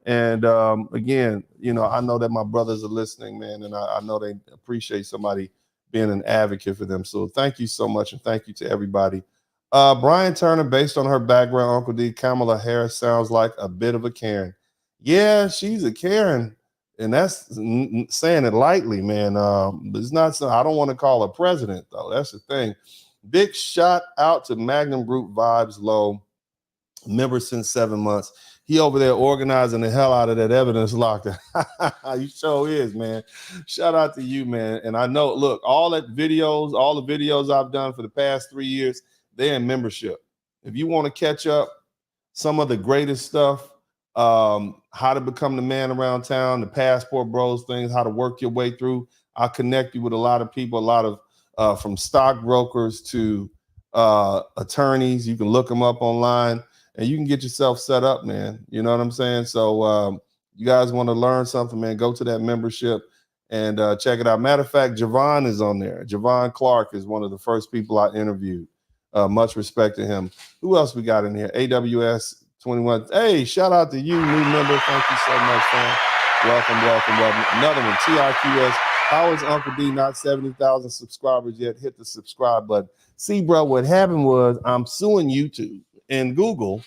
And again, you know, I know that my brothers are listening, man, and I know they appreciate somebody being an advocate for them. So thank you so much, and thank you to everybody. Brian Turner, based on her background, Uncle D, Kamala Harris sounds like a bit of a Karen. Yeah, she's a Karen, and that's saying it lightly, man. It's not so. I don't want to call her president, though. That's the thing. Big shout out to Magnum Brute Vibes Low, member since 7 months. He over there organizing the hell out of that evidence locker. He sure is, man. Shout out to you, man. And I know, look, all the videos I've done for the past 3 years, they're in membership. If you want to catch up, some of the greatest stuff, how to become the man around town, the passport bros things, how to work your way through. I'll connect you with a lot of people, a lot of from stockbrokers to attorneys. You can look them up online and you can get yourself set up, man. You know what I'm saying? So you guys want to learn something, man, go to that membership and check it out. Matter of fact, Javon is on there. Javon Clark is one of the first people I interviewed. Much respect to him. Who else we got in here? AWS 21. Hey, shout out to you, new member. Thank you so much, fam. Welcome. Another one, TIQS. How is Uncle D not 70,000 subscribers yet? Hit the subscribe button. See, bro, what happened was I'm suing YouTube and Google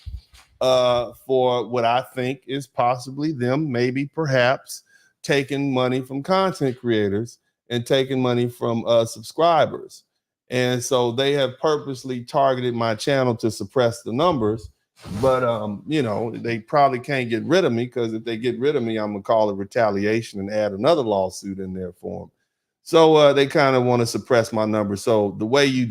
for what I think is possibly them, maybe, perhaps, taking money from content creators and taking money from subscribers. And so they have purposely targeted my channel to suppress the numbers. But, they probably can't get rid of me, because if they get rid of me, I'm going to call it retaliation and add another lawsuit in there for them. So they kind of want to suppress my numbers. So the way you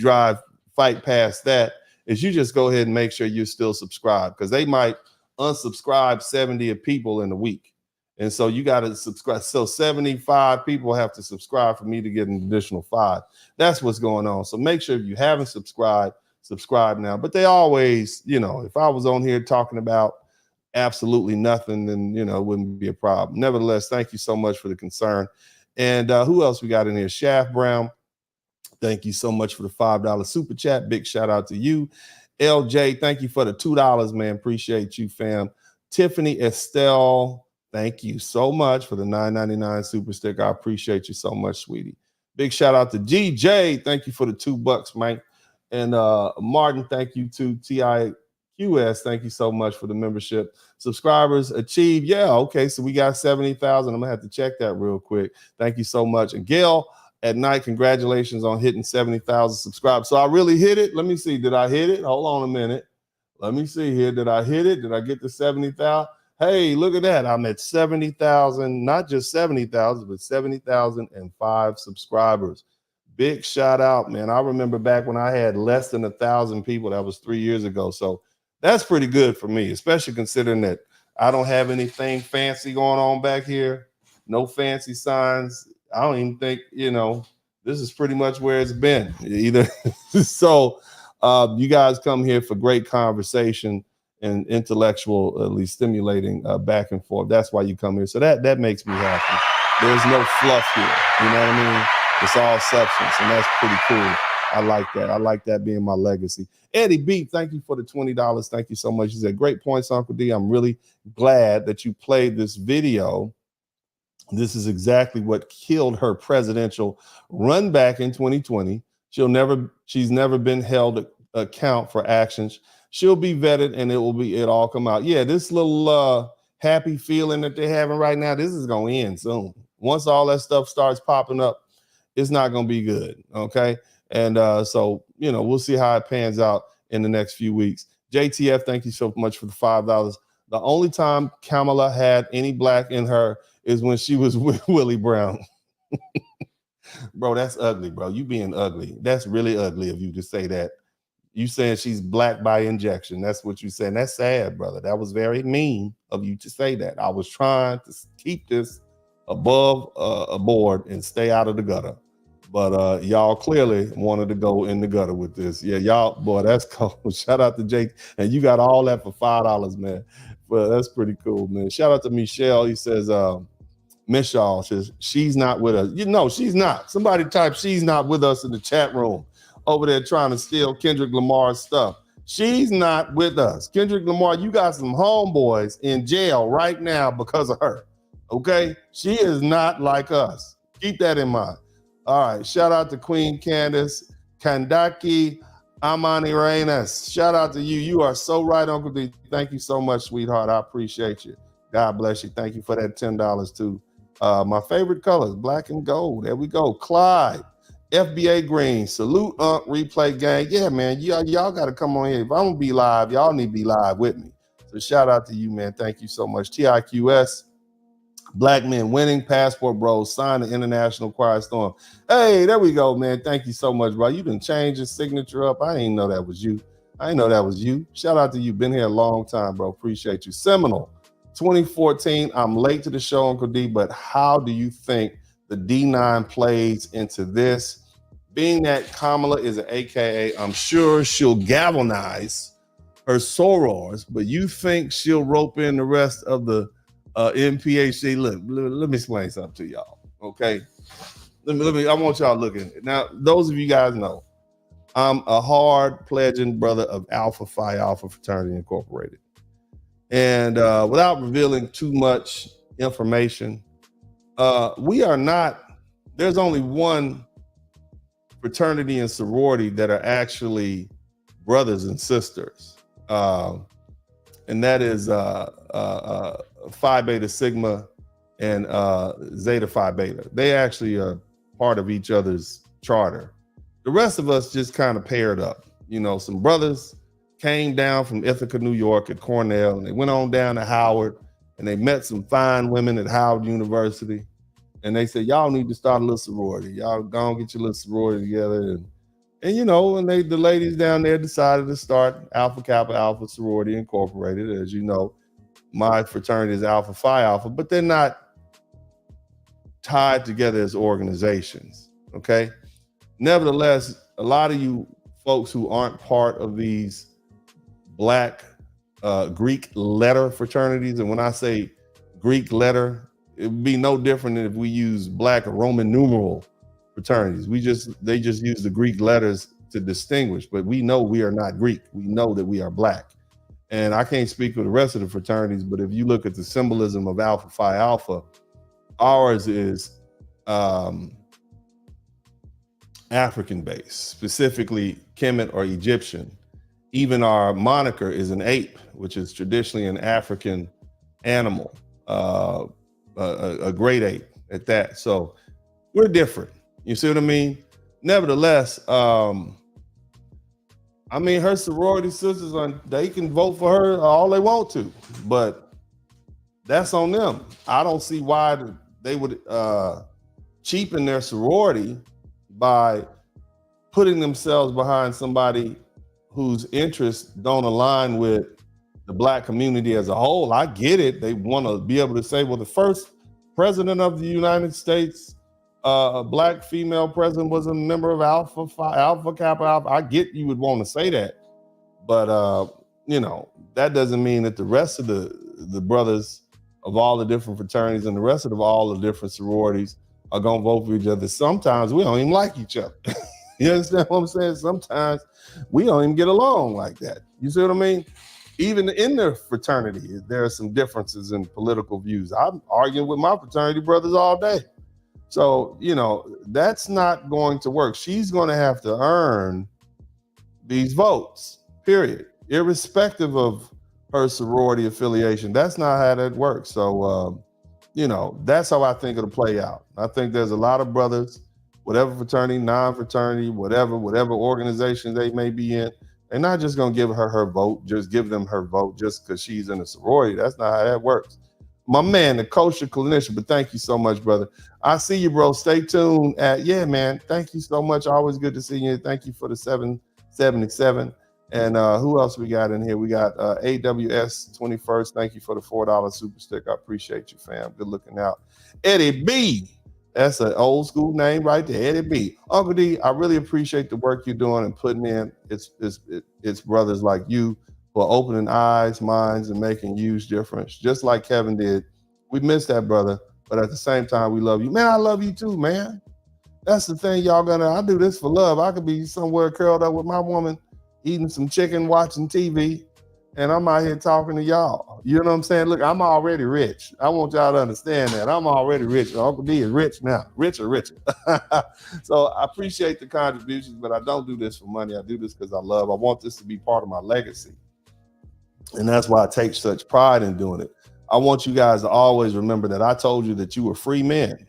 fight past that is you just go ahead and make sure you're still subscribed, because they might unsubscribe 70 people in a week. And so you got to subscribe. So 75 people have to subscribe for me to get an additional 5. That's what's going on. So make sure if you haven't subscribed, subscribe now. But they always, if I was on here talking about absolutely nothing, then, it wouldn't be a problem. Nevertheless, thank you so much for the concern. And who else we got in here? Shaft Brown. Thank you so much for the $5 super chat. Big shout out to you. LJ, thank you for the $2, man. Appreciate you, fam. Tiffany Estelle, thank you so much for the $9.99 super sticker. I appreciate you so much, sweetie. Big shout out to GJ. Thank you for the $2, Mike. And Martin, thank you to TIQS. Thank you so much for the membership. Subscribers achieved. Yeah, okay. So we got 70,000. I'm going to have to check that real quick. Thank you so much. And Gail at night, congratulations on hitting 70,000 subscribers. So I really hit it. Let me see. Did I hit it? Hold on a minute. Let me see here. Did I hit it? Did I get to 70,000? Hey, look at that. I'm at 70,000, not just 70,000, but 70,005 subscribers. Big shout out, man. I remember back when I had less than 1,000 people. That was 3 years ago. So that's pretty good for me, especially considering that I don't have anything fancy going on back here. No fancy signs. I don't even think, this is pretty much where it's been either. So you guys come here for great conversation and intellectually stimulating back and forth. That's why you come here. So that makes me happy. There's no fluff here. You know what I mean? It's all substance, and that's pretty cool. I like that. I like that being my legacy. Eddie B, thank you for the $20. Thank you so much. He said, great points, Uncle D. I'm really glad that you played this video. This is exactly what killed her presidential run back in 2020. She's never been held account for actions. She'll be vetted and it all come out. Yeah, this little happy feeling that they're having right now, this is going to end soon. Once all that stuff starts popping up, it's not going to be good. Okay. And so, we'll see how it pans out in the next few weeks. JTF, thank you so much for the $5. The only time Kamala had any black in her is when she was with Willie Brown. Bro, that's ugly, bro. You being ugly. That's really ugly of you to say that. You saying she's black by injection. That's what you saying. That's sad, brother. That was very mean of you to say that. I was trying to keep this above a board and stay out of the gutter. But y'all clearly wanted to go in the gutter with this. Yeah, y'all, boy, that's cool. Shout out to Jake. And you got all that for $5, man. Well, that's pretty cool, man. Shout out to Michelle. He says, Michelle says, she's not with us. She's not. Somebody type, she's not with us in the chat room over there trying to steal Kendrick Lamar's stuff. She's not with us. Kendrick Lamar, you got some homeboys in jail right now because of her. Okay? She is not like us. Keep that in mind. All right. Shout out to Queen Candace, Kandaki, Amani Reynes. Shout out to you. You are so right, Uncle D. Thank you so much, sweetheart. I appreciate you. God bless you. Thank you for that $10 too. My favorite colors, black and gold. There we go. Clyde, FBA Green. Salute, Replay Gang. Yeah, man. Y'all got to come on here. If I'm going to be live, y'all need to be live with me. So shout out to you, man. Thank you so much. TIQS. Black Men Winning, Passport Bros, sign the International Quiet Storm. Hey, there we go, man. Thank you so much, bro. You done changed your signature up. I didn't know that was you. Shout out to you. Been here a long time, bro. Appreciate you. Seminole, 2014. I'm late to the show, Uncle D, but how do you think the D9 plays into this. Being that Kamala is an AKA, I'm sure she'll galvanize her sorors, but you think she'll rope in the rest of the MPHC? Look, let me explain something to y'all, okay? Let me. I want y'all looking. Now, those of you guys know, I'm a hard pledging brother of Alpha Phi Alpha Fraternity Incorporated. And without revealing too much information, we are not, there's only one fraternity and sorority that are actually brothers and sisters. And that is Phi Beta Sigma and Zeta Phi Beta. They actually are part of each other's charter. The rest of us just kind of paired up. You know, some brothers came down from Ithaca, New York at Cornell, and they went on down to Howard, and they met some fine women at Howard University. And they said, y'all need to start a little sorority. Y'all go and get your little sorority together. And you know, and the ladies down there decided to start Alpha Kappa Alpha Sorority Incorporated. As you know, my fraternity is Alpha Phi Alpha, but they're not tied together as organizations, okay? Nevertheless, a lot of you folks who aren't part of these Black Greek letter fraternities, and when I say Greek letter, it would be no different than if we use Black Roman numeral fraternities. They just use the Greek letters to distinguish, but we know we are not Greek. We know that we are Black. And I can't speak for the rest of the fraternities, but if you look at the symbolism of Alpha Phi Alpha, ours is African based, specifically Kemet or Egyptian. Even our moniker is an ape, which is traditionally an African animal, a great ape at that. So we're different. You see what I mean? Nevertheless, I mean, her sorority sisters, they can vote for her all they want to, but that's on them. I don't see why they would cheapen their sorority by putting themselves behind somebody whose interests don't align with the Black community as a whole. I get it. They want to be able to say, well, the first president of the United States, a Black female president, was a member of Alpha Kappa Alpha. I get you would want to say that, but you know, that doesn't mean that the rest of the brothers of all the different fraternities and the rest of all the different sororities are gonna vote for each other. Sometimes we don't even like each other. You understand what I'm saying? Sometimes we don't even get along like that. You see what I mean? Even in their fraternity, there are some differences in political views. I'm arguing with my fraternity brothers all day. So, you know, that's not going to work. She's going to have to earn these votes, period, irrespective of her sorority affiliation. That's not how that works. So, you know, that's how I think it'll play out. I think there's a lot of brothers, whatever fraternity, non-fraternity, whatever organization they may be in, they're not just going to give her vote, just give them her vote just because she's in a sorority. That's not how that works. My man, the kosher clinician, but thank you so much, brother. I see you, bro. Stay tuned. Yeah, man. Thank you so much. Always good to see you. Thank you for the 777. And who else we got in here? We got AWS 21st. Thank you for the $4 super stick. I appreciate you, fam. Good looking out. Eddie B. That's an old school name right there, Eddie B. Uncle D, I really appreciate the work you're doing and putting in. It's brothers like you who are opening eyes, minds, and making huge difference. Just like Kevin did. We miss that, brother, but at the same time, we love you. Man, I love you too, man. That's the thing, I do this for love. I could be somewhere curled up with my woman, eating some chicken, watching TV, and I'm out here talking to y'all. You know what I'm saying? Look, I'm already rich. I want y'all to understand that. I'm already rich. Uncle D is rich now, richer. So I appreciate the contributions, but I don't do this for money. I do this because I love. I want this to be part of my legacy. And that's why I take such pride in doing it. I want you guys to always remember that I told you that you were free men.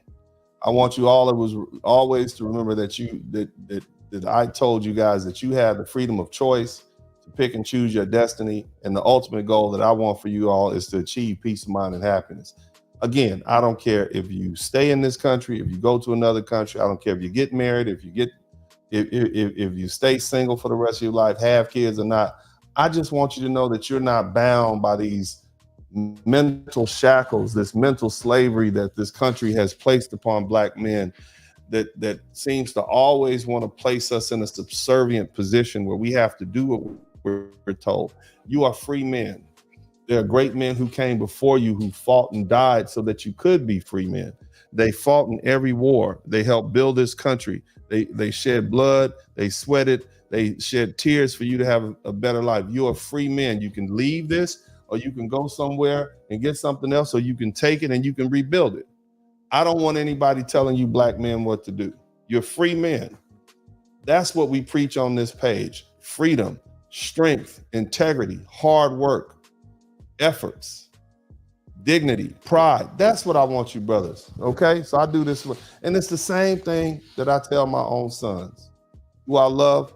I want you always to remember that that I told you guys that you have the freedom of choice to pick and choose your destiny. And the ultimate goal that I want for you all is to achieve peace of mind and happiness. Again, I don't care if you stay in this country, if you go to another country. I don't care if you get married, if you stay single for the rest of your life, have kids or not. I just want you to know that you're not bound by these mental shackles, this mental slavery that this country has placed upon black men that seems to always want to place us in a subservient position where we have to do what we're told. You are free men. There are great men who came before you who fought and died so that you could be free men. They fought in every war. They helped build this country. They shed blood, they sweated, they shed tears for you to have a better life. You are free men. You can leave this, or you can go somewhere and get something else, or you can take it and you can rebuild it. I don't want anybody telling you black men what to do. You're free men. That's what we preach on this page. Freedom, strength, integrity, hard work, efforts, dignity, pride. That's what I want you brothers, okay? So I do this, and it's the same thing that I tell my own sons, who I love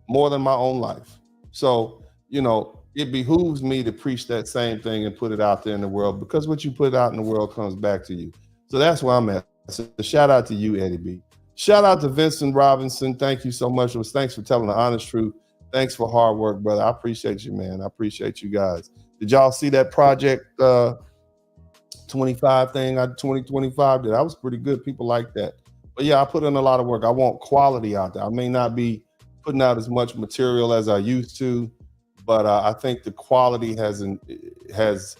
more than my own life. So, you know, it behooves me to preach that same thing and put it out there in the world, because what you put out in the world comes back to you. So that's where I'm at. So shout out to you, Eddie B. Shout out to Vincent Robinson. Thank you so much. Thanks for telling the honest truth. Thanks for hard work, brother. I appreciate you, man. I appreciate you guys. Did y'all see that Project 25 thing? 2025 that was pretty good. People like that. But yeah, I put in a lot of work. I want quality out there. I may not be putting out as much material as I used to, but I think the quality has.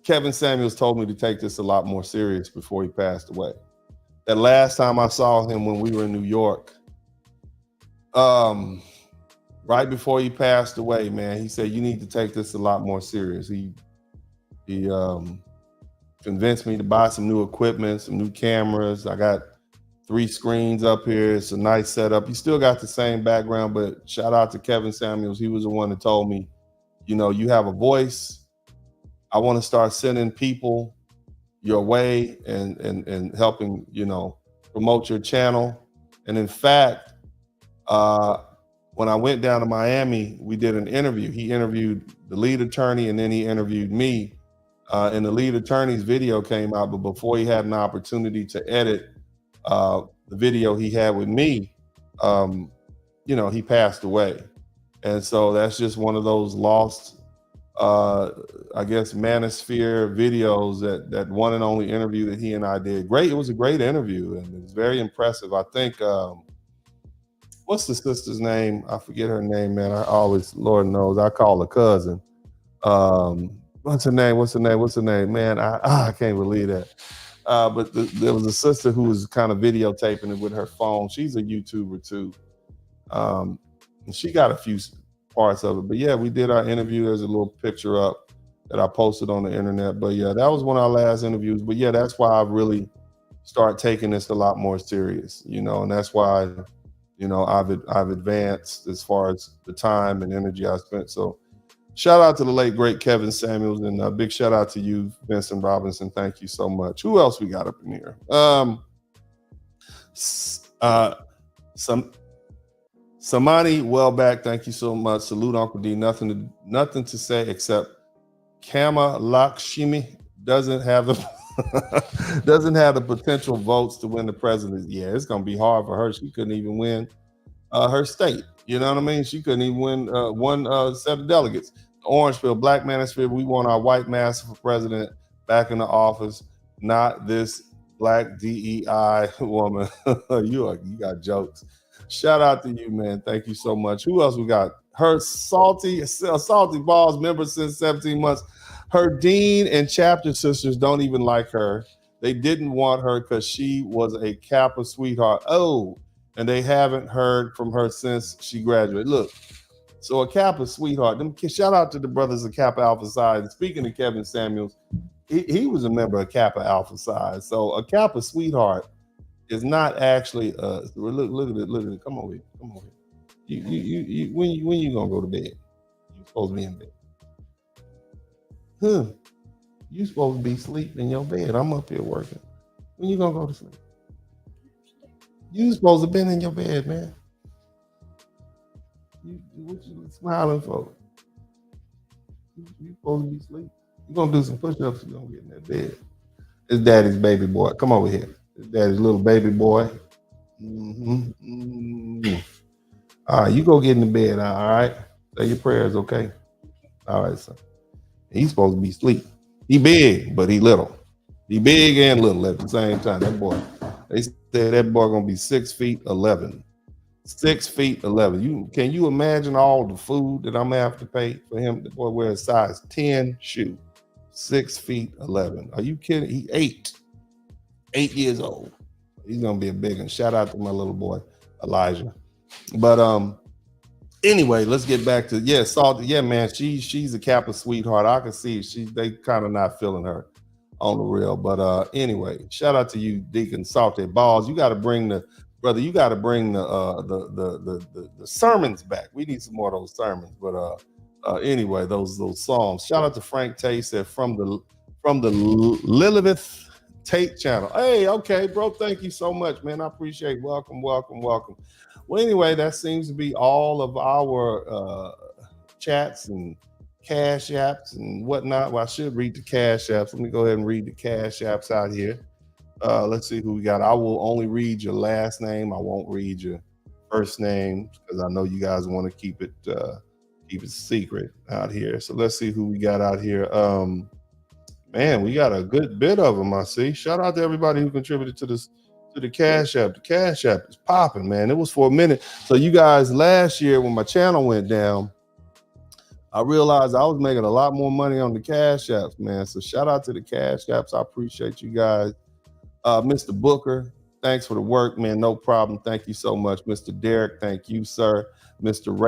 Kevin Samuels told me to take this a lot more serious before he passed away. That last time I saw him when we were in New York, right before he passed away, man, he said, you need to take this a lot more serious. He convinced me to buy some new equipment, some new cameras. I got 3 screens up here. It's a nice setup. He still got the same background, but shout out to Kevin Samuels. He was the one that told me, you know, you have a voice. I want to start sending people your way and helping, you know, promote your channel. And in fact, when I went down to Miami, we did an interview. He interviewed the lead attorney and then he interviewed me. And the lead attorney's video came out, but before he had an opportunity to edit the video he had with me, you know, he passed away. And so that's just one of those lost, I guess, manosphere videos, that one and only interview that he and I did. Great. It was a great interview and it was very impressive. I think, what's the sister's name? I forget her name, man. I always, Lord knows, I call her cousin. What's her name? Man, I can't believe that. But there was a sister who was kind of videotaping it with her phone. She's a YouTuber too. And she got a few parts of it. But yeah, we did our interview. There's a little picture up that I posted on the internet. But yeah, that was one of our last interviews. But yeah, that's why I've really started taking this a lot more serious, you know, and that's why, you know, I've advanced as far as the time and energy I spent. So shout out to the late, great Kevin Samuels, and a big shout out to you, Vincent Robinson. Thank you so much. Who else we got up in here? Samani Wellback, thank you so much. Salute, Uncle D. Nothing to say except Kama Lakshmi doesn't have the potential votes to win the presidency. Yeah, it's gonna be hard for her. She couldn't even win her state. You know what I mean? She couldn't even win one set of delegates. Orangeville, Black Manosphere, we want our white master for president back in the office, not this black DEI woman. You got jokes. Shout out to you, man. Thank you so much. Who else we got? Her Salty Balls member since 17 months. Her dean and chapter sisters don't even like her. They didn't want her because she was a Kappa sweetheart. Oh, and they haven't heard from her since she graduated. Look, so a Kappa sweetheart. Shout out to the brothers of Kappa Alpha Psi. Speaking of Kevin Samuels, he was a member of Kappa Alpha Psi. So a Kappa sweetheart is not actually look at it. Come on here. You when you gonna go to bed? You're supposed to be in bed. You supposed to be sleeping in your bed. I'm up here working. When you gonna go to sleep? You supposed to been in your bed, man. What you smiling for? You supposed to be sleeping. You gonna do some push-ups, you gonna get in that bed. It's daddy's baby boy. Come over here. It's daddy's little baby boy. All right, you go get in the bed, all right? Say your prayers, okay? All right, son. He's supposed to be asleep. He big, but he little. He big and little at the same time. That boy, they said that boy gonna be 6'11". 6'11". Can you imagine all the food that I'm gonna have to pay for him? The boy wears a size 10 shoe. 6'11". Are you kidding? He 8 years old. He's gonna be a big one. Shout out to my little boy Elijah. But anyway, let's get back to Salty. Yeah, man, she's a Kappa sweetheart. I can see they kind of not feeling her on the real. But anyway, shout out to you, Deacon Salty Balls. You got to bring the sermons back. We need some more of those sermons. But anyway, those songs. Shout out to Frank Tate, said from the Lilith Tate channel. Hey, okay, bro. Thank you so much, man. I appreciate it. Welcome. Well, anyway, that seems to be all of our chats and cash apps and whatnot. Well, I should read the cash apps. Let me go ahead and read the cash apps out here. Let's see who we got. I will only read your last name. I won't read your first name because I know you guys want to keep it secret out here. So let's see who we got out here. Man, we got a good bit of them, I see. Shout out to everybody who contributed to this, to the Cash App. The Cash App is popping, man. It was for a minute. So you guys, last year when my channel went down, I realized I was making a lot more money on the Cash Apps, man. So shout out to the Cash Apps. I appreciate you guys. Mr. Booker, thanks for the work, man. No problem. Thank you so much. Mr. Derek, thank you, sir. Mr.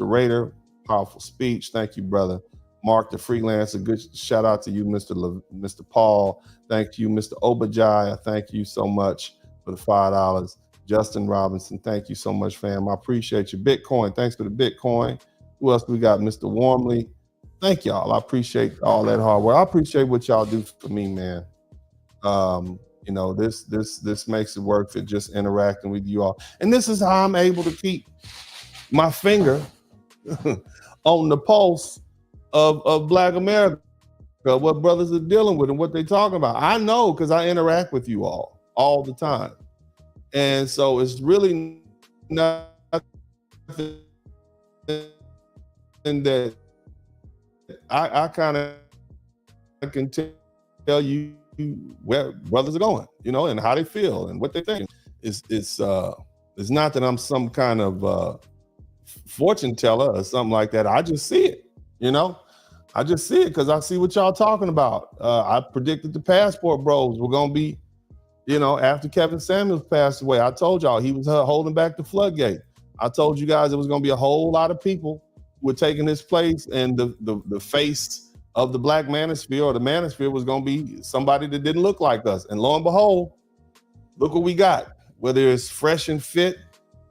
Rader, powerful speech. Thank you, brother. Mark the Freelancer, good shout out to you, Mr. Paul. Thank you, Mr. Obadiah. Thank you so much for the $5. Justin Robinson, thank you so much, fam. I appreciate you. Bitcoin, thanks for the Bitcoin. Who else we got? Mr. Warmly. Thank y'all. I appreciate all that hard work. I appreciate what y'all do for me, man. You know, this makes it worth it, just interacting with you all. And this is how I'm able to keep my finger on the pulse of Black America, what brothers are dealing with and what they're talking about. I know because I interact with you all the time. And so it's really nothing that I kind of can tell you where brothers are going, you know, and how they feel and what they think. It's not that I'm some kind of fortune teller or something like that. I just see it. You know, I just see it because I see what y'all talking about. I predicted the Passport Bros were going to be, you know, after Kevin Samuels passed away. I told y'all he was holding back the floodgate. I told you guys it was going to be a whole lot of people who were taking his place, and the face of the Black manosphere or the manosphere was going to be somebody that didn't look like us. And lo and behold, look what we got. Whether it's Fresh and Fit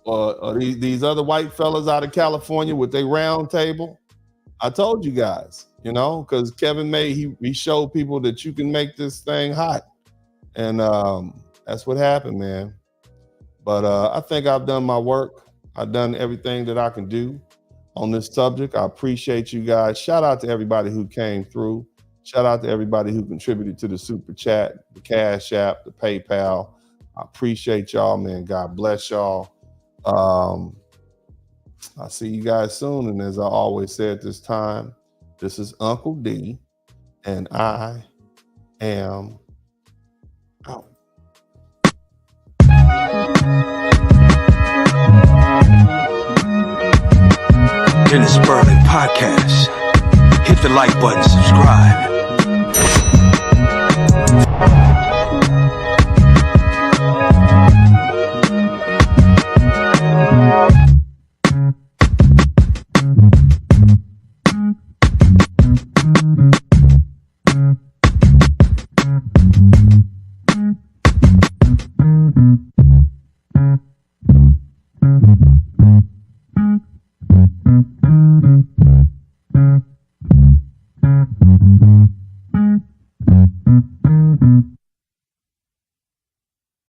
or these other white fellas out of California with their round table. I told you guys, you know, because Kevin he showed people that you can make this thing hot. And that's what happened, man. But I think I've done my work. I've done everything that I can do on this subject. I appreciate you guys. Shout out to everybody who came through. Shout out to everybody who contributed to the Super Chat, the Cash App, the PayPal. I appreciate y'all, man. God bless y'all. I'll see you guys soon. And as I always say at this time, this is Uncle D, and I am out. Dennis Berlin Podcast. Hit the like button, subscribe.